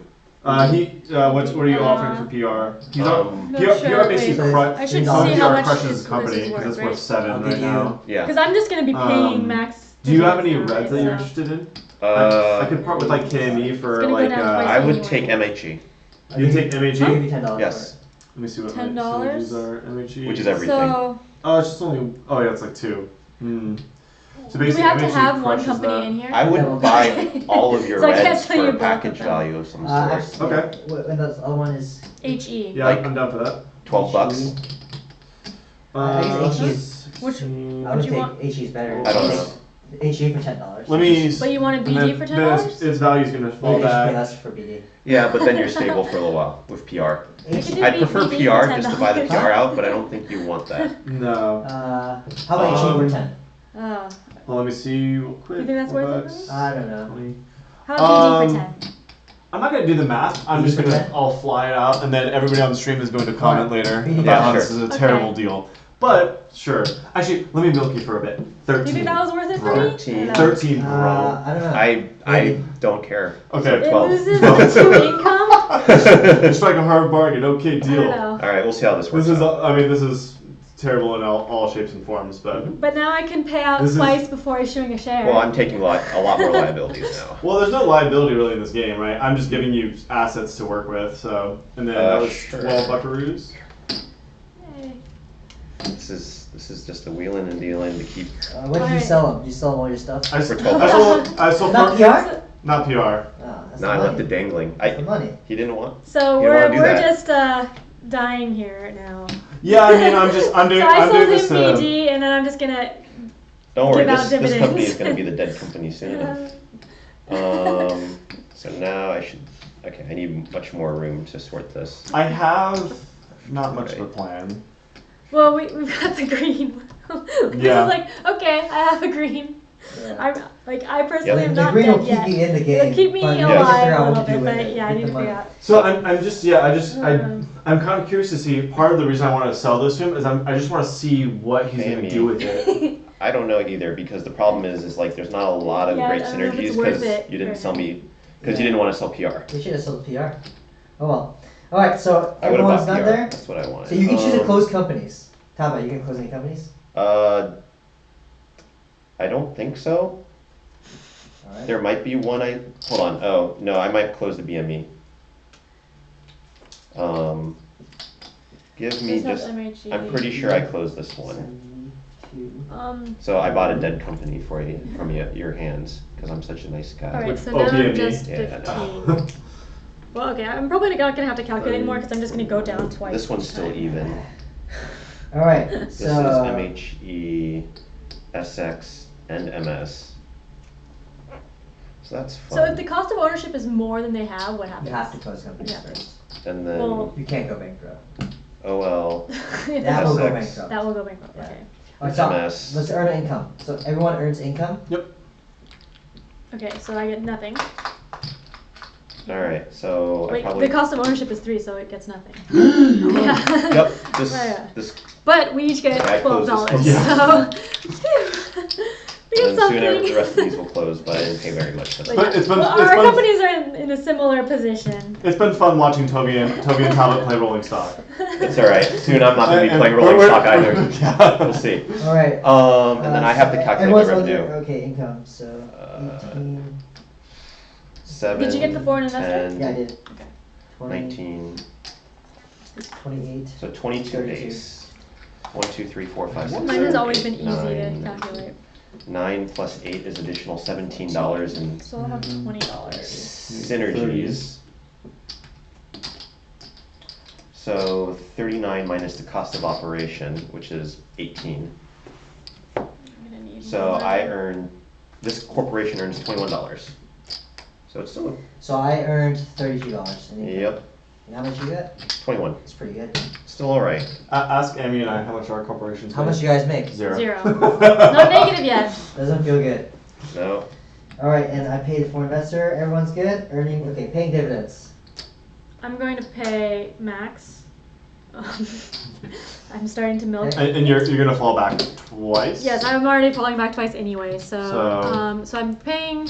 you. What are you offering for PR? He's Um, No, PR, sure, PR basically wait. I should $3 see how PR much crushes this his company is because worth, it's worth right? 7 I'll right give you- now. Yeah. Because I'm just gonna be paying Um, max. Do you have any dividends now, reds that right? you're So- interested in? I could part with like KME for It's gonna go like. down twice I would anyway. take MHE, You take I'll MHE? give you $10 Yes. Let me see what $10? my synergies are. MHE. which is everything. So, Oh, it's just only. Oh yeah, it's like 2. So do we basically, have to MHE have one crushes company that. in here? I would buy all of your So I can't reds tell you for a both package of them. value of some for sort. actually, Okay. And the other one is. HE. Yeah, Like- I'm down for that. $12. I guess HE is- Which- I What would do you want? think HE is better. I don't know. HE for $10. Let me. But you want a and BD then- for then $10? its value's gonna Maybe fall I should pay back. less for BD. Yeah, but then you're stable for a little while with PR. We could do I'd prefer BD PR for just to buy the $10. PR out, but I don't think you want that. No. How about HE for 10? Oh. Well, let me see real quick. You think that's worth it, $4, I don't know. 20. How about BD for 10? I'm not gonna do the math. I'm just gonna. I'll fly it out, and then everybody on the stream is going to comment later Yeah, about how sure. this is a Okay. terrible deal. But sure. Actually, let me milk you for a bit. Do 13. you think that was worth it for me? 13. I don't know. 13, bro. I don't know. I don't care. Okay. It 12. loses 2 income? It's like a hard bargain. Okay, I don't deal. know. All right, we'll see how this works This is. out. I mean, this is terrible in all shapes and forms, but. But now I can pay out This is- twice before issuing a share. Well, I'm taking a lot more liabilities now. Well, there's no liability really in this game, right? I'm just giving you assets to work with, so. And then that was Sure. 12 buckaroos. Yay. This is just a wheeling and dealing to keep. When did you Alright. sell them? Did you sell them all your stuff? I For s- 12 I sold Not for- PR? Not PR. Oh, that's No, the I money. left it dangling. That's the money. He didn't want. So You don't wanna do we're that. just dying here now. Yeah, I mean, I'm doing So I I'm sold doing him this. BD and then I'm just gonna. Don't worry, Give out this company dividends. is going to be the dead company soon. So now I should. Okay, I need much more room to sort this. I have not much of a plan. Well, we've got the green. This Yeah. is like, okay, I have a green. Yeah. I personally Yep. am The not green dead will yet. keep you in the game. It'll keep me but you alive have to figure out a what little to do bit, with but it, yeah, I with need the to money. figure out. So I'm kind of curious to see. Part of the reason I want to sell this to him is I just want to see what he's going to Maybe. do with it. I don't know either because the problem is like there's not a lot of Yeah, great I don't know if synergies it's worth because it you didn't for sell him. me because you didn't want to sell PR. You should have sold PR. Oh well. Alright, so I would have everyone's bought done PR. there? That's what I wanted. So you can choose to close companies. Talbot, you can close any companies? I don't think so. Alright. There might be one. Hold on. Oh no, I might close the BME. Give me Just have just. MHE. I'm pretty sure I closed this one. 72. So I bought a dead company for you from your hands because I'm such a nice guy. Alright, Which- so oh, now I'm BME? just Yeah, 15. Well, okay, I'm probably not gonna have to calculate anymore because I'm just gonna go down twice. This one's each still time. even. All right. This So is MHE, SX, and MS. So that's fun. So if the cost of ownership is more than they have, what happens? you have to close companies Yeah. first. And then Well- You can't go bankrupt. OL. That will go SX. bankrupt. That will go bankrupt. Yeah. Okay. All right, so MS. let's earn income. So everyone earns income. Yep. Okay, so I get nothing. Alright, so I Wait, probably. the cost of ownership is 3, so it gets nothing. yeah. Yep, this, Yeah. this, But we each get Okay, I closed $12, this so we get and soon the something. rest of these will close, but I didn't pay very much for them. But it's been- well, it's our been- companies are in a similar position. It's been fun watching Toby and Talbot play rolling stock. It's alright, soon I'm not gonna be And playing we're- rolling stock we're- either. yeah. We'll see. All right. And then I have to calculate everyone's the revenue. under, okay, income. So 18. 7. Did you get the foreign investor? 10, Yeah, I did. Okay. 20, 19. 28. So 22 32. base. 1, 2, 3, 4, 5, 6, Mine 7, has always 8, been easy 9. to calculate. 9 plus 8 is additional $17 in So I'll have $20. synergies. So 39 minus the cost of operation, which is 18. I'm gonna need So more. I earn, this corporation earns $21. So it's still, So I earned $32. in income. yep, And how much you got? 21. That's pretty good. Still alright. Ask Ambie and I how much our corporations How pay. much you guys make? Zero. 0. Not negative yet. Doesn't feel good. No, All right, and I paid for investor. Everyone's good. Earning. Okay, paying dividends. I'm going to pay max. I'm starting to milk. And you're gonna fall back twice. Yes, I'm already falling back twice anyway. So I'm paying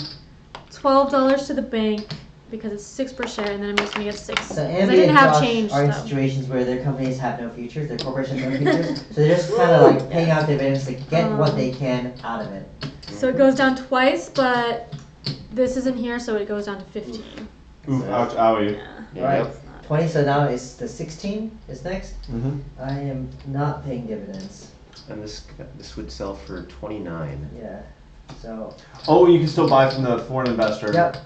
$12 to the bank because it's 6 per share, and then I'm just gonna get 6. So 'Cause I Ambie didn't and have Josh change. are in So. situations where their companies have no futures, their corporations have no futures, so they're just kind of like paying out dividends to get what they can out of it. So it goes down twice, but this isn't here, so it goes down to 15. Oof, ouch, owie. Yeah. All right, Yep. It's not- 20. So now it's the 16 is next. Mm-hmm. I am not paying dividends. and this would sell for 29. Yeah. So Oh, you can still buy from the foreign investor. yep,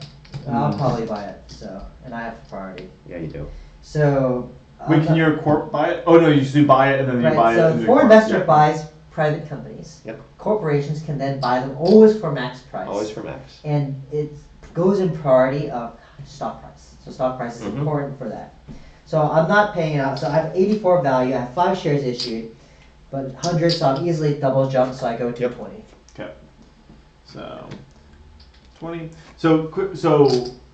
I'll Mm. probably buy it. So and I have priority. Yeah, you do. So. Wait, I'm can not- your corp buy it? Oh no, you just do buy it and then you Right, buy it. so and then foreign corp. investor Yeah. buys private companies. Yep. Corporations can then buy them always for max price. Always for max. And it goes in priority of stock price. So stock price is Mhm. important for that. So I'm not paying it out. So I have 84 value. I have 5 shares issued, but 100. So I'm easily double jump. So I go to Yep. 20. Okay. So 20.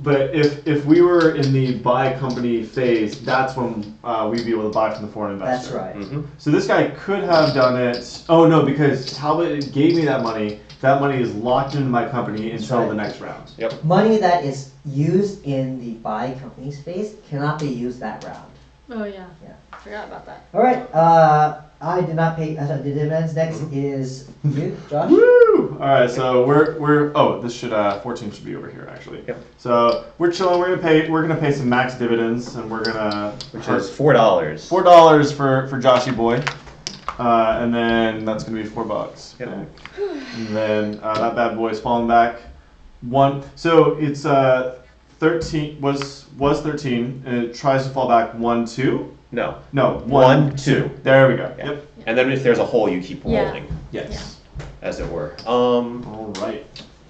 But if we were in the buy company phase, that's when we'd be able to buy from the foreign That's investor. right. Mm-hmm. So this guy could have done it. Oh no, because Talbot gave me that money. That money is locked into my company until right. the next round. Money that is used in the buy companies phase cannot be used that round. Oh yeah. Yeah. Forgot about that. All right. I did not pay the dividends. Next is you, Josh. Woo! All right, so we're oh this should 14 should be over here actually. Yep. So we're chilling. We're gonna pay some max dividends, and we're gonna Which is $4. $4 for Joshy boy, and then that's gonna be $4. Yep. Okay. And then that bad boy is falling back 1. So it's 13 was 13, and it tries to fall back 1 2. No. No, 1 2. There we go. Yeah. Yep. And then if there's a hole, you keep Yeah. rolling, Yes. as it were. All right.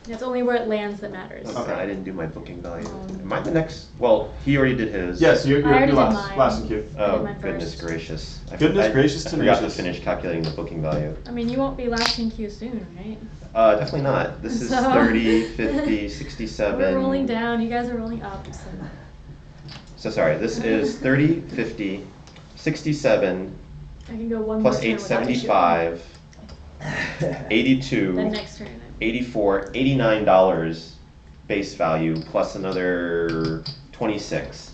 It's only where it lands that matters. Okay, I didn't do my booking value. Am I the next? Well, he already did his. Yes, you're I already did last, mine. last in queue. I did Oh, mine goodness first. gracious. Goodness gracious I forgot to tenacious. finish calculating the booking value. I mean, you won't be last in queue soon, right? Definitely not. This is So- 30, 50, 67. We're rolling down. You guys are rolling up. So. So sorry, this is 30, 50, 67, I can go one plus more turn without 875, issuing. 82, Then next turn. 84, $89 base value plus another 26.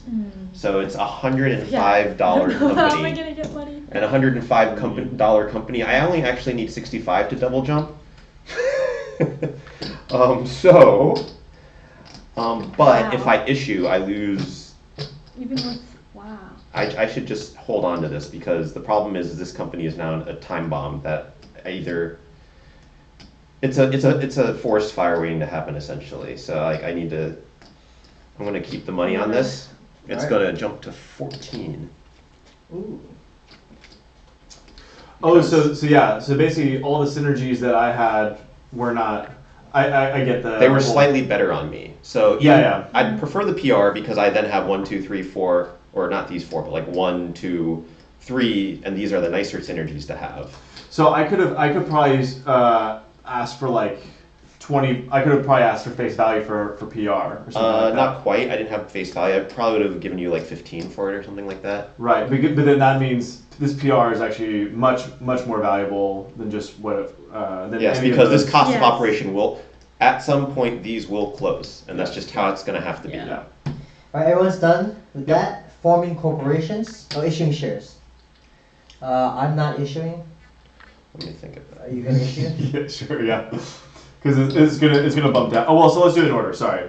So it's $105 I don't know how am I company. gonna get money? And $105 company. I only actually need 65 to double jump. But if I issue, I lose. Even with wow. I should just hold on to this because the problem is this company is now a time bomb that either it's a forest fire waiting to happen essentially. So like I'm gonna keep the money on this It's Alright. going to jump to 14. Ooh. Oh, so basically all the synergies that I had were not. I get the. They were slightly better on me. So Yeah. I'd prefer the PR because I then have 1, 2, 3, 4, or not these 4, but like 1, 2, 3, and these are the nicer synergies to have. So I could probably ask for like 20. I could have probably asked for face value for PR or something like that. Not quite. I didn't have face value. I probably would have given you like 15 for it or something like that. Right, but then that means this PR is actually much more valuable than just what. Than Yes, any because of those. this cost of Yes. operation will, at some point, these will close, and that's just how it's going to have to be. Yeah. Alright, everyone's done with that. Forming corporations. Oh, issuing shares. I'm not issuing. Let me think of that. Are you gonna issue? Yeah, sure, yeah. Because it's gonna bump down. Oh well, so let's do it in order. Sorry.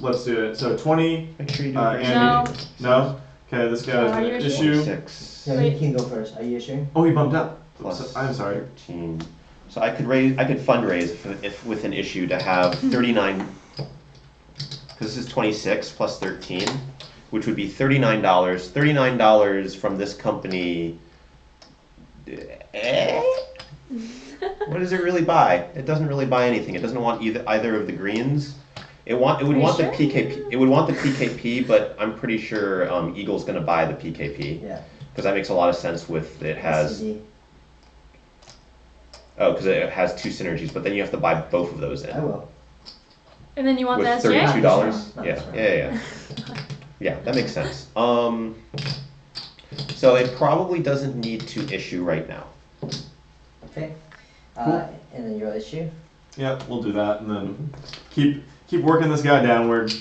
Let's do it. So 20. Make sure you do it. Ambie. No. Okay, this guy's Are you an issuing? issue. 6 Yeah, Wait. you can go first. Are you issuing? Oh, he bumped up. plus I'm sorry. 13. So I could fundraise if with an issue to have 39. Because this is 26 plus 13, which would be $39. $39 from this company. What does it really buy? It doesn't really buy anything. It doesn't want either of the greens. It would Are you want sure? the PKP. It would want the PKP, but I'm pretty sure Eagle's going to buy the PKP Yeah. because that makes a lot of sense. With it has SCD. because it has 2 synergies, but then you have to buy both of those in. I will. And then you want With the SJ? $32. Not Yeah, this round. yeah. Yeah, that makes sense. So it probably doesn't need to issue right now. Okay. Cool. And then your issue. Yeah, we'll do that, and then keep working this guy downward. So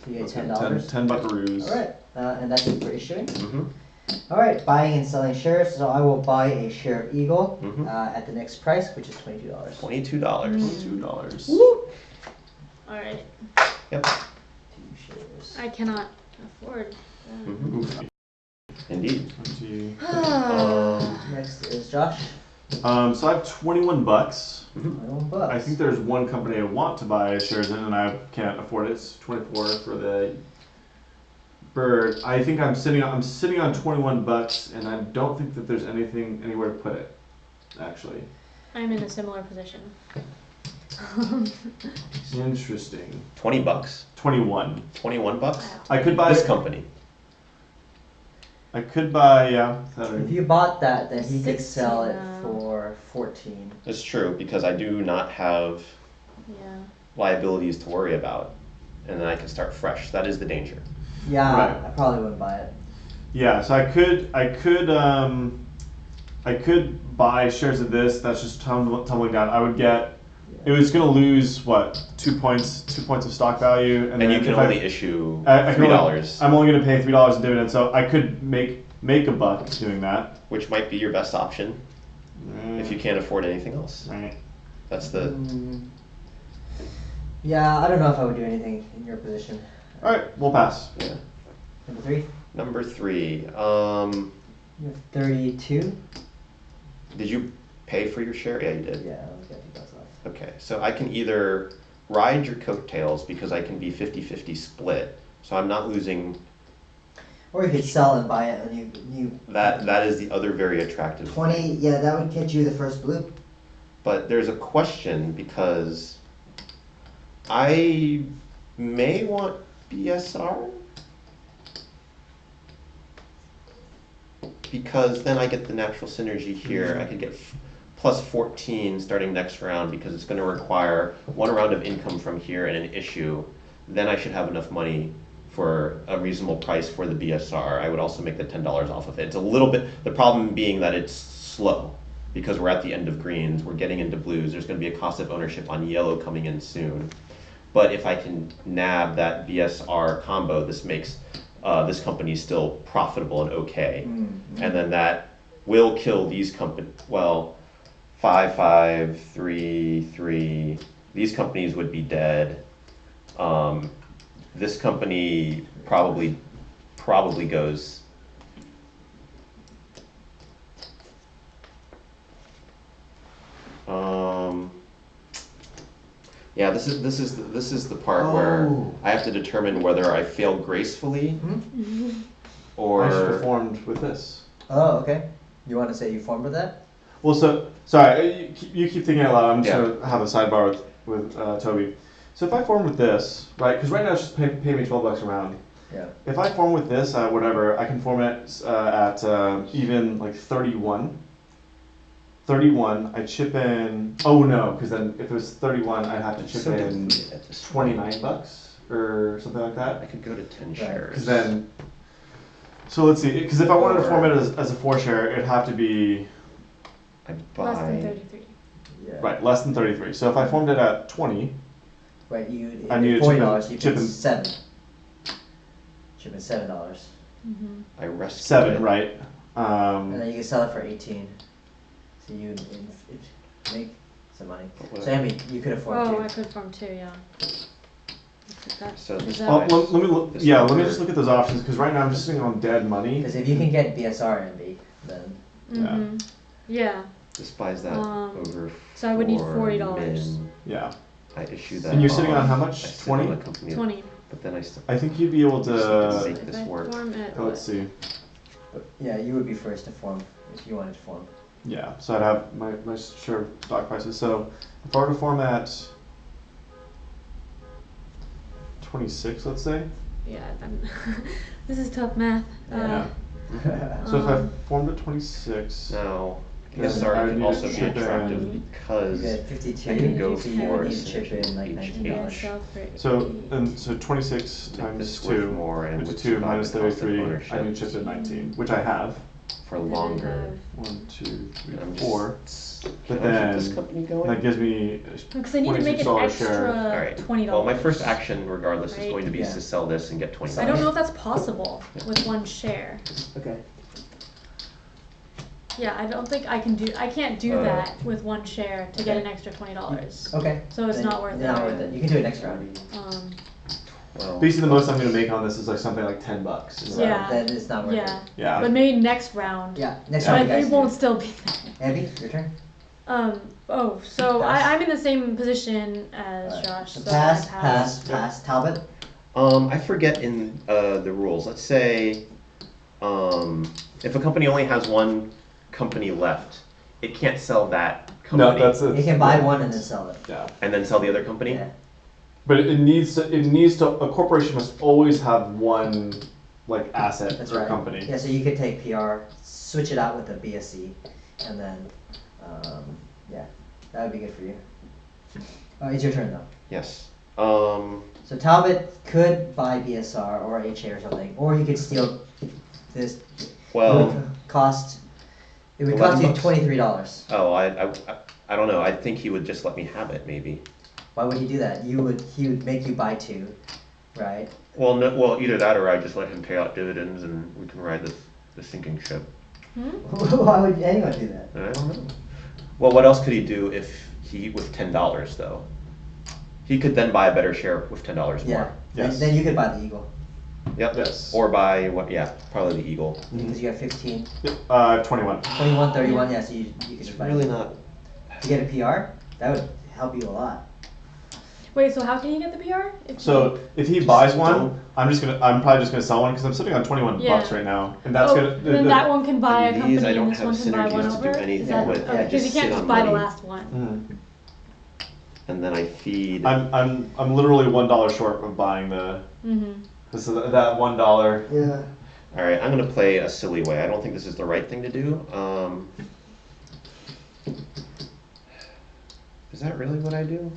you get Let's get $10. 10 buckaroos. Alright. And that's it for issuing. Mm-hmm. Alright, buying and selling shares. So I will buy a share of Eagle Mhm. at the next price, which is $22. $22. $2. Alright. Yep. 2 shares. I cannot afford that. Mhm. Oof. Indeed. 20. Next is Josh. So I have 21 bucks. $21. I think there's one company I want to buy shares in, and I can't afford it. It's 24 for the bird. I think I'm sitting on 21 bucks, and I don't think that there's anywhere to put it. Actually, I'm in a similar position. interesting. $20. 21. $21. I could buy This company. I could buy If you bought that, then he could 16 sell it now. for 14. It's true because I do not have Yeah. liabilities to worry about, and then I can start fresh. That is the danger. Yeah, Right. I probably wouldn't buy it. Yeah, so I could buy shares of this. That's just tumbling down. I would get. It was gonna lose what 2 points of stock value, And then you can if only issue I can only- $3, I'm only gonna pay $3 in dividends, so I could make a buck doing that. which might be your best option if you can't afford anything else. Right. That's the. Mm. Yeah, I don't know if I would do anything in your position. All right, we'll pass. Yeah. Number 3, Number 3. you have 32. Did you pay for your share? Yeah, you did. Yeah, I'll get $2 left. Okay, so I can either ride your coattails because I can be 50-50 split, so I'm not losing. Or you could sell and buy it, and you That is the other very attractive 20. thing. Yeah, that would get you the first blue. But there's a question because I may want BSR because then I get the natural synergy here. I could get plus 14 starting next round because it's going to require 1 round of income from here and an issue. Then I should have enough money for a reasonable price for the BSR. I would also make the $10 off of it. It's a little bit, the problem being that it's slow because we're at the end of greens, we're getting into blues, there's going to be a cost of ownership on yellow coming in soon. But if I can nab that BSR combo, this makes this company still profitable and okay. Mm-hmm. And then that will kill these companies, well, 5, 5, 3, 3, these companies would be dead. This company probably goes. Yeah, this is the part where I have to determine whether I fail gracefully or. I should have formed with this. Oh, okay. You want to say you formed with that? Well, so sorry, you keep thinking out loud. I'm just gonna have a sidebar with Toby. So if I form with this, right? Because right now it's just pay me $12 a round. Yeah. If I form with this, whatever, I can form it at even like 31. 31, I chip in. Oh no, because then if it was 31, I'd have to chip in $29 or something like that. I could go to 10 shares. Because then, so let's see. Because if I wanted to form it as a 4-share, it'd have to be less than 33. Yeah. right, less than 33. So if I formed it at 20, right, I need $40. You chip chip in 7. Chip in $7. Mm-hmm. I rescued 7, it. right? And then you can sell it for 18. So you make some money. So Ambie, you could afford Oh, to. I could form 2, yeah. So Is this that- Oh, let me look. This Yeah, one let me or- just look at those options because right now I'm just sitting on dead money. Because if you can get BSR Ambie, then Mm-hmm. Yeah. This buys that over. So I would need for $40. min. Yeah. I issue that. And you're sitting on how I much? sit 20? on a company, 20. But then I still. I think you'd be able Make to. this If I work. form it, Let's see. but yeah, you would be first to form if you wanted to form. Yeah, so I'd have my share of stock prices. So if I were to form at 26, let's say. Yeah, this is tough math. Yeah. So if I Um, formed at 26, Now, Then BSR I can need also to be chip attractive in- because You get 52. I can go so you for would need to chip in like each and then $19. sell for so 8. so 26 Make times this worth 2, more and which would is 2 survive minus the cost of 33. I ownership. need to chip in 19, which I have. for Then I longer. have- 1, 2, 3, I'm 4. just. But Can I keep this then company going? That gives me Because I need to make an $26 extra share. Alright. $20. Well, my first action, regardless, is Right? going to be Yeah. to sell this and get 20. I don't know if that's possible with one share. Okay. Yeah, I don't think I can't do that with one share to get Okay. an extra $20. Okay. So it's Then not worth it. Not worth it. You can do it next round. Well, basically the most I'm gonna make on this is like something like $10. So Yeah. then it's not worth Yeah. it. Yeah. But maybe next round. Yeah. Next But round, you it guys. won't still be there. Ambie, your turn. So Pass. I'm in the same position as Alright. Josh. So So pass, I pass. pass. Talbot. I forget in the rules. Let's say if a company only has one company left, it can't sell that No, company that's it. You can buy one and then sell it. Yeah. and then sell the other company. Yeah. But it needs to a corporation must always have one like asset That's or right. company. Yeah, so you could take PR, switch it out with a BSC, and then, yeah, that would be good for you. It's your turn though. Yes. So Talbot could buy BSR or HA or something, or he could steal this. Well, It would cost you $11. $23. oh, I don't know. I think he would just let me have it, maybe. Why would he do that? He would make you buy 2, right? Well, no, well, either that or I just let him pay out dividends and we can ride the sinking ship. Why would anyone do that? I don't know. Well, what else could he do if he with $10 though? He could then buy a better share with $10 Yeah. more. Yes. Then you could buy the Eagle Yep. Yes. Or buy what? Yeah, probably the Eagle. because you have 15, Yep. 21. 21, 31. Yeah, so you could It's just buy really not. to get a PR. That would help you a lot. Wait, so how can you get the PR? So if he buys one, don't- I'm probably just gonna sell one because I'm sitting on 21 Yeah. bucks right now, and that's gonna. Then that one can buy a And company these I don't and this have one can buy one synergies to do over? anything Is that, with. okay, Yeah, because you just can't sit just on buy the money. last one. And then I feed. I'm literally $1 short of buying the. This is that $1. Yeah. All right, I'm gonna play a silly way. I don't think this is the right thing to do. Is that really what I do?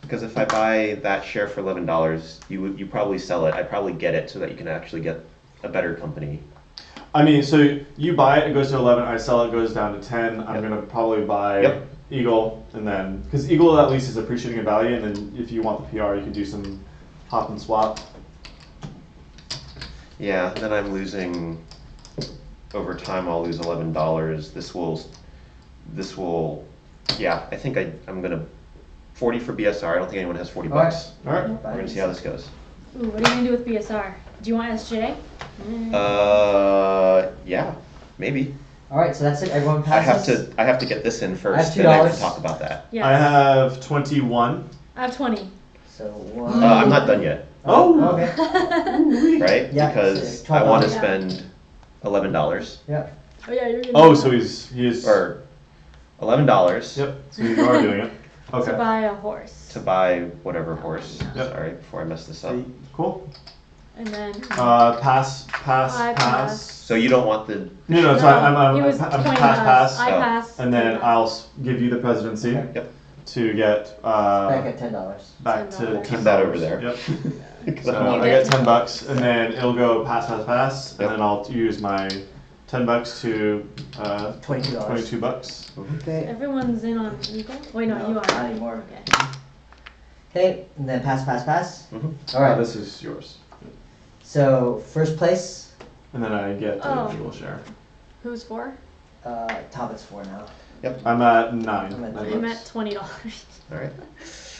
Because if I buy that share for $11, you probably sell it. I probably get it so that you can actually get a better company. I mean, so you buy it, it goes to 11. I sell it, goes down to 10. I'm Yep. gonna probably buy Yep. Eagle, and then because Eagle at least is appreciating in value, and then if you want the PR, you can do some hop and swap. Yeah, then I'm losing. Over time, I'll lose $11. This will. Yeah, I think I'm gonna 40 for BSR. I don't think anyone has 40 All right. bucks. All right. We're gonna see how this goes. Ooh, what are you gonna do with BSR? Do you want SJ? Yeah, maybe. All right, so that's it. Everyone I passes. have to get this in I have first, then I $2. can talk about that. Yes. I have 21. I have 20. So 1. I'm not done yet, Oh. Okay. right? Yeah, Because so I want to $12. spend $11 Yeah. Oh yeah, you're gonna Oh, do so that. he is. or $11 Yep. So you are doing it. Okay. To buy a horse. to buy whatever horse. Yep. Sorry, before I mess this up. Cool. And then Pass. I pass. So you don't want the No, so I'm he was I'm 20 pass. I Oh. pass. And then he I'll passed. give you the presidency Okay. Yep. to get Back at $10. back to $10. Keep that over there. Yep. 'Cause So I want I to get $10, and then it'll go pass, Yep. and then I'll use my $10 to $22. $22. Okay. Everyone's in on equal? Wait, no, No, you are. not anymore. Okay. Okay, and then pass. Mhm. All right. This is yours, So first place, and then I get the Oh. dual share. Who's for? Talbot's 4 now. I'm at 9. I'm at Nine three. I'm bucks. at $20. All right.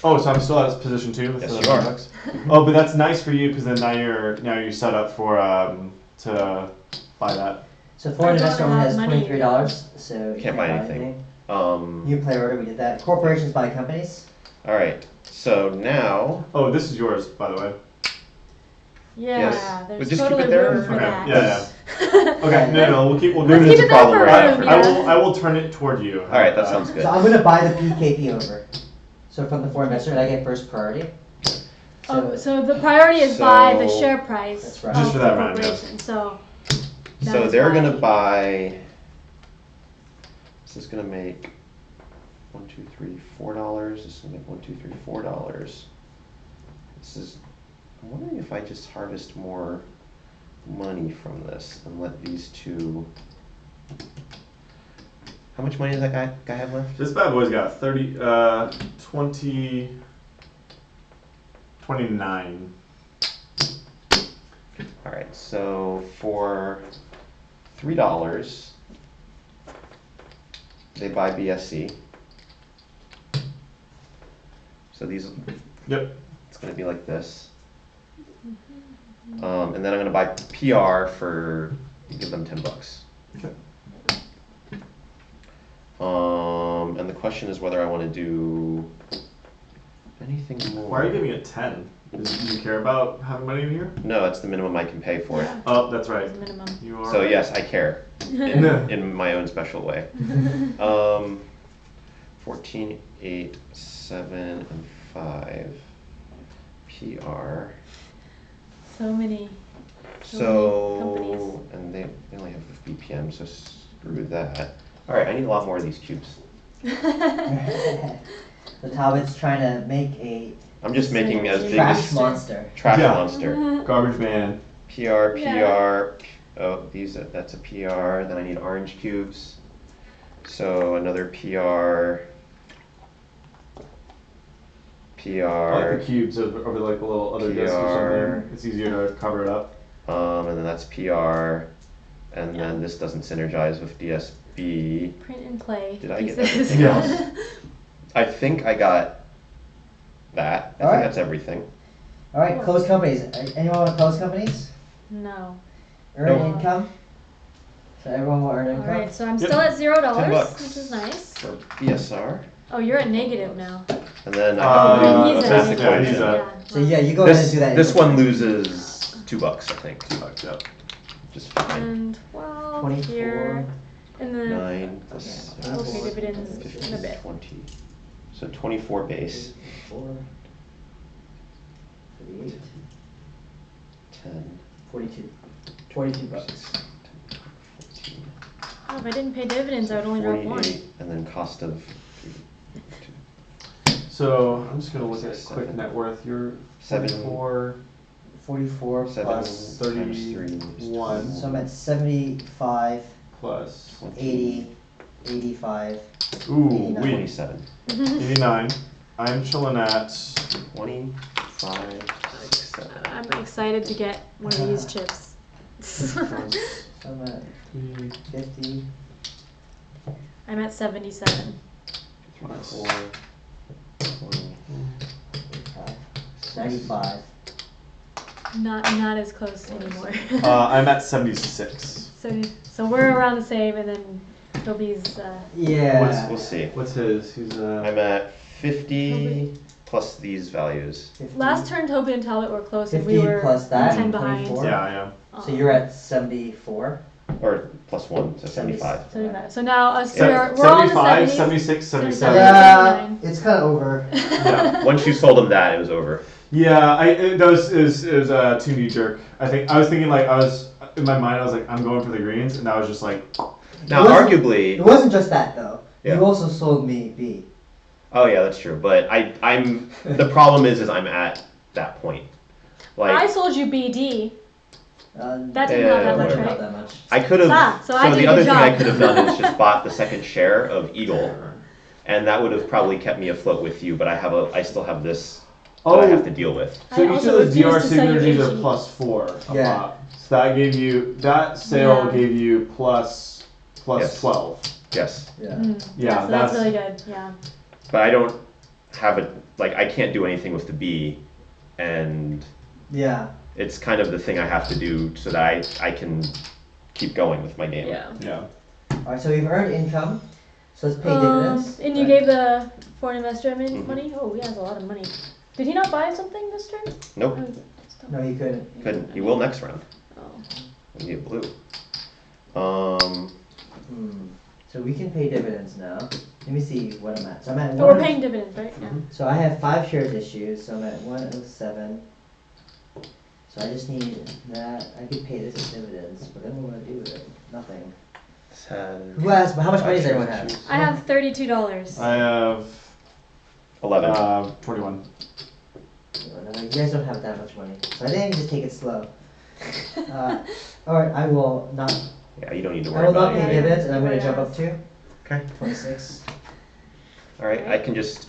Oh, so I'm still at position 2 Yes, for the you are. $10. Oh, but that's nice for you because then now you're set up for to buy that. So foreign I'd investor rather only have has money. $23, so you Can't buy anything. New player order, we did that. Corporations buy companies. All right. So now, Oh, this is yours, by the way. Yeah, Yes. there's But just keep totally it there. room for Okay. that. Yeah. Okay. No, we'll keep. room keep is a it there problem for right now room, for yeah. me. I will turn it toward you. All right, that sounds good. So I'm gonna buy the PKP over. So from the foreign investor, I get first priority. Oh, so the priority is by the So- share price That's of right. Just for the that round, yeah. corporation. So that So is they're why- gonna buy. This is gonna make $1, $2, $3, $4. This is gonna make $1, $2, $3, $4. This is. I'm wondering if I just harvest more money from this and let these two. How much money does that guy have left? This bad boy's got 30, 20, 29. All right, so for $3, they buy BSC. So these, Yep. it's going to be like this. And then I'm going to buy PR for, give them $10. Okay. And the question is whether I want to do anything more. Why are you giving it 10? Do you care about having money in here? No, it's the minimum I can pay for it. Yeah, Oh, that's right. it's minimum. You are. So yes, I care in my own special way. 14, 8, 7, and 5. PR. So many. So, and they only have the BPM, so screw that. All right, I need a lot more of these cubes. The Talbot's trying to make a I'm just making as big trash as monster. trash Yeah. monster. Garbage man. PR, PR. Yeah. Oh, that's a PR. Then I need orange cubes. So another PR. I like PR. the cubes over like the little other discs or something. It's easier to cover it up. And then that's PR. And then this doesn't synergize with DSB. Print and play. Did I get pieces. everything else? I think I got that. I think Alright. that's everything. All right, close companies. Anyone want to close companies? No. Earn No. income. So everyone will earn All income. right, so I'm Yep. still at $0, $10. which is nice. For BSR. Oh, you're at negative now. And then I have to do He's a at math negative. yeah, he's equation. at- So yeah, you go ahead and do that. This one loses $2, I think. $2, yep. Just fine. And 12 24. here. And then 9 we'll plus pay dividends in a 15, bit. 20. So 24 base, 4, 38, 10, 42. 42 bucks. 6, 10, 14, Oh, if I didn't pay dividends, I would only drop 48, one. and then cost of So I'm just gonna look at quick Seven. net worth. You're 7, 44 44 7 plus. times 3 31. So I'm at 75, plus. 80, 85. Ooh, 89. wait. 27. 89. I'm chilling at. 25, 6, 7. I'm excited to get one of these chips. So I'm at 50. I'm at 77. 24, 20. 95. Not as close anymore. I'm at 76. So we're around the same, and then Toby's. Yeah. We'll see. What's his? He's I'm at 50 Toby. plus these values. 50, Last turn, Toby and Talbot were close, and 50 we were plus that, 10 behind. 24. yeah. So you're at 74. Or plus 1, so 75. 75. So now us two Yeah. we're all in the 75, 70s. 76, 77. Yeah, it's kind of over. Yeah. Once you sold them that, it was over. Yeah, it was too knee jerk. I was thinking like in my mind I was like I'm going for the greens, and I was just like. Now, It wasn't- arguably. It wasn't just that though. Yeah. You also sold me B. Oh yeah, that's true. But I'm. The problem is I'm at that point. I Like sold you BD. That didn't Yeah, help that much, whatever. Not right? that much. I could have. Ah, so I did the a other good thing I job. could have done is just bought the second share of Eagle, and that would have probably kept me afloat with you. But I still have this that I have to deal with. So I each also of those DR refused to sell you synergies are HE. +4 a Yeah. pop. So that gave you that sale Yeah. gave you plus Yes. 12. Yes, Yeah. Yeah, so that's really good. Yeah. but I don't have it. Like I can't do anything with the B, and Yeah. it's kind of the thing I have to do so that I can keep going with my game. Yeah. Yeah. All right. So we've earned income. So let's pay dividends. And you right? gave the foreign investor Mhm. money? Oh, he has a lot of money. Did he not buy something this turn? Nope, No, you couldn't. couldn't. You will next round. Oh. I need a blue. So we can pay dividends now. Let me see what I'm at. So I'm at So one. we're paying dividends, right? Yeah. So I have 5 shares issued. So I'm at 107. So I just need that. I could pay this as dividends, but then what do I do with it? Nothing. Who has? How much money does everyone have? I have $32. I have 11. 21. No, you guys don't have that much money. So I didn't just take it slow. Alright, I will not. Yeah, you don't need to I worry will not about pay it. dividends, and I'm going to Yeah. jump up to Okay. 26. All right, I can just.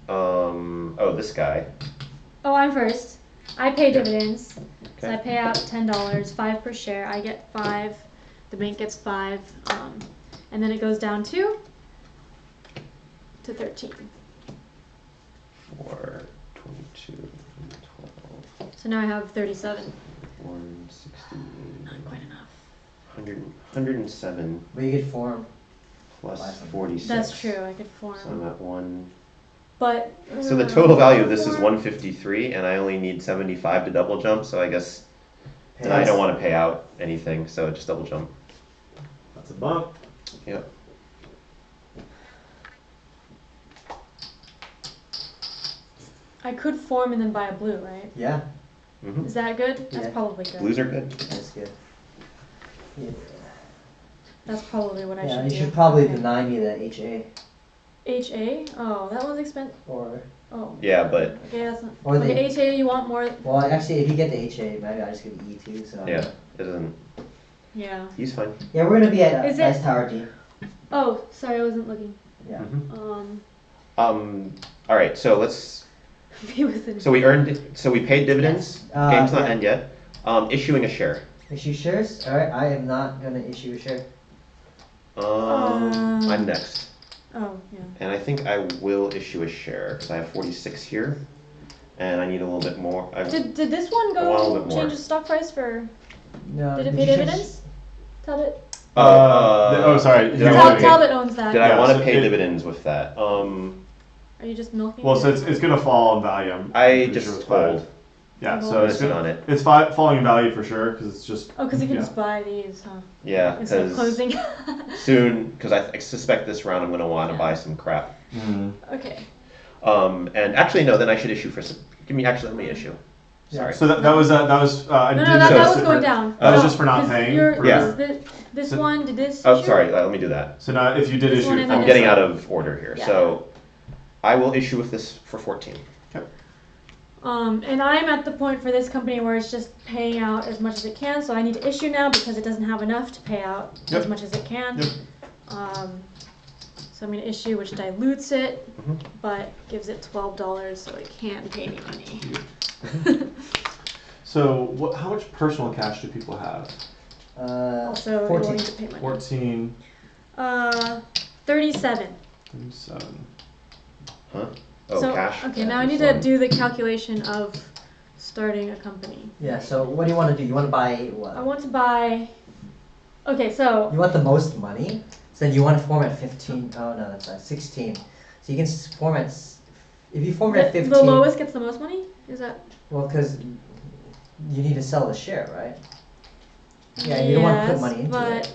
Oh, this guy. Oh, I'm first. I pay dividends. So Okay. I pay out $10, 5 per share. I get 5. The bank gets 5. And then it goes down to 13. 4, 22, 12, So now I have 37. 160, Not quite enough. 107 But you get form. plus Buy something. 46. That's true. I could So I'm form. at 1. But So the total value of this is 153, and I only need 75 to double jump. So I guess I don't want to pay out anything, so just double jump. That's a bump. Yep. I could form and then buy a blue, right? Yeah, Hmm. Is that good? That's Yeah. probably good. Blues are good. that's good. Yeah, That's probably what I yeah should you do. should probably Okay. deny me the HA. HA? Oh, that one's expensive. Or, Oh. Yeah, but Okay, that's not. Or Okay, the- HA, you want more? well, actually, if you get the HA, maybe I just get the E too. So yeah, it doesn't. Yeah. He's fine. Yeah, we're gonna be at Is it- Ice Tower D. Oh, sorry, I wasn't looking. Yeah. Mhm. All right, so let's. He was in. So we paid dividends. Yes. Game's not Yeah. end yet. Issuing a share. Issue shares. All right, I am not gonna issue a share. I'm next. Oh, yeah. And I think I will issue a share because I have 46 here, and I need a little bit more. Did this one I want a little go bit more. change the stock price for? No. Did it the pay shares- dividends? Talbot. Sorry. Did you I wanna wanna pay- Talbot owns that. Did I Yeah, want to so pay it- dividends with that? Are you just milking? Well, it? so it's gonna fall in value. I'm I pretty just sure it's five. hold. Yeah, Hold so it's Listen gonna, on it. it's falling in value for sure because it's just. Oh, because you can yeah. just buy these, huh? Yeah, Instead of because closing. soon, because I suspect this round I'm going to want to buy some crap. Mhm. Okay. And actually, no, then I should issue for some. Let me issue. Yeah. Sorry. So that was I No, did no, that notice was it going for- down. That was No, just for not 'cause paying. you're- for- Yeah. This So- one, did this? Oh, issue? sorry. Let me do that. So now, if you did This issue, one and then I'm this getting one. out of order here. Yeah. So I will issue with this for 14. And I'm at the point for this company where it's just paying out as much as it can, so I need to issue now because it doesn't have enough to pay out Yep. as much as it can. Yep. So I'm going to issue, which dilutes it, Mhm. but gives it $12, so it can't pay me money. So how much personal cash do people have? Also, it 14. will need to pay money. 14, 37. 37. Huh? Oh, So, cash. okay, now I need to do the calculation of starting a company. Yeah. So what do you want to do? You want to buy I what? want to buy Okay, so You want the most money, so then you want to form at 15. Oh no, that's not 16. So you can form at. If you form it at 15. the lowest gets the most money. Is that? Well, because you need to sell the share, right? Yeah, you don't want to put money into it.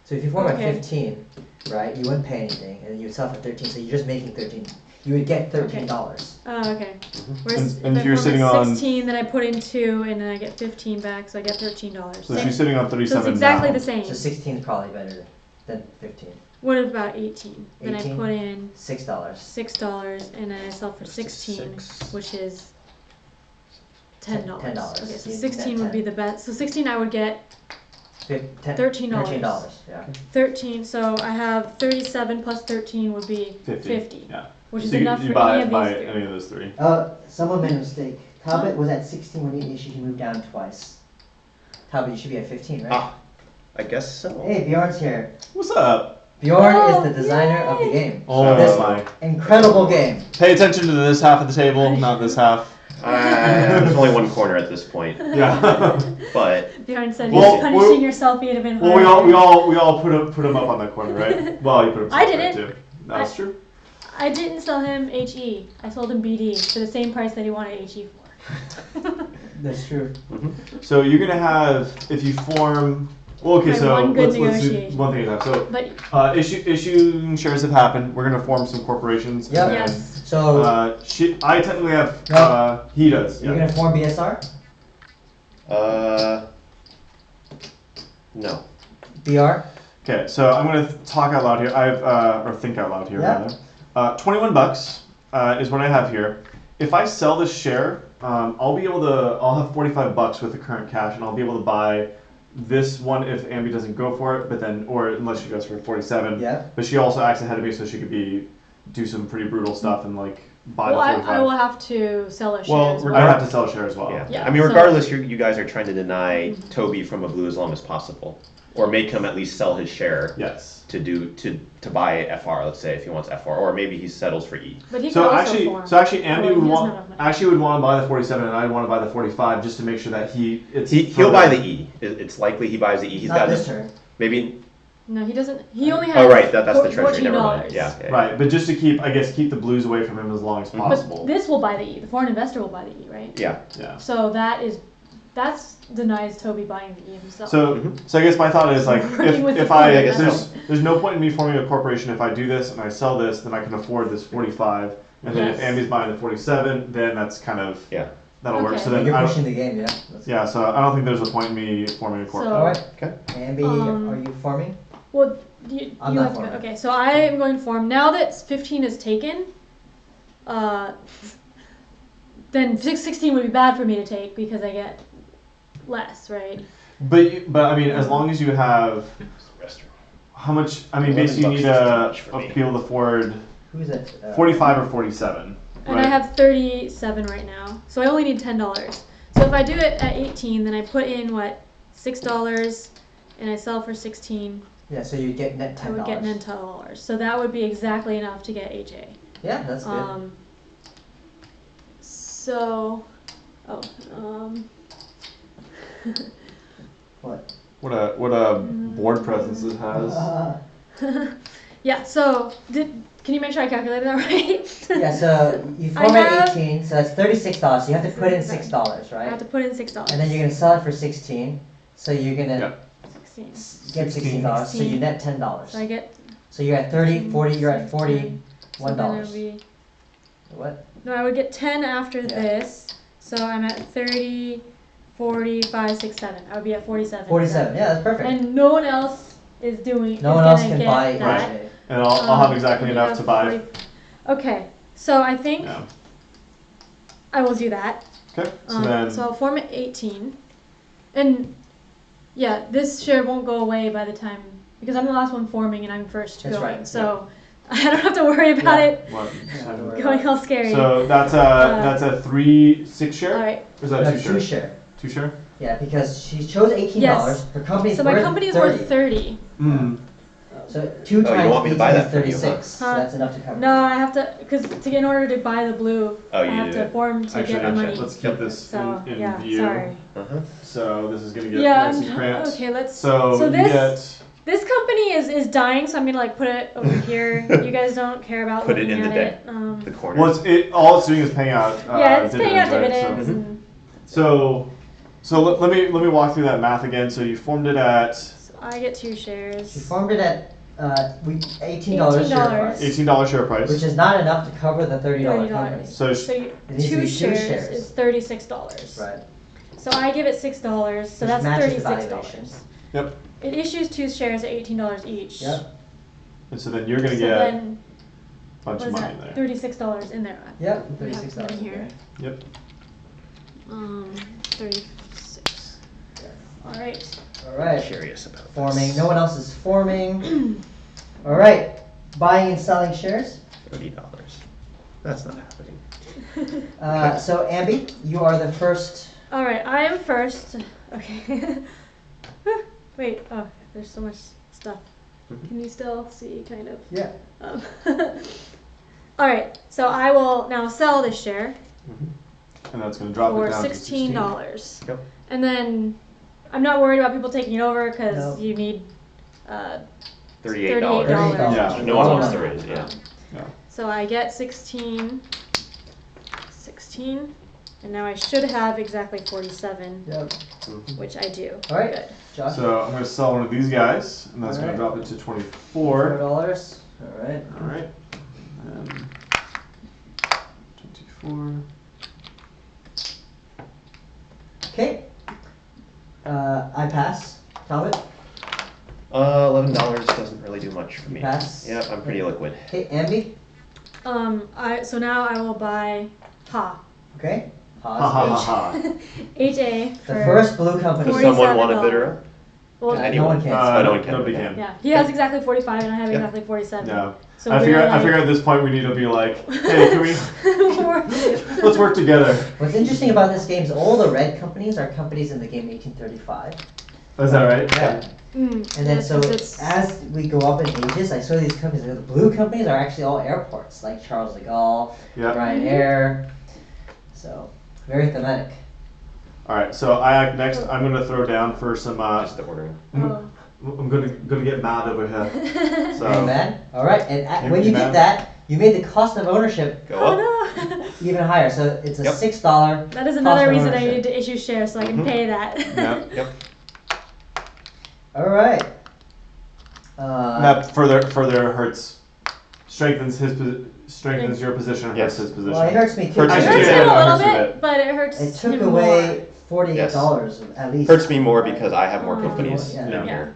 So if you form at 15, right, you wouldn't pay anything, and you sell for 13. So you're just making 13. You would get $13. Oh, okay. Whereas And if you're I sitting form on- at 16, then I put in 2, and then I get 15 back, so I get $13. So she's sitting on 37 So it's exactly now. the same. So 16 is probably better than 15. What about 18? Then I 18? put in $6. $6, and then I sell for 16, which is $10. $10. Okay, so You 16 net would be 10. the best. So 16, I would get $13. Yeah. 13. So I have 37 plus 13 would be 50. Yeah. Which is So enough you for buy, any of buy these three. any of those three. Someone made a mistake. Talbot was at 16 when he issued. He moved down twice. Talbot, you should be at 15, right? Ah, I guess so. Hey, Bjorn's here. What's up? Bjorn Oh, is the designer of the yay! game. Oh This my. incredible game. Pay attention to this half of the table, not this half. There's only one corner at this point, Yeah. but Bjorn said Well, he's punishing yourself. You'd have been Well, we all put him up on that corner, right? Well, you put him. I separate, didn't. Too. That's true. I didn't sell him HE. I sold him BD for the same price that he wanted HE for. That's true. So you're gonna have if you form. Well, okay, Right, so one good let's do negotiation. one thing at a time. So But issuing shares have happened. We're gonna form some corporations. Yep. And then, yes. So I technically have. No. He does. you're Yeah. gonna form BSR, no. BR. Okay, so I'm gonna talk out loud here. I've or think out loud here Yeah. rather. $21 is what I have here. If I sell this share, I'll be able to. I'll have $45 with the current cash, and I'll be able to buy this one if Ambie doesn't go for it. But then, or unless she goes for 47. Yeah. But she also acts ahead of me, so she could do some pretty brutal stuff and like buy Well, the I 45. will have to sell a share Well, as I well. have to sell a share as well. Yeah. Yeah, I mean, so- regardless, you guys are trying to deny Toby from a blue as long as possible, or make him at least sell his share Yes. to buy FR. Let's say if he wants FR, or maybe he settles for E. But he So could also actually, form. Ambie Well, would he doesn't want have enough money. would want to buy the 47, and I'd want to buy the 45 just to make sure that He'll buy the E. It's likely he buys the E. He's Not got this turn. maybe. No, he doesn't. He only has. Oh right, that's the treasury. Never mind. $14. Yeah. Right, but just to keep the blues away from him as long as possible. But this will buy the E. The foreign investor will buy the E, right? Yeah. Yeah. So that's denies Toby buying the E himself. So I guess my thought is like Working with if the I foreign there's no point in me forming a corporation if I do this and I sell this, then I can afford this 45, and then if Yes. Ambie's buying the 47, then that's kind of Yeah. that'll work. Okay. So then You're I pushing don't, the game, yeah. yeah, so I don't think there's a point in me forming a corporation. So- All right. Okay. Ambie, are you forming? Well, you I'm you not have to. forming. Okay, so I am going to form now that 15 is taken. Then 16 would be bad for me to take because I get less, right? But I mean, as long as you have how much? I mean, basically you need $11 to be able to afford Who's it? 45 or 47. And I have 37 right now, so I only need $10. So if I do it at 18, then I put in what $6, and I sell for 16. Yeah, so you get net $10. I would get $10. So that would be exactly enough to get HA. Yeah, that's good. So, What? What a board presence it has. yeah. So can you make sure I calculated that right? Yeah, so you I form at have- 18, so that's $36. So you have to put in $6, I have right? to put in $6. And then you're gonna sell it for 16. So you're gonna Yep. 16. get $16. So you net $10. So I get. So you're at 30, 40. You're at 41 So then it dollars. would be. What? No, I would get 10 after Yeah. this. So I'm at 30, 45, 6, 7. I would be at 47. 47. Yeah, that's perfect. And no one else is doing. No is one else gonna can get buy that. HA. And I'll have exactly and you enough have to buy. 40 Okay, so I think Yeah. I will do that. Okay. So then. So I'll form at 18, and yeah, this share won't go away by the time because I'm the last one forming and I'm first That's going. right, So I don't have to worry about Yeah. it What? Don't worry going about all scary. So that's a 3-6 share. All right. Or is it. that No, 2 two share? share. 2 share. Yeah, because she chose $18. Yes. Her company's So worth my company is 30. worth 30. Mm. So 2 Oh, you times don't want me to buy 18 that is from you, huh? 36. So Huh? that's enough to cover. No, I have to, because in order to buy the blue, Oh, I you have do to it. form to Actually, get the money. let's keep this So, in yeah, view. sorry. Uh-huh. So this is gonna get Yeah, nice and cramped. okay, let's, So, so you this company is dying, so I'm gonna like put it over here. You guys don't care about Put it looking in the at deck. it. The corner. Well, all it's doing is paying out. Yeah, it's paying out dividends, right? dividends. Mm-hmm. And So let me walk through that math again. So you formed it at so I get 2 We shares. formed it at $18 $18. share price, $18 share price. which is not enough to cover the $30 company. $30. So So you, It needs to 2 be 2 shares shares. is $36. Right. So I give it $6, so Which that's matches the $36. valuation. Yep. It issues 2 shares at $18 each. Yep. And so then you're gonna So get then, a bunch what of is money in that? there. $36 in there. Yep. We have $36 money in here. there. Yep. 36. All right. All right. Curious about Forming. this. No one else is forming. All right. Buying and selling shares. $30. That's not happening. So Ambie, you are the first. All right, I am first. Okay. Wait. Oh, there's so much stuff. Can you still see, kind of? Yeah. Um, all right. So I will now sell this share And that's gonna drop for it down to $16. Yep. And then I'm not worried about people taking it over because No. you need $38. $38. Yeah. No one wants to raise it, yeah. Yeah. So I get 16, and now I should have exactly 47, Yep. which I do. All right. Good. Josh. So I'm gonna sell one of these guys, and that's Alright. gonna drop it to 24. $4. All right. All right. And 24. Okay. I pass. Talbot. $11 doesn't really do much for me. Pass. Yeah, I'm pretty liquid. Okay. Ambie. So now I will buy Okay. Ha Pause. ha ha ha. HA The for first blue company. Does someone want to bid $47. her up? Well, No Anyone? one can. No one can. Nobody Okay. can. yeah, he has exactly 45, and I have Yep. exactly 47. Yeah. So I we're figure like, at this point we need to be like, hey, can we let's work together. What's interesting about this game is all the red companies are companies in the game 1835. Is that right? Yeah. And then yes, so 'cause it's- as we go up in ages, I saw these companies. The blue companies are actually all airports, like Charles de Gaulle, Yeah. Ryanair. So very thematic. All right. So I act next. I'm gonna throw down for some. Just the ordering. Oh. I'm gonna get mad over here. So Hey man. All right. And Hey, when you man. did that, you made the cost of ownership Go Oh up. no! even higher. So it's a Yep. $6. That is cost another of reason I ownership. need to issue shares so I can Mhm. pay that. yeah. Yep. All right. That further hurts, strengthens your position, hurts Yes. his position. Well, it hurts me too. It Hurts Actually, hurts yeah, him no, a it little hurts a bit, bit. but it hurts It took him away $48 at least. Hurts me more because I have more Oh. companies Yeah. in more. here.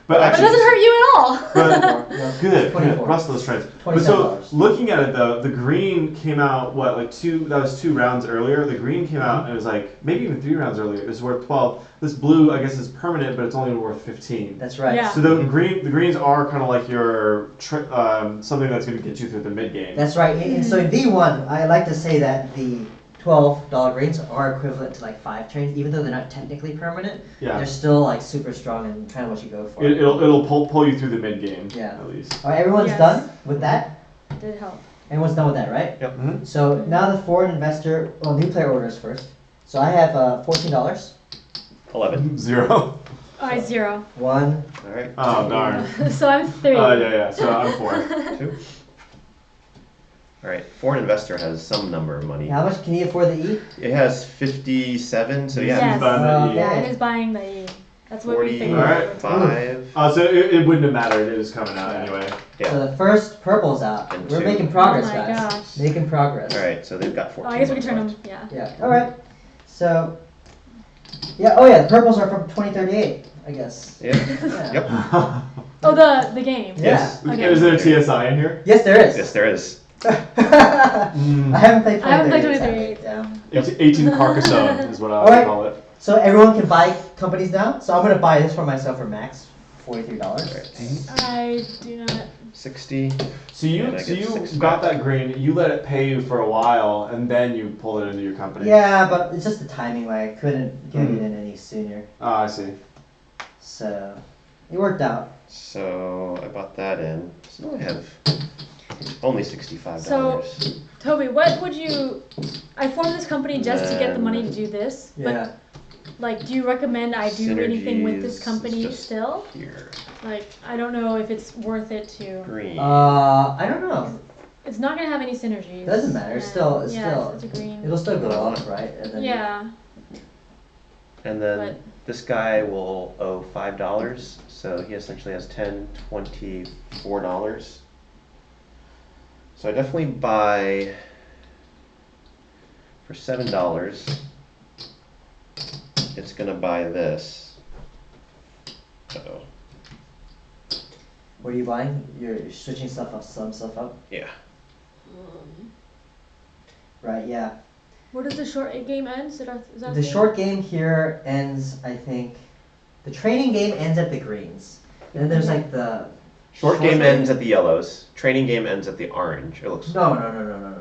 But But it actually, doesn't hurt you at all. But No, good. 24. Rust those trends. But so $27. looking at it though, the green came out like that was 2 rounds earlier. The green came out and it was like maybe even 3 rounds earlier. It was worth 12. This blue I guess is permanent, but it's only worth 15. That's right. Yeah. So the greens are kind of like your something that's going to get you through the mid game. That's right. And so in V1, I like to say that the $12 greens are equivalent to like 5 trains, even though they're not technically permanent. Yeah. They're still like super strong and kind of what you go for. It'll pull you through the mid game. Yeah. At least. All right, everyone's Yes. done with that. Did help. Everyone's done with that, right? Yep. Mm-hmm. So now the foreign investor, new player orders first. So I have $14. 11. 0. I 0. 1. All right. Oh darn. So I'm 3. Yeah. So I'm 4. 2. All right. Foreign investor has some number of money. How much can you afford to eat? It has 57. So yeah. Yes. He's buying the E. Yeah, Okay. it is buying the E. That's what we figured. Alright. 45. So it wouldn't have mattered. It was coming out anyway. Yeah. So the first purple's out. And We're 2. making progress, Oh my guys. gosh. Making progress. All right. So they've got 14. Oh, I guess we can turn left. them. Yeah. Yeah. All right. So, yeah. Oh yeah. The purples are from 2038, I guess. Yeah. Yeah. Yep. Oh, the game. Yeah. Yes. Okay. Is there a TSI in here? Yes, there is. Yes, there is. I haven't played 2038. I haven't played 2038, sadly. so. 18 Carcassonne is what I would Alright. call it. So everyone can buy companies now. So I'm gonna buy this for myself for max $43. Right. I do not. 60. So you And I get 65. got that green. You let it pay you for a while, and then you pull it into your company. Yeah, but it's just the timing. Like I couldn't get it in any sooner. Oh, I see. So It worked out. So I bought that in. So I have only $65. So, Toby, what would you? I formed this company just to get the money to do this. Yeah. But, like, do you recommend I do anything with this Synergies company is just still? Here. Like, I don't know if it's worth it to. Green. I don't know. It's not gonna have any synergies. It doesn't matter. It's and- still. It's yeah, still. it's a green. It'll still go up, right? And then Yeah. And then But- this guy will owe $5, so he essentially has $24. So I definitely buy for $7. It's gonna buy this. Uh-oh. What are you buying? You're switching stuff up, some stuff up. Yeah. Right. Yeah. Where does the short game end? Is that The short game here ends, I think. The training game ends at the greens. And then there's like the Short game ends at the yellows. Training game ends at the orange. It looks. No. No, Oh,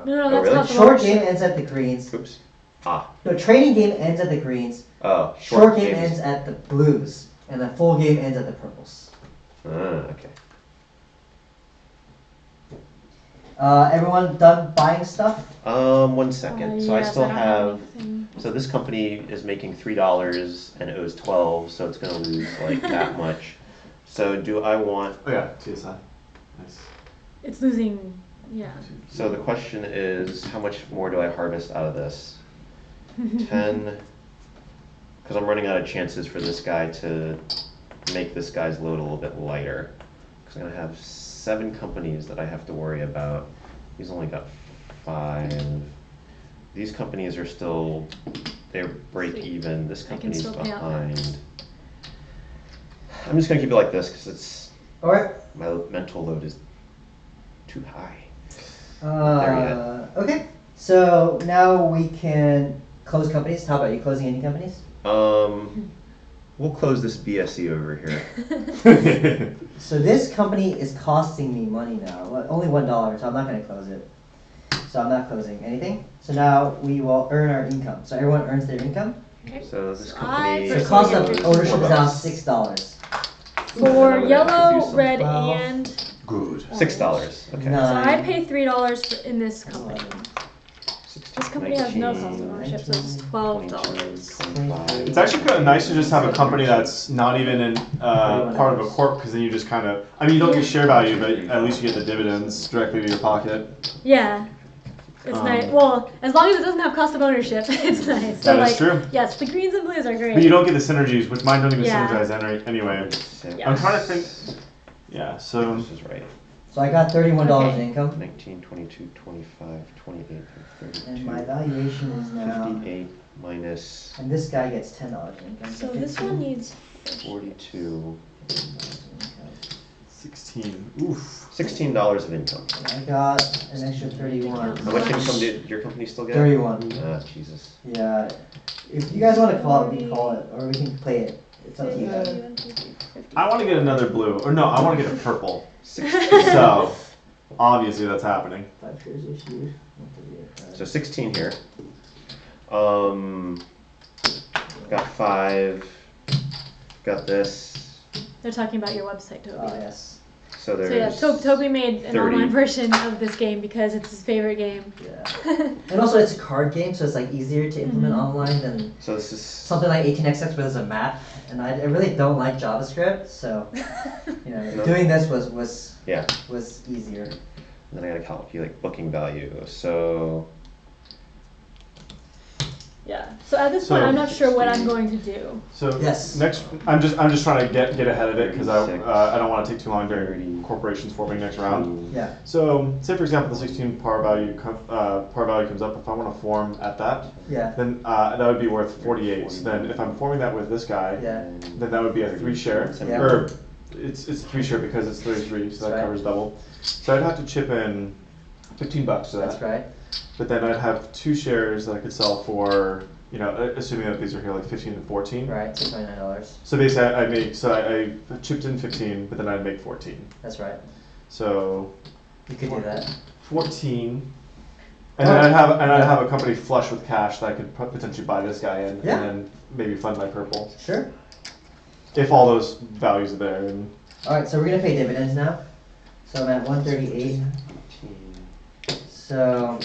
that's really? not the Short ownership. game ends at the greens. Oops. Ah. No, training game ends at the greens. Oh. Short game is- ends at the blues, and the full game ends at the purples. Okay. Everyone done buying stuff? 1 second. So I yes, still don't have. anything. So this company is making $3 and it owes 12, so it's gonna lose like that much. So do I want? Oh yeah, TSI. Nice. It's losing. Yeah. So the question is, how much more do I harvest out of this? 10. Because I'm running out of chances for this guy to make this guy's load a little bit lighter. Because I'm gonna have 7 companies that I have to worry about. He's only got 5. These companies are still, they're break Sweet. even. This I can company's still pay out. behind. I'm just gonna keep it like this because it's Alright. my mental load is too high. Okay. So now we can close companies. How about you closing any companies? We'll close this BSE over here. So this company is costing me money now. Well, only $1, so I'm not going to close it. So I'm not closing anything. So now we will earn our income. So everyone earns their income. Okay. So this So company. So I the cost Yeah. of ownership is now $6. For I would have to do yellow, some- red, Well, and Good. $6. Okay. No. so I pay $3 in this company. This company has no cost of 19, ownership, so it's $12. 25. It's actually kind of nice to just have a company that's not even in part of a corp, because then you just kind of, I mean, you don't get share value, but at least you get the dividends directly to your pocket. Yeah. It's nice. Well, as long as it doesn't have cost of ownership, it's nice. So That is like, true. yes, the greens and blues are great. But you don't get the synergies, which mine don't even Yeah. synergize anyway. Yeah. I'm trying to think. Yeah, so This is right. So I got $31 Okay. in income. 19, 22, 25, 28, 32. And my valuation is now. 58 minus And this guy gets $10 in income. So this one needs 42. 16. Oof. $16 of income. I got an extra 31. How much income did your company still get? 31. Ah, Jesus. Yeah. If you guys want to call it, we can call it, or we can play it. It's up to you guys. 50. I want to get another blue, or no, I want to get a purple. 16. So obviously that's happening. 5 shares issued. So 16 here. Got 5. Got this. They're talking about your website, Toby. Oh, yes. So there's. So yeah, Toby made an 30. online version of this game because it's his favorite game. Yeah. And also, it's a card game, so it's like easier to implement online than So this is. something like 18xx where there's a map. And I really don't like JavaScript, so No. doing this was Yeah. easier. And then I gotta calculate booking value. So. Yeah. So at this So- point, I'm not sure what I'm going to do. So Yes. next, I'm just trying to get ahead of it because I 36. don't want to take too long during corporations forming next round. Yeah. So say for example the 16 par value comes up. If I want to form at that, Yeah. then that would be worth 48. So then if I'm forming that with this guy, Yeah. then that would be a 3 share. Yeah. Or it's 3 share because it's 33, so that Right. covers double. So I'd have to chip in $15 to that. That's right. But then I'd have 2 shares that I could sell for, assuming that these are here like 15 and 14. Right. $29. So basically, I chipped in 15, but then I'd make 14. That's right. So You could do that. 14, and then I'd have a company flush with cash that I could potentially buy this guy in, Yeah. and then maybe fund my purple. Sure. if all those values are there. And Alright, so we're gonna pay dividends now. So I'm at 138. So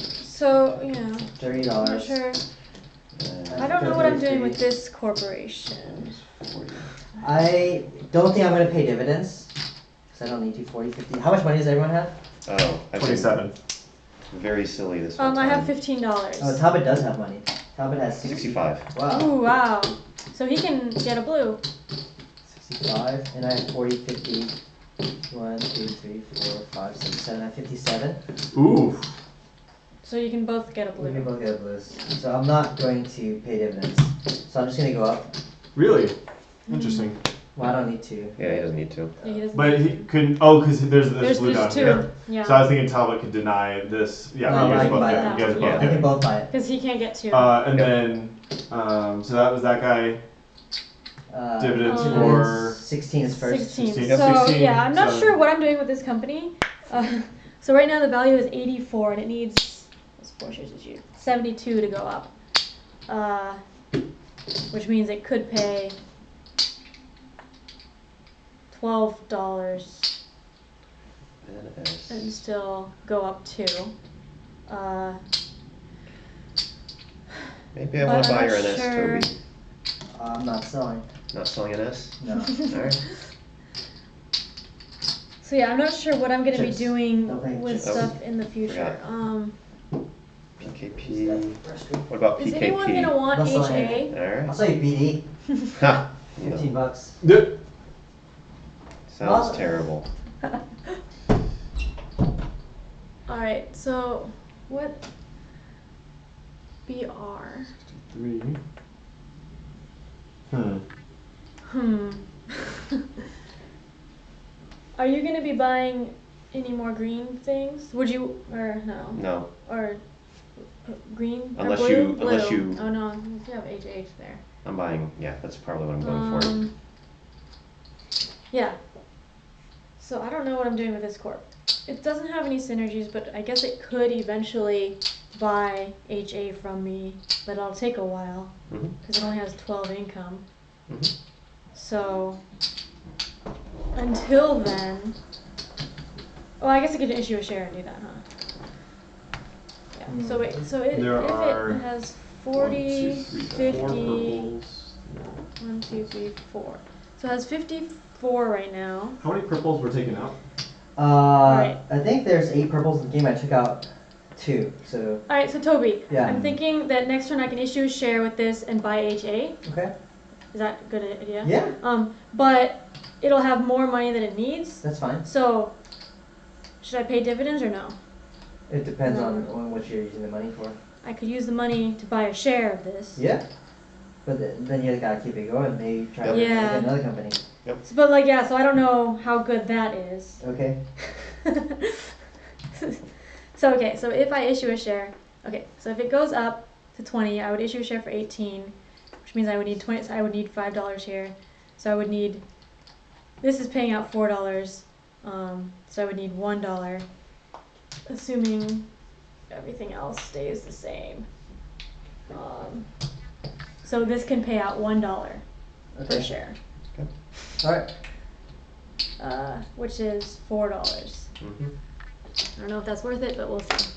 yeah, $30. I'm not sure. I don't know what I'm doing with this corporation. I don't think I'm gonna pay dividends. Because I don't need to. 40, 50. How much money does everyone have? Oh, I've been 27. very silly this whole time. I have $15. Oh, Talbot does have money. Talbot has 65. Wow. Ooh, wow. So he can get a blue. 65. And I have 40, 50. 1, 2, 3, 4, 5, 6, 7. I have 57. Ooh. So you can both get a We can blue. both get blues. So I'm not going to pay dividends. So I'm just gonna go up. Really? Interesting. Well, I don't need to. Yeah, he doesn't need to. Yeah, he doesn't. But he couldn't. Oh, because there's blue down there's two. here. Yeah. So I was thinking Talbot could deny this. Yeah, No, but you I guys can both buy get. that. You guys Yeah. I both can get. both buy it. Because he can't get two. And Yep. then, so that was that guy. Dividends Um, for 16 is first. 16. 16. So 16, yeah, I'm not so- sure what I'm doing with this company. So right now the value is 84 and it needs 72 to go up. Which means it could pay $12 and still go up 2. Maybe I But want to I'm buy not your NS, sure. Toby. I'm not selling. Not selling NS? No. Alright. So yeah, I'm not sure what I'm gonna Chips. be doing No, thank with you. stuff in the future. PKP. What about Is PKP? anyone gonna want That's all I HA? I'll Alright. sell you BD. Ha! 15 No. bucks. Sounds Well- terrible. Alright, so what BR? 3. Are you gonna be buying any more green things? Would you or no? No. Or green or Unless blue? you- Blue. unless you- Oh no, you have HH there. I'm buying, yeah, that's probably what I'm going for. Yeah. So I don't know what I'm doing with this corp. It doesn't have any synergies, but I guess it could eventually buy HA from me, but it'll take a while Mhm. because it only has 12 income. Mhm. So until then, oh, I guess I could issue a share and do that, huh? Yeah. So wait, so it, There if are it has 40, 4 50, purples. 1, 2, 3, 4. So it has 54 right now. How many purples were taken out? Right. I think there's 8 purples in the game. I took out 2. So All right, so Toby, Yeah. I'm thinking that next turn I can issue a share with this and buy HA. okay. Is that a good idea? Yeah, But it'll have more money than it needs. that's fine. So should I pay dividends or no? It depends on what you're using the money for. I could use the money to buy a share of this. Yeah. But then you gotta keep it going. Maybe try to Yeah. get another company. But like, yeah, so I don't know how good that is. Okay. So okay, so if I issue a share, okay, so if it goes up to 20, I would issue a share for 18, which means I would need 20. So I would need $5 here. So I would need. This is paying out $4. So I would need $1, assuming everything else stays the same. So this can pay out $1 per Okay. share, All right. which is $4. Mhm. I don't know if that's worth it, but we'll see.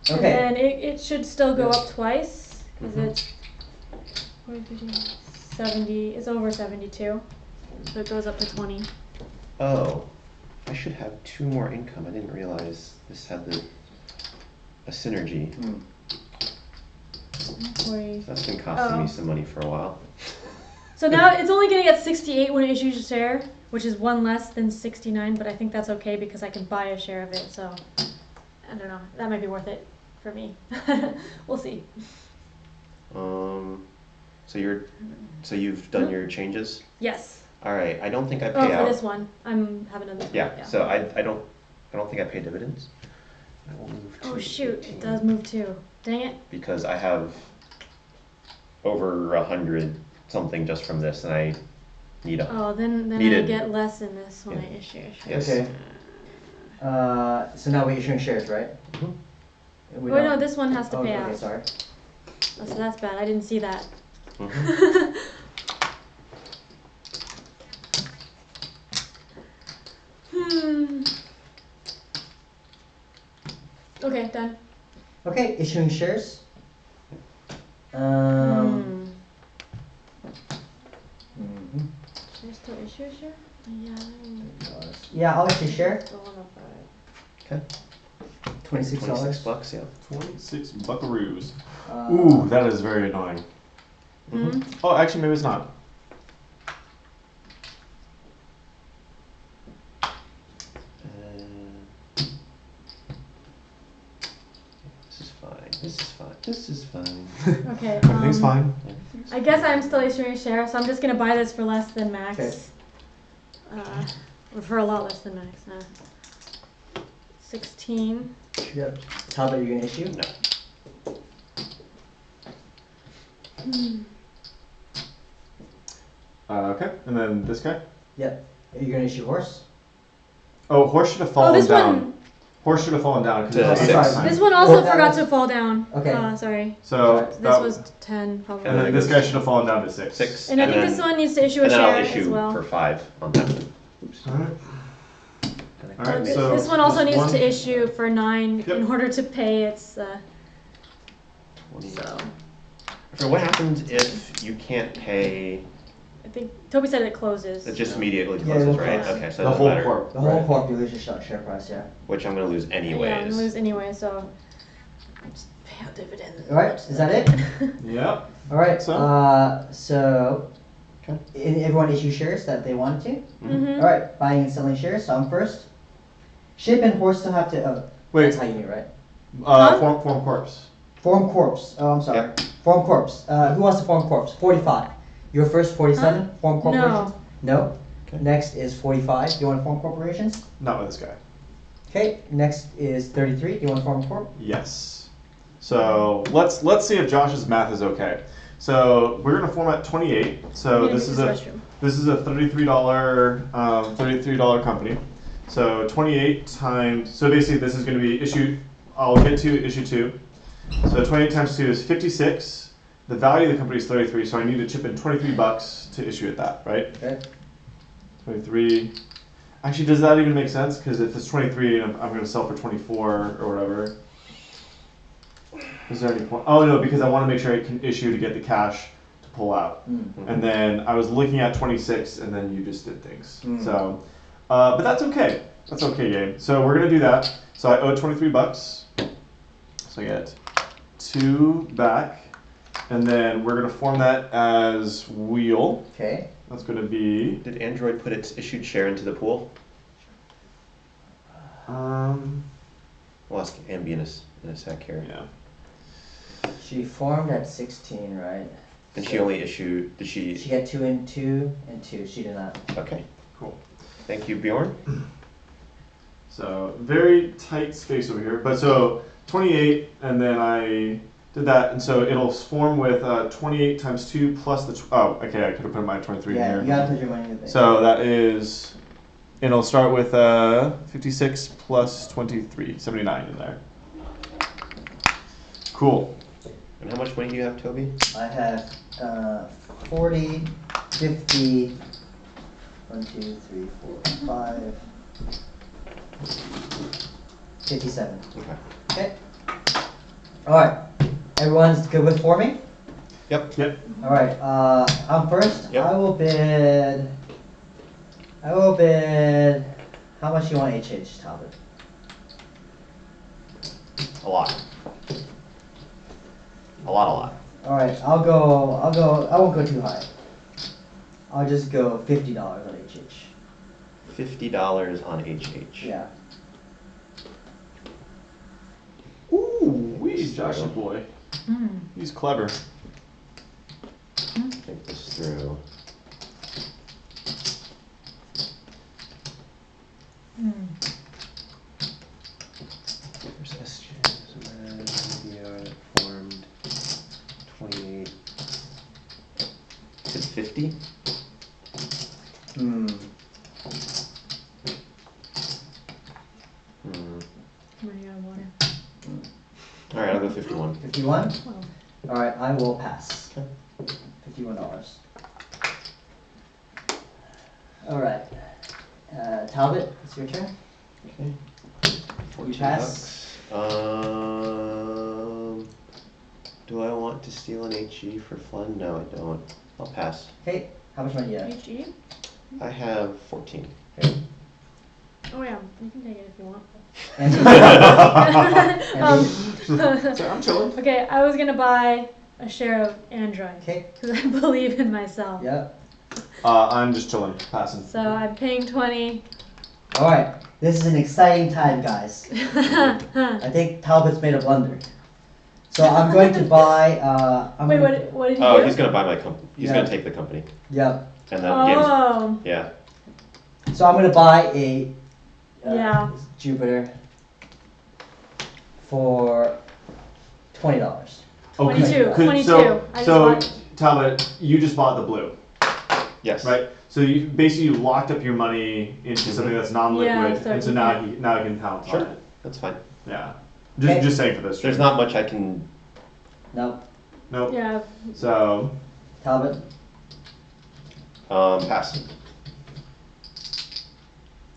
And Okay. then it should still go up twice, because Mhm. it's 70, it's over 72. So it goes up to 20. Oh, I should have 2 more income. I didn't realize this had a synergy. Hmm. 40. That's been costing Oh. me some money for a while. So now it's only going to get 68 when it issues a share, which is 1 less than 69, but I think that's okay because I can buy a share of it, so I don't know. That might be worth it for me. We'll see. So you've done your changes? Yes. All right. I don't think I Oh, pay for out. this one. I'm having another. Yeah. So I don't think I pay dividends. I will move to Oh shoot, 18 it does move too. Dang it. because I have over 100 something just from this, and I need a. Oh, then I Needed. get less in this when Yeah. I issue a share. Yes. Okay. So now we're issuing shares, right? Mhm. We Oh no, don't- this one has to Oh, pay okay, out. sorry. Oh, so that's bad. I didn't see that. Okay, done. Okay, issuing shares. Hmm. Mhm. Should I still issue a share? Yeah. Yeah, I'll issue share. Still wanna buy it. Okay. $26. $26, yeah. 26 buckaroos. Uh, Ooh, that is very annoying. Hmm? Oh, actually, maybe it's not. This is fine. This is fine. This is fine. Okay. Everything's fine. I guess I'm still issuing a share, so I'm just gonna buy this for less than max. Okay. Or for a lot less than max. 16. Yep. Talbot, you're gonna issue? No. Okay, and then this guy. Yep. Are you gonna issue horse? Oh, horse should have Oh, fallen this down. one. Horse should have fallen down To because six. This one also Well, that forgot was- to fall down. Okay. Sorry. So This that was 10 probably. and then this guy should have fallen down to 6. 6. And I think then, this one needs to issue a and then share I'll as issue well. for 5 on that one. Oops. Alright. Can I- Alright, This so this one also just needs one. to issue for 9 Yep. in order to pay its. 20. So So what happens if you can't pay? I think Toby said it closes. It just immediately Yeah, closes, it'll right? close. Okay, so The it doesn't whole matter. corp. The whole Right. corp, you lose your share price, yeah. Which I'm going to lose Yeah, I'm anyways. gonna lose anyway, so just pay out dividends. Alright, is that it? Yep. Alright, So? so Okay. everyone issue shares that they wanted to? Mm-hmm. Alright, buying and selling shares, so I'm first. Ship and horse still have to, Wait. that's how you mean, right? Huh? Form corpse. Form corpse, oh, I'm sorry. Form corpse, who wants to form corpse? 45. You're first, 47, form corporations? No. Okay. Next is 45, do you want to form corporations? Not with this guy. Okay, next is 33, do you want to form a corp? Yes. So let's see if Josh's math is okay. So we're gonna form at 28. So this is a $33 company. So 28 times. So basically this is gonna be issue. I'll get to issue 2. So 28 times 2 is 56. The value of the company is 33. So I need to chip in $23 to issue it that, right? Okay. 23. Actually, does that even make sense? Because if it's 23 and I'm going to sell for 24 or whatever. Is there any point? Oh no, because I want to make sure I can issue to get the cash to pull out. And then I was looking at 26 and then you just did things. So, but that's okay. That's okay, game. So we're going to do that. So I owe $23. So I get 2 back. And then we're going to form that as wheel. Okay. That's going to be. Did Android put its issued share into the pool? We'll ask Ambie in a sec here. Yeah. She formed at 16, right? And she only issued, did she? She got 2 and 2 and 2. She did not. Okay. Cool. Thank you, Bjorn. So very tight space over here. But so 28, and then I did that, and so it'll form with 28 times 2 plus the. Oh, okay. I could have put my 23 Yeah, in you here. gotta put your money in the bank. So that is. It'll start with 56 plus 23, 79 in there. Cool. And how much money do you have, Toby? I have 40, 50, 1, 2, 3, 4, 5, 57. Okay. Okay. Alright. Everyone's good with forming? Yep. Yep. Alright, I'm first. Yep. I will bid. How much you want HH, Talbot? A lot. A lot. Alright, I won't go too high. I'll just go $50 on HH. $50 on HH. Yeah. Ooh, wee, Josh boy. He's clever. Think this through. There's SJ, so then VR that formed 28. Is it 50? Hmm. How many out of water? Alright, I'll go 51. 51? Well, Alright, I will pass. Okay. $51. All right. Talbot, it's your turn. Okay. You pass. Do I want to steal an HE for fun? No, I don't. I'll pass. Okay. How much money do you have? HE? I have 14. Okay. Oh yeah, you can take it if you want. Ambie? So I'm chilling. Okay, I was gonna buy a share of Android Okay. because I believe in myself. Yep. I'm just chilling, passing. So I'm paying 20. All right. This is an exciting time, guys. I think Talbot's made a blunder. So I'm going to buy. Wait, what did he Oh, do? he's gonna buy my company. He's Yeah. gonna take the company. Yep. And then Oh, yeah. So I'm going to buy a yeah. Jupiter for $20. 22. Could- 22. So, I just so bought- Talbot, you just bought the blue, Yes. right? So you basically locked up your money into something that's non-liquid, Yeah, so and so he now can- he can pounce Sure. on it. That's fine. Yeah. Okay. Just saying for this. There's not much I can. Nope. Nope. Yeah. So Talbot. Pass.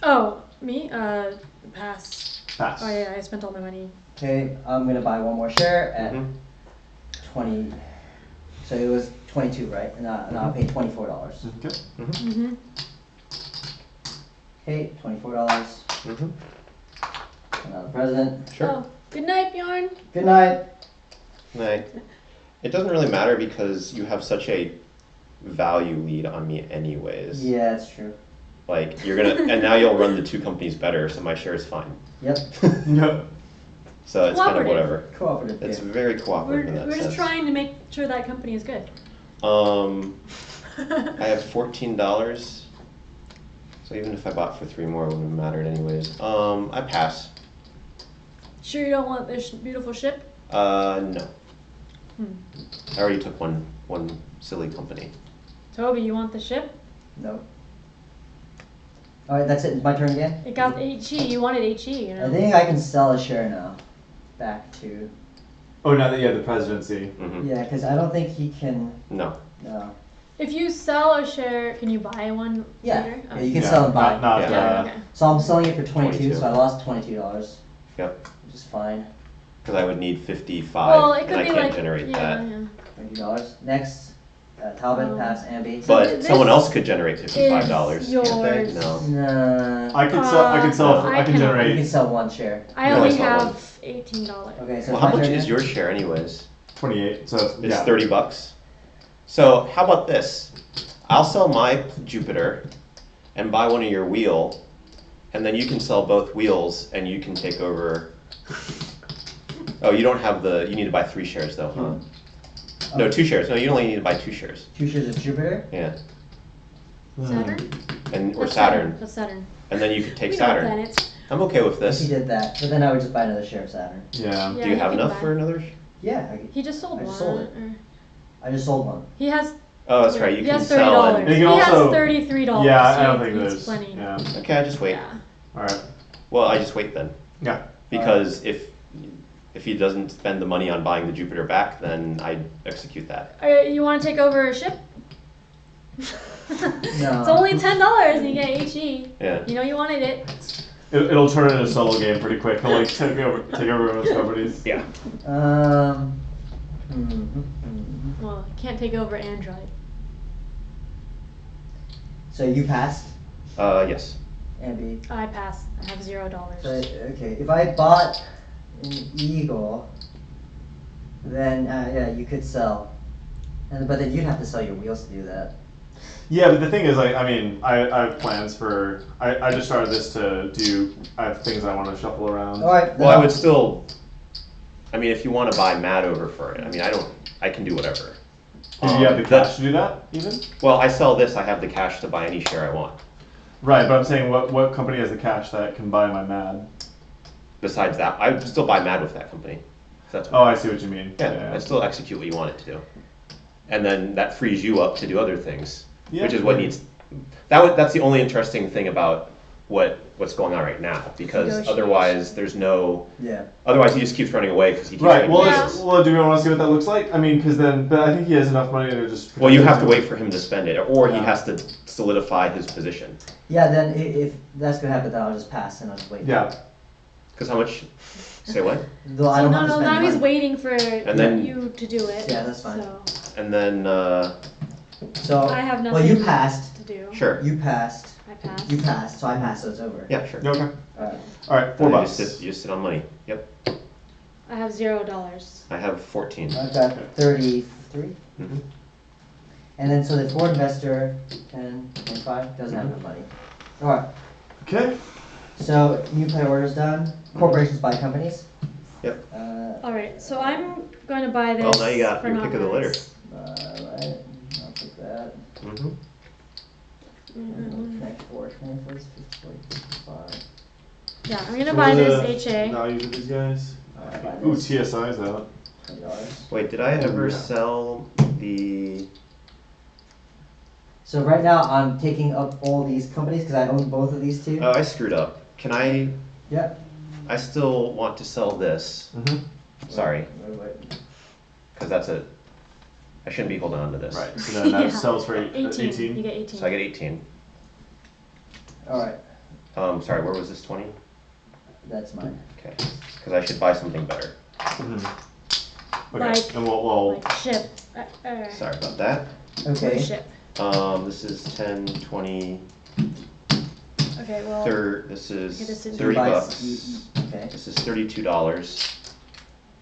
Oh, me? Pass. pass. Oh yeah, I spent all my money. Okay, I'm going to buy one more share at Mhm. 20. So it was 22, right? And I'll pay $24. Okay. Mm-hmm. Okay, $24. Mhm. Another president. Sure. Oh, good night, Bjorn. Good night. Right. It doesn't really matter because you have such a value lead on me anyways. Yeah, that's true. Like you're gonna, and now you'll run the two companies better, so my share is fine. Yep. No. So it's kind of Cooperative. whatever. Cooperative. It's Yeah. very We're, cooperative in that we're sense. just trying to make sure that company is good. I have $14. So even if I bought for 3 more, it wouldn't have mattered anyways. I pass. Sure you don't want this beautiful ship? No. Hmm. I already took one silly company. Toby, you want the ship? Nope. All right, that's it. It's my turn again. It got HE. You wanted HE, you know? I think I can sell a share now. Back to. Oh, now that you have the presidency. Mm-hmm. Yeah, because I don't think he can. No. No. If you sell a share, can you buy one Yeah. later? Yeah, you can sell and buy. Not, Yeah. Yeah, okay. So I'm selling it for 22, 22. so I lost $22, Yep. which is fine. Because I would need 55, Well, it and could I be can't like, generate yeah, that. yeah. $20. Next, Talbot, pass, Ambie. So But this someone else could generate $55, is can't they? yours. No. Nah. I could sell. I could sell. I I can cannot. You generate. can sell one share. I You only only sell one. have $18. Okay, so Well, it's how my much turn is now? your share anyways? 28. So It's yeah. $30. So how about this? I'll sell my Jupiter and buy one of your wheel, and then you can sell both wheels and you can take over. Oh, you don't have the. You need to buy 3 shares though, huh? No, 2 shares. No, you only need to buy 2 shares. 2 shares of Jupiter. Yeah, Saturn? or That's Saturn, That's Saturn. and then you could take We know Saturn. planets. I'm okay with If this. he did that, but then I would just buy another share of Saturn. Yeah. Yeah, Do you have can enough buy. for another? Yeah, He just sold I one. just sold it. or- I just sold one. He has. Oh, that's right. You he can has sell. $30. And, You He can also- has $33. Yeah, I so don't think he's there's. plenty. Yeah. okay, I just wait. Yeah. All right. Well, I just wait then, Yeah. because if he doesn't spend the money on buying the Jupiter back, then I execute that. You want to take over a ship? No. It's only $10 and you get HE. Yeah. You know you wanted it. It'll turn into a solo game pretty quick. He'll like take over everyone's companies. Yeah. Well, you can't take over Android. So you passed, Yes. Ambie. I pass. I have $0. So, okay, if I bought an Eagle, then yeah, you could sell. But then you'd have to sell your wheels to do that. Yeah, but the thing is, like, I mean, I have plans for. I just started this to do. I have things I want to shuffle around. All right. Well, I would still. I mean, if you want to buy Mad over for it, I mean, I can do whatever. Do you have the that- cash to do that, even? Well, I sell this. I have the cash to buy any share I want. Right, but I'm saying, what company has the cash that can buy my MAD? Besides that, I would still buy Mad with that company. So that's Oh, I see what you mean. yeah, I still execute what you want it to, and then that frees you up to do other things, Yeah. which is what needs. That's the only interesting thing about what's going on right now, because Negotiation. otherwise there's no. Yeah. Otherwise he just keeps running away because he keeps Right. making Well, deals. well, do we want to see what that looks like? I mean, because then, but I think he has enough money to just. Well, you have to wait for him to spend it, or he Yeah. has to solidify his position. Yeah, then if that's gonna happen, then I'll just pass and I'll just wait. Yeah. Because how much? Say what? Though I don't have to No, spend now he's money. waiting for then- you to do it. Yeah, that's fine. So And then So, I have well, you nothing passed. to do. sure. You passed. I passed. You passed, so I passed, so it's over. Yeah, sure. Okay. Alright. All right. Then $4. you just sit on money. Yep. I have $0. I have 14. I've got 33. Mm-hmm. And then so the forward investor, 10, 25, doesn't have enough money. Alright, Okay. so new play orders done. Corporations buy companies. Yep. Alright, so I'm going to buy this. Well, now you got for your not pick of the litter. nice. Alright, I'll take that. Mm-hmm. Connect 4, 24, 54, 55. Yeah, I'm gonna So buy what are this the HA. Values of these guys. Buy Ooh, this. TSI's out. $20. Wait, did I ever yeah. sell the? So right now I'm taking up all these companies because I own both of these two. Oh, I screwed up. Can I? Yep. I still want to sell this. Mm-hmm. Sorry, Wait. because that's a. I shouldn't be holding on to this. Right. So then that Yeah. sells for 18. 18. You get 18. So I get 18. Alright, Sorry, where was this 20? that's mine. Okay, because I should buy something better. Mm-hmm. Okay. Like- And we'll Like ship. Sorry about that. Okay. Ship. This is 10, 20, Okay, well. this is Okay, this is- 30 Buy- bucks. Okay. This is $32.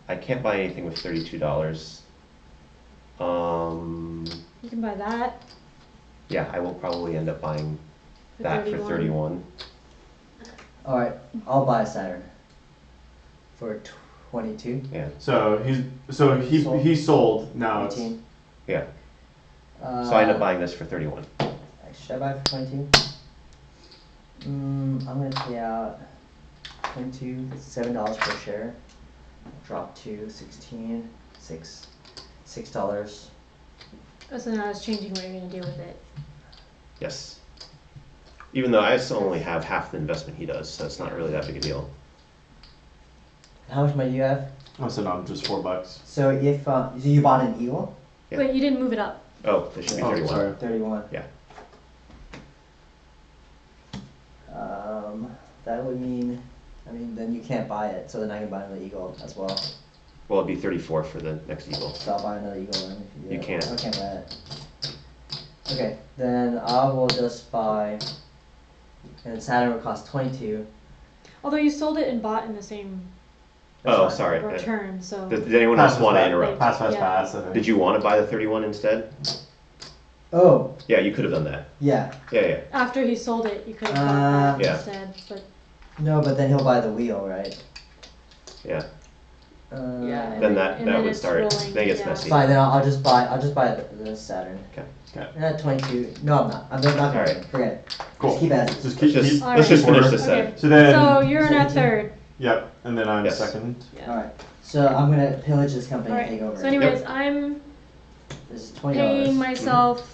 I can't buy anything with $32. You can buy that Yeah, I will probably end up buying for that 31. for 31. Alright, I'll buy a Saturn. For 22. Yeah. So he sold now. It's, 18. Yeah. So I end up buying this for 31. Should I buy it for 22? I'm gonna pay out 22, that's $7 per share. Drop to 16, $6. Oh, so now it's changing what you're gonna do with it. Yes. Even though I still only have half the investment he does, so it's not really that big a deal. How much money do you have? I said no, just $4. So if so you bought an Eagle, Yeah. Wait, you didn't move it up. Oh, this should be Oh, 31. sorry. 31. Yeah. That would mean, then you can't buy it. So then I can buy another Eagle as well. Well, it'd be 34 for the next Eagle. So I'll buy another Eagle then. If you, do You that. can't. I can't buy it. Okay, then I will just buy. And Saturn will cost 22. Although you sold it and bought in the same Oh, That's fine. sorry. return, so. Did anyone else want to interrupt? Pass. Yeah. I think. Did you want to buy the 31 instead? Oh, Yeah, you could have done that. yeah. Yeah. After he sold it, you could have bought that Yeah. instead, but No, but then he'll buy the wheel, right? Yeah. yeah. Then and that then would it's start. rolling, Then it gets yeah. messy. Fine, then I'll just buy the Saturn. Okay. At 22. No, I'm not. I'm not going Alright. to. Forget it. Cool. Just keep it as is. Just Let's keep. just, Alright. let's just finish this Okay. then. So then. So you're in at 17. third. Yep. And then I'm Yes. second. Yeah. Alright. So I'm going to pillage this company and take Alright, over. so anyways, I'm This is $20. paying myself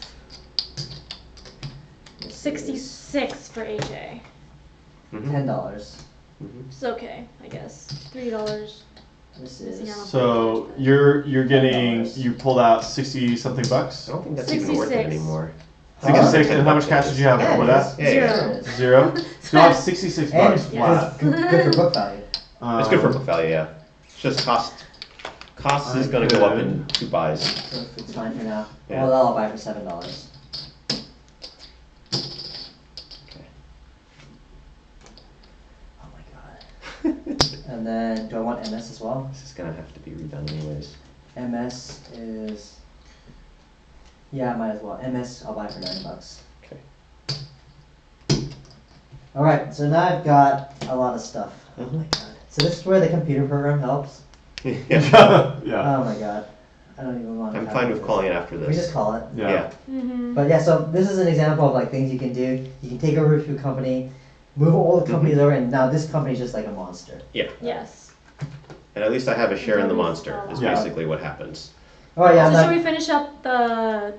66 for HA. Mhm. $10. Mhm. It's okay, I guess. $3. This Missing is out. So you're getting $10. you pulled out 60 something bucks. I don't think that's even worth it 66. anymore. 66. And how much cash did you have Yeah, before it that? is. Yeah, Zero. It is. 0. So you have 66 And bucks Yeah. flat. good for book value. It's good for Um, book value, yeah. It's just cost. Cost is going to go up in 2 buys. So it's fine for now. Yeah. Well, I'll buy for $7. Okay. Oh my god. And then, do I want MS as well? This is going to have to be redone anyways. MS is. Yeah, I might as well. MS, I'll buy for $9. Okay. Alright, so now I've got a lot of stuff. Oh Mhm. my god. So this is where the computer program helps. Yeah. yeah. Oh my god. I don't even want to. I'm fine with calling it after We just this. call it. Yeah. Mm-hmm. But yeah, so this is an example of like things you can do. You can take over to a company, move all the companies over, and now this company's just like a monster. Yes. And at least I have a share in the monster, is Yeah. basically what happens. Oh yeah, So I'm should not. we finish up the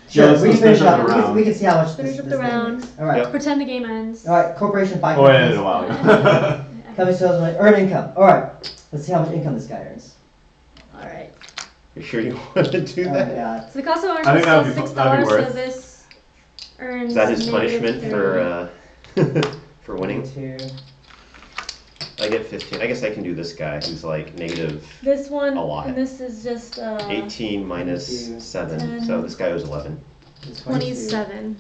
Sure, let's we can finish finish up up. the round. We can see how much Finish this, up this the thing round. makes. All right. Yep. Pretend the game ends. All right. Corporation buy Oh, it ended companies. a while ago. Company sales money, earn income. All right. Let's see how much income this guy earns. Alright. You sure you want to do Oh my that? god. So the cost of I ownership think that'd is be- still that'd be $6, so worth. this earns Is that his negative punishment 3. for winning? 22. I get 15. I guess I can do this guy who's like negative This one, A lot. and this is just 18 minus 22, 7. 10. So this guy owes 11. It's 27.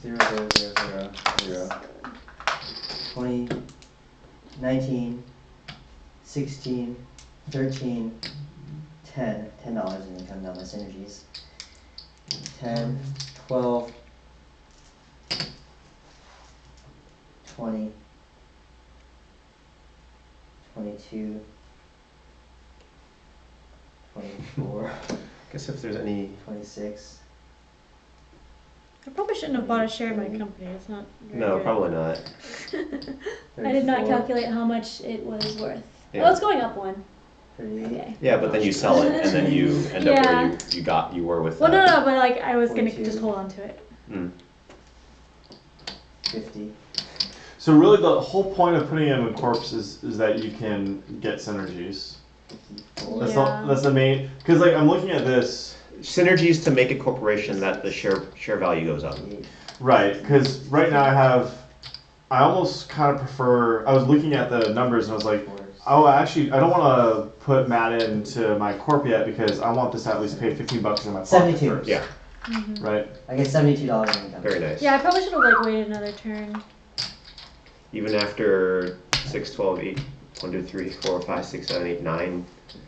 0, 0, 0, 0, 0. 20, 19, 16, 13, 10. $10 in income now, my synergies. 10, 12, 20, 22, 24, Guess if there's any. 26. I probably shouldn't have bought a share in my company. It's not very No, good. probably not. I did not 34, calculate how much it was worth. Yeah. Oh, it's going up one. 38. Okay. Yeah, but then you sell it and then you end up Yeah. where you were with Well, that. no, but like I was gonna 42. just hold on to it. Mm. 50. So really, the whole point of putting him in corpse is that you can get synergies. 54. Yeah. That's the main. Because like I'm looking at this. Synergies to make a corporation that the share value goes up. 58. Right, because right now I almost kind of prefer, I was looking at the numbers and I was like, oh, actually, I don't want to put Matt into my corp yet because I want this to at least pay $15 in my pocket 72. first. Yeah, Right? I get $72 in income. very nice. Yeah, I probably should have like waited another turn. Even after 6, 12, 8, 1, 2, 3, 4, 5, 6, 7, 8, 9.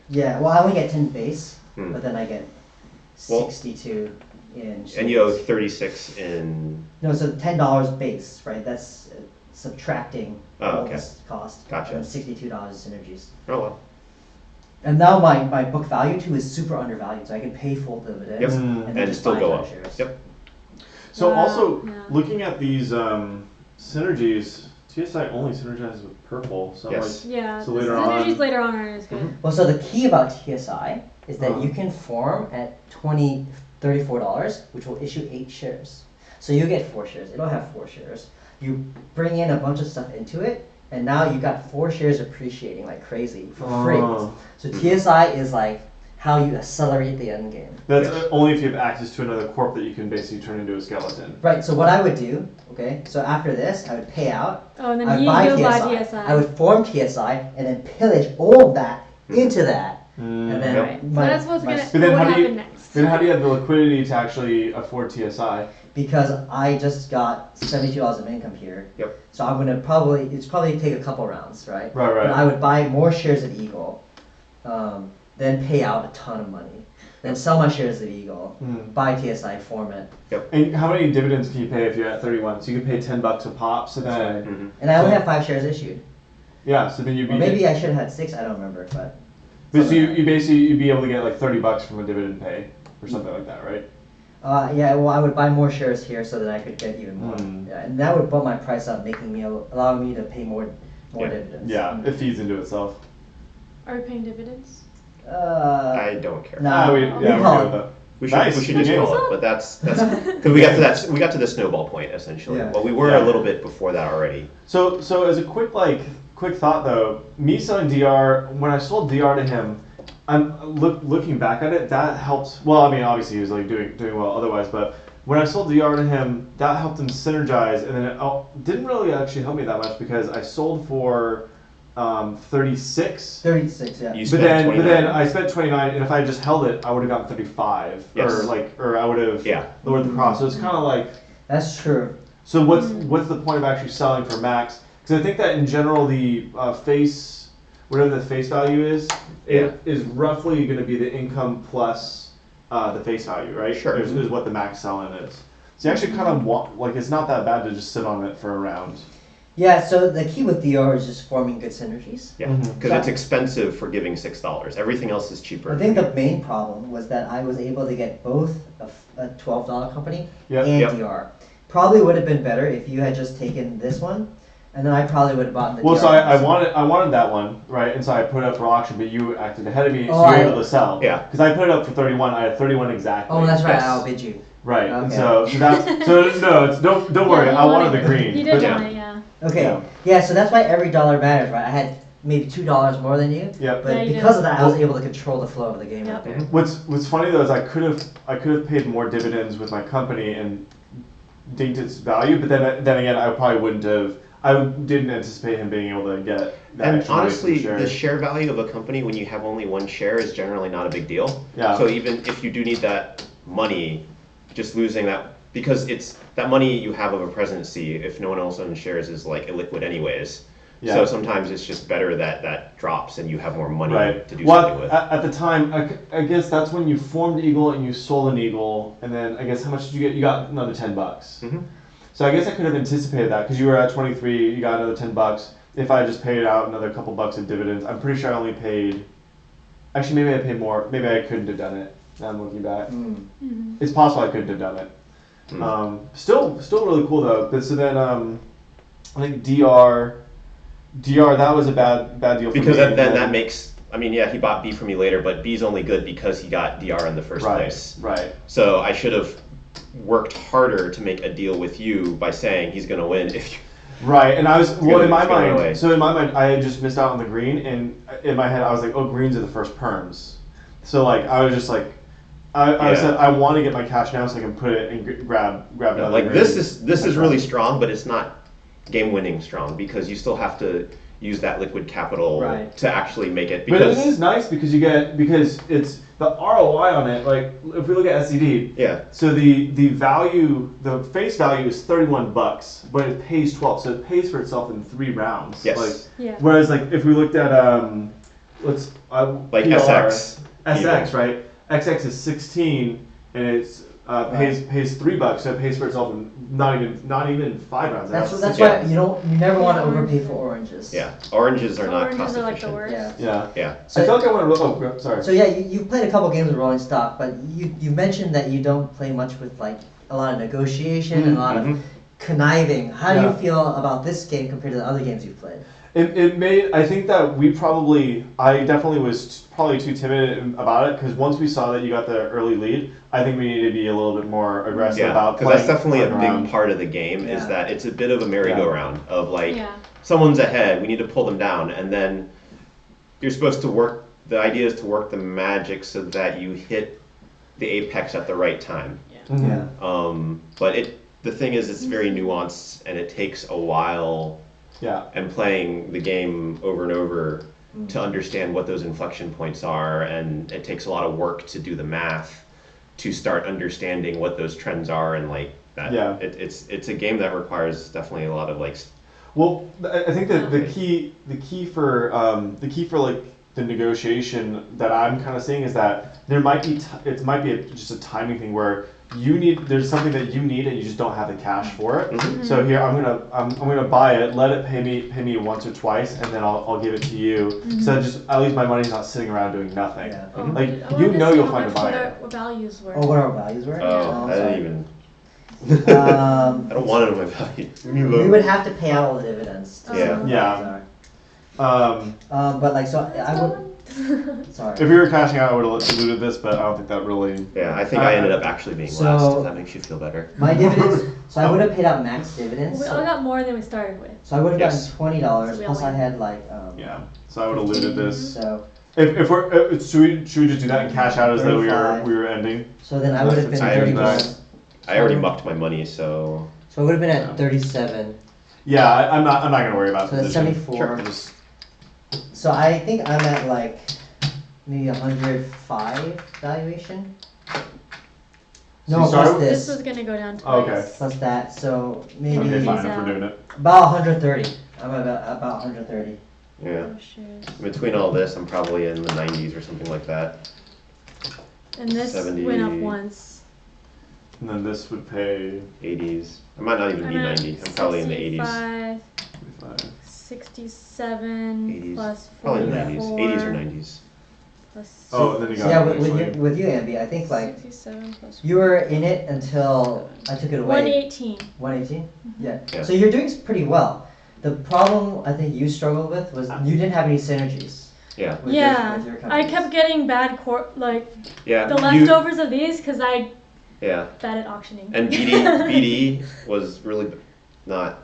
Yeah, well, I only get 10 base, Hmm. but then I get Well- 62 in. And you owe shares. 36 in. No, so $10 base, right? That's subtracting Oh, all okay. this cost. Gotcha. And $62 in synergies. Oh well. And now my book value too is super undervalued, so I can pay full dividends Yep. and then And just still buy go more up. shares. Yep. So Wow, also, yeah. looking at these synergies, TSI only synergizes with purple. So I'm Yes. Yeah, So the later synergies on- later on aren't as good. Well, so the key about TSI is that Uh-huh. you can form at $34, which will issue 8 shares. So you get 4 shares. It'll have 4 shares. You bring in a bunch of stuff into it, and now you got 4 shares appreciating like crazy for free. Oh. So TSI is like how you accelerate the end game. That's Yes. only if you have access to another corp that you can basically turn into a skeleton. Right. So what I would do, okay? So after this, I would pay out. Oh, and then I would you buy go buy TSI. TSI. I would form TSI and then pillage all of that into that, and then Right. So my- that's what's my- gonna But then what how would do you- happen next. Then how do you have the liquidity to actually afford TSI? because I just got $72 of income here. Yep. So I'm gonna it's probably take a couple rounds, right? Right, right. But I would buy more shares of Eagle, then pay out a ton of money, then sell my shares of Eagle, Hmm. buy TSI, form it, And how many dividends can you pay if you're at 31? So you can pay $10 a pop. So then, Mhm. and I only So- have 5 shares issued. yeah. So then you'd Or be. maybe I should have had 6. I don't remember, but. But so something you like that. basically you'd be able to get like $30 from a dividend pay or something like that, right? Yeah, well, I would buy more shares here so that I could get even more. Hmm. Yeah, and that would bump my price up, allowing me to pay more Yeah. dividends. Yeah, it feeds into itself. Are we paying dividends? I don't care. Nah, we we we're call good it- with that. We should Nice, we should good just game. call it, but that's because we got to the snowball point essentially. Yeah. But we were Yeah. a little bit before that already. So as a quick thought though, me selling DR, when I sold DR to him, I'm looking back at it, that helped. Well, I mean, obviously he was like doing well otherwise, but when I sold DR to him, that helped him synergize, and then it didn't really actually help me that much because I sold for 36. 36, yeah. You But spent then 29. I spent 29, and if I just held it, I would have gotten 35, Yes. or I would have Yeah. lowered the cost. So it's kind of like. That's true. So what's the point of actually selling for max? Because I think that in general the whatever the face value is, it is roughly going to be the income plus the face value, right? Sure. Is what the max selling is. So you actually kind of want, like, it's not that bad to just sit on it for a round. Yeah, so the key with DR is just forming good synergies. Yeah, Mhm. because it's expensive for giving $6. Everything else is cheaper. I think the main problem was that I was able to get both a $12 company Yep. and Yep. DR. Probably would have been better if you had just taken this one, and then I probably would have bought the Well, DR. so I ones. wanted that one, right? And so I put it up for auction, but you acted ahead of me, so Oh, you were I- able to sell. Yeah. Because I put it up for 31. I had 31 exactly. Oh, that's right, Yes. I outbid you. Right. And Okay. so that's no. It's don't worry. Yeah, I wanted the green. He did but- want it, yeah. Okay. Yeah. Yeah. So that's why every dollar matters, right? I had maybe $2 more than you. Yep. But Yeah, you because did. of that, I was able to control the flow of the game Yep. right there. What's funny though is I could have paid more dividends with my company and dinked its value, but then again I probably wouldn't have. I didn't anticipate him being able to get that. And extra money from honestly, shares. the share value of a company when you have only one share is generally not a big deal. Yeah. So even if you do need that money, just losing that, because it's that money you have of a presidency, if no one else owns shares, is like illiquid anyways. Yeah. So sometimes it's just better that that drops and you have more money Right. to do Well, something with. at the time, I guess that's when you formed Eagle and you sold an Eagle, and then I guess how much did you get? You got another $10. Mhm. So I guess I could have anticipated that because you were at 23, you got another $10. If I just paid out another couple bucks in dividends, I'm pretty sure I only paid. Actually, maybe I paid more. Maybe I couldn't have done it. Now I'm looking back. It's possible I couldn't have done it. Still really cool though. But so then I think DR, that was a bad deal for me. Because then that makes, I mean, yeah, he bought B from me later, but B's only good because he got DR in the first place. Right. So I should have worked harder to make a deal with you by saying he's going to win if you. Right, and I was gonna- in my it's gonna go away. mind. So in my mind, I had just missed out on the green, and in my head, I was like, "Oh, greens are the first perms." So like, I was just like, I Yeah. said, I want to get my cash now so I can put it and grab another. Like green. this is That's really right. strong, but it's not game winning strong because you still have to use that liquid capital Right. to actually make it. But Because it is nice because it's the ROI on it. Like if we look at SCD, yeah, so the value, the face value is $31, but it pays 12, so it pays for itself in 3 rounds. Yes. Like, Yeah. whereas like if we looked at like PR, SX. SX, right? XX is 16 and it's pays $3, so it pays for itself in not even 5 rounds. That's Yeah. why you never want to overpay for oranges. Yeah, oranges are not Oranges cost are like the efficient. worst. Yeah. Yeah. Yeah. So- I feel like I want to. Oh, sorry. So yeah, you played a couple games with Rolling Stock, but you mentioned that you don't play much with like a lot of negotiation and a lot of conniving. How do you Yeah. feel about this game compared to the other games you've played? It made. I think that I definitely was probably too timid about it because once we saw that you got the early lead, I think we need to be a little bit more aggressive Yeah, about because that's playing- definitely a playing big around. part of the game is Yeah. that it's a bit of a merry-go-round of like Yeah. someone's ahead, we need to pull them down, and then you're supposed to work. The idea is to work the magic so that you hit the apex at the right time. Mhm. But the thing is, it's very nuanced and it takes a while. Yeah. And playing the game over and over to understand what those inflection points are, and it takes a lot of work to do the math to start understanding what those trends are, and like that. Yeah. It's a game that requires definitely a lot of like. Well, I think that the key for like the negotiation that I'm kind of seeing is that there might be just a timing thing where there's something that you need and you just don't have the cash for it. So here I'm gonna buy it, let it pay me once or twice, and then I'll give it to you. So just at least my money's not sitting around doing nothing. Yeah. Like I wanted you to know see you'll how find a much buyer. what values were. Oh, what our values were? Oh, I sorry. didn't even. Um, I don't want to know my value. we would have to pay out all the dividends. to Yeah. see what Yeah. the values are. But like, so I would. Sorry. If we were cashing out, I would have diluted this, but I don't think that really. Yeah, I think I ended up actually being So- last. If that makes you feel better. My dividends. So I would have paid out max dividends. We all got more than we started with. So I would have Yes. gotten $20 So we all plus I win. had like Yeah. So I would have looted this. So If we're should we just do that and cash out as though 35. we were ending? then I would have been I at already 31. I already mucked my money, so So I would have been Yeah. at 37. Yeah, I'm not gonna worry about So that's position. 74. Just- So I think I'm at like maybe 105 valuation. No, So plus sorry? This this, was gonna go down Oh, twice. okay. plus that. So maybe Okay, fine if out. we're doing it. about 130. I'm about 130. yeah. Oh, shares. Between all this, I'm probably in the 90s or something like that. And this 70. went up once. And then this would pay 80s. I might not even be I'm at 90. I'm probably in the 80s. 65, 25. 67 80s. plus Probably in the 44 90s. 80s or 90s. plus Oh, and then you So got yeah, inflation. with you, Ambie, I think like 67 plus you were in it until I took it away. 118. 118? Yeah. Yeah. So you're doing pretty well. The problem I think you struggled with was you didn't have any synergies. Yeah. With Yeah, your I companies. kept getting bad Yeah. the you- leftovers of these because I Yeah. bad at auctioning. And BD was really not.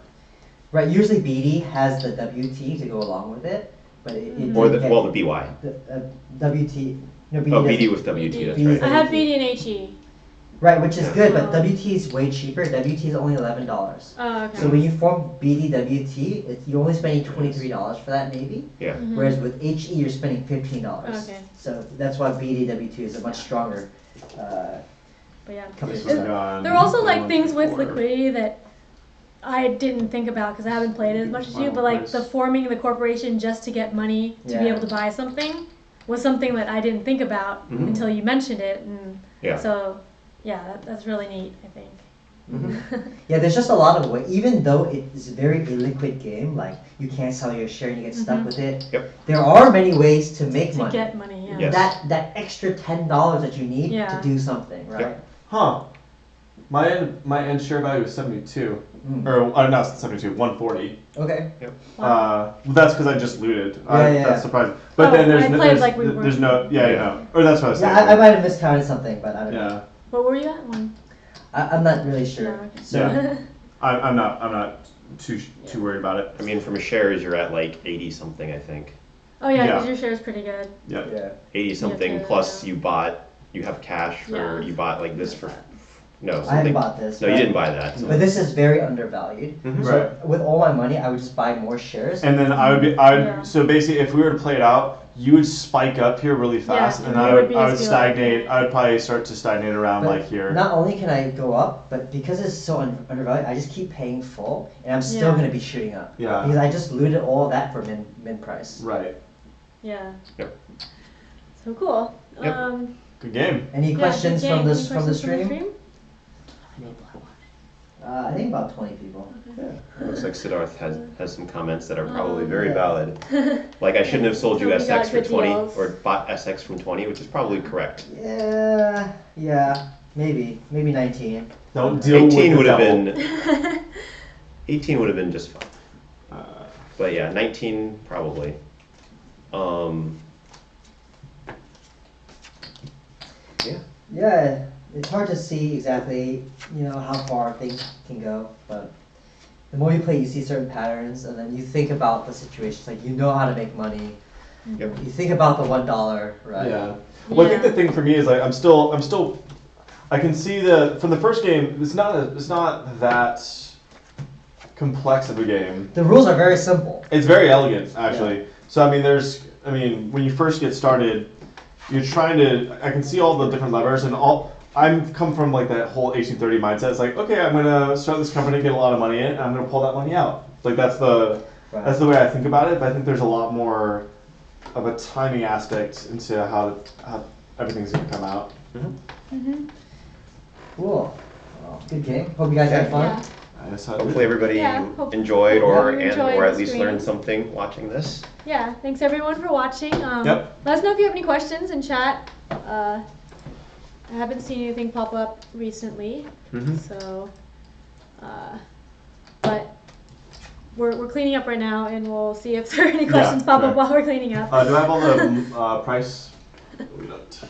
Right, usually BD has the WT to go along with it, but it Or didn't get the BY. the WT. No, BD Oh, BD doesn't- with WT, that's BD right. I have BD and HE. Right, which is good, but Oh. WT is way cheaper. WT is only $11. Oh, okay. So when you form BDWT, you're only spending $23 for that, maybe. Yeah. Whereas with HE, you're spending $15. Okay. So that's why BDWT is a much stronger But yeah. company. This was to start. gone. There are also like One, things with four. liquidity that I didn't think about because I haven't played it as much as you, but like the forming the corporation just to get money to be Yeah. able to buy something was something that I didn't think about until you mentioned it, and Yeah. so yeah, that's really neat, I think. Yeah, there's just a lot of way. Even though it is a very illiquid game, like you can't sell your share and you get stuck with it. Yep. There are many ways to make To money. get money, yeah. Yes. That extra $10 that you need Yeah. to do something, right? Yep. Huh. My end share value was 72. Mm. Or not 72, 140. Okay. Well, that's because I just looted. Yeah. That's surprising. But Oh, then there's I no, played there's, like we were- there's no, yeah. Or that's what I was saying. Yeah, I might have miscounted something, but I don't know. Yeah. What were you at? One. I'm not really sure. No, okay. So Yeah. I'm not too worried about it. I mean, from shares, you're at like 80 something, I think. Oh yeah, Yeah. because your share is pretty good. Yeah. yeah. 80 something to- plus you have cash for, Yeah. you bought like this for, no, I haven't something. bought this. No, you but- didn't buy that. so- But this is very undervalued. Mhm. So Right. with all my money, I would just buy more shares. And then Yeah. so basically if we were to play it out, you would spike up here really fast, Yeah, and and I it would would be I would as good. stagnate. I would probably start to stagnate around But like here. Not only can I go up, but because it's so undervalued, I just keep paying full, and I'm still Yeah. going to be shooting up. Yeah. Because I just looted all that for min price. Right. Yeah. Yep. So cool. Yep. Good game. Any Yeah, questions good from game. this Any from the questions stream? I think about 20 people. Looks like Siddharth has some comments that are probably very valid. Like I shouldn't have sold you Toby got SX for good 20 deals. or bought SX from 20, which is probably correct. Yeah, maybe 19. Don't deal with 18 the would have devil. been 18 would have been just fine. But yeah, 19 probably. Yeah. Yeah, it's hard to see exactly, how far things can go, but the more you play, you see certain patterns, and then you think about the situations, like you know how to make money. Yep. You think about the $1, right? Yeah. Well, I think Yeah. the thing for me is like I'm still. I can see from the first game. It's not that complex of a game. The rules are very simple. It's very elegant, actually. So I mean, when you first get started, you're trying to. I can see all the different levers and all. I'm come from like that whole 1830 mindset. It's like, okay, I'm gonna start this company, get a lot of money in, and I'm gonna pull that money out. Like that's the way I think about it. But I think there's a lot more of a timing aspect into how everything's gonna come out. Cool. Well, good game. Hope you guys had fun. Yeah. I just had Hopefully everybody hope enjoyed you or enjoyed or at the least stream. learned something watching this. Yeah. Thanks everyone for watching. Yep. Let us know if you have any questions in chat. I haven't seen anything pop up recently, so. But we're cleaning up right now, and we'll see if there are any questions pop up sure. while we're cleaning up. do I have all the price? We don't.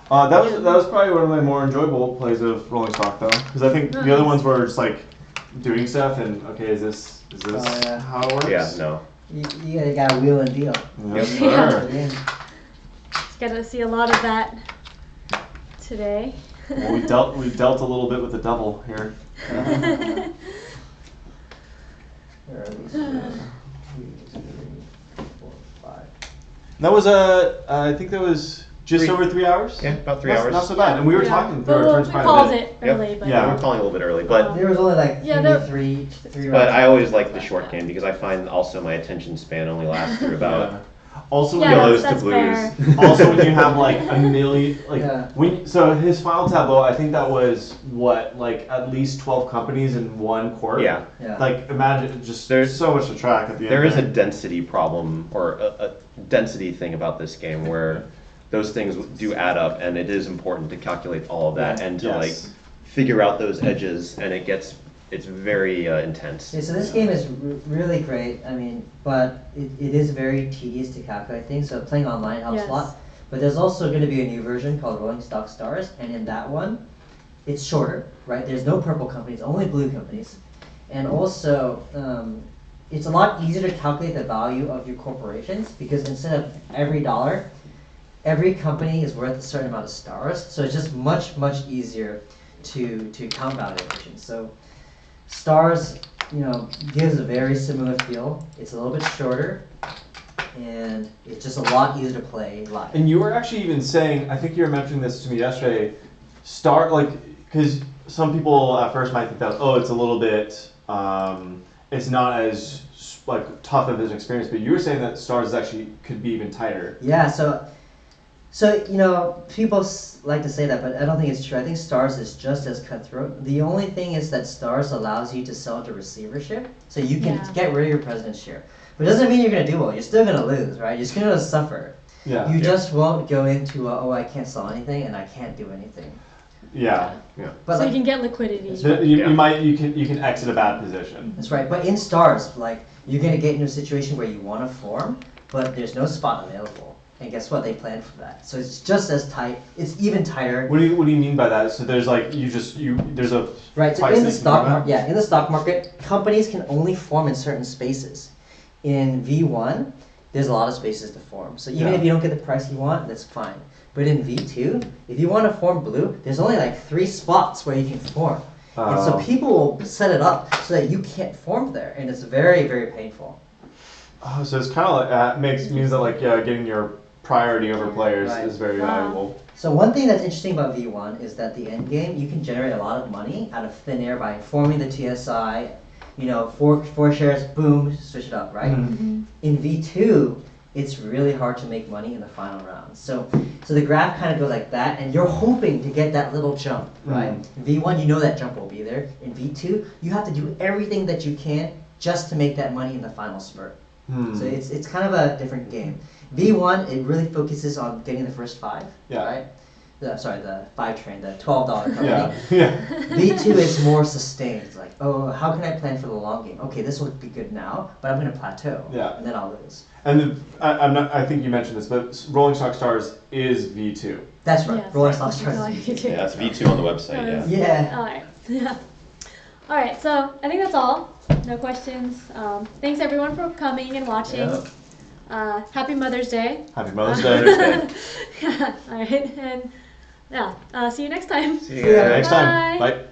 That was probably one of my more enjoyable plays of Rolling Stock though, because I think the other Nice. ones were just like doing stuff and okay, is this yeah. how it works? Yeah, no. You got a wheel and deal. Yes, Yeah. sir. Yeah. Just got to see a lot of that today. Well, we dealt a little bit with the devil here. Where are these? 2, 3, 4, 5. That was I think that was just over 3 hours. Yeah, about 3 Not- hours. Not so bad, and we were talking through our But turns we quite called a bit. it early, but Yeah. We're calling a little bit early, but There was only like Yeah, maybe there- three but rounds. I always like the short game because I find also my attention span only lasts through about Yeah. Also, Yeah, when yellows that's to fair. blues. also when you have like a million Yeah. so his final tableau, I think that was what, like at least 12 companies in one court. Yeah. Yeah. Like imagine just There's- so much to track at the end. There is a there. density problem or a density thing about this game where those things do add up, and it is important to calculate all of that and to like Yes. figure out those edges, and it's very intense. Yeah, so this game is really great. I mean, but it is very tedious to calculate things. So playing online helps Yes. a lot. But there's also going to be a new version called Rolling Stock Stars, and in that one, it's shorter, right? There's no purple companies, only blue companies. And also, it's a lot easier to calculate the value of your corporations because instead of every dollar, every company is worth a certain amount of stars. So it's just much, much easier to count valuations. So stars, gives a very similar feel. It's a little bit shorter, and it's just a lot easier to play live. And you were actually even saying, I think you were mentioning this to me yesterday, because some people at first might think that, it's a little bit, it's not as tough of an experience, but you were saying that stars actually could be even tighter. Yeah, so people like to say that, but I don't think it's true. I think stars is just as cutthroat. The only thing is that stars allows you to sell to receivership, so you can get rid of your president's share. But it doesn't mean you're going to do well. You're still going to lose, right? You're still going to suffer. Yeah. You just won't go into, I can't sell anything and I can't do anything. Yeah. But so you can get liquidity. You can exit a bad position. That's right. But in stars, you're going to get into a situation where you want to form, but there's no spot available. And guess what? They planned for that. So it's just as tight. It's even tighter. What do you mean by that? So there's there's a right. So in the stock market, companies can only form in certain spaces. In V1, there's a lot of spaces to form. So even if you don't get the price you want, that's fine. But in V2, if you want to form blue, there's only 3 spots where you can form. And so people will set it up so that you can't form there, and it's very, very painful. Oh, so it's kind of means that getting your priority over players is very valuable. So one thing that's interesting about V1 is that the end game, you can generate a lot of money out of thin air by forming the TSI. 4 shares, boom, switch it up, right? Mm-hmm. In V2, it's really hard to make money in the final round. So the graph kind of goes like that, and you're hoping to get that little jump, right? In V1, that jump will be there. In V2, you have to do everything that you can just to make that money in the final spurt. So it's kind of a different game. V1, it really focuses on getting the first 5, right? The 5 train, the $12 company. Yeah. V2 is more sustained. It's like, how can I plan for the long game? Okay, this will be good now, but I'm going to plateau, and then I'll lose. And I think you mentioned this, but Rolling Stock Stars is V2. That's right. Yes, Rolling Stock Stars is V2. Yeah, it's V2 on the website. Yeah. All right. Yeah. All right. So I think that's all. No questions. Thanks everyone for coming and watching. Yeah. Happy Mother's Day. Happy Mother's Day. Yeah. All right. And see you next time. See you guys Next time. Bye.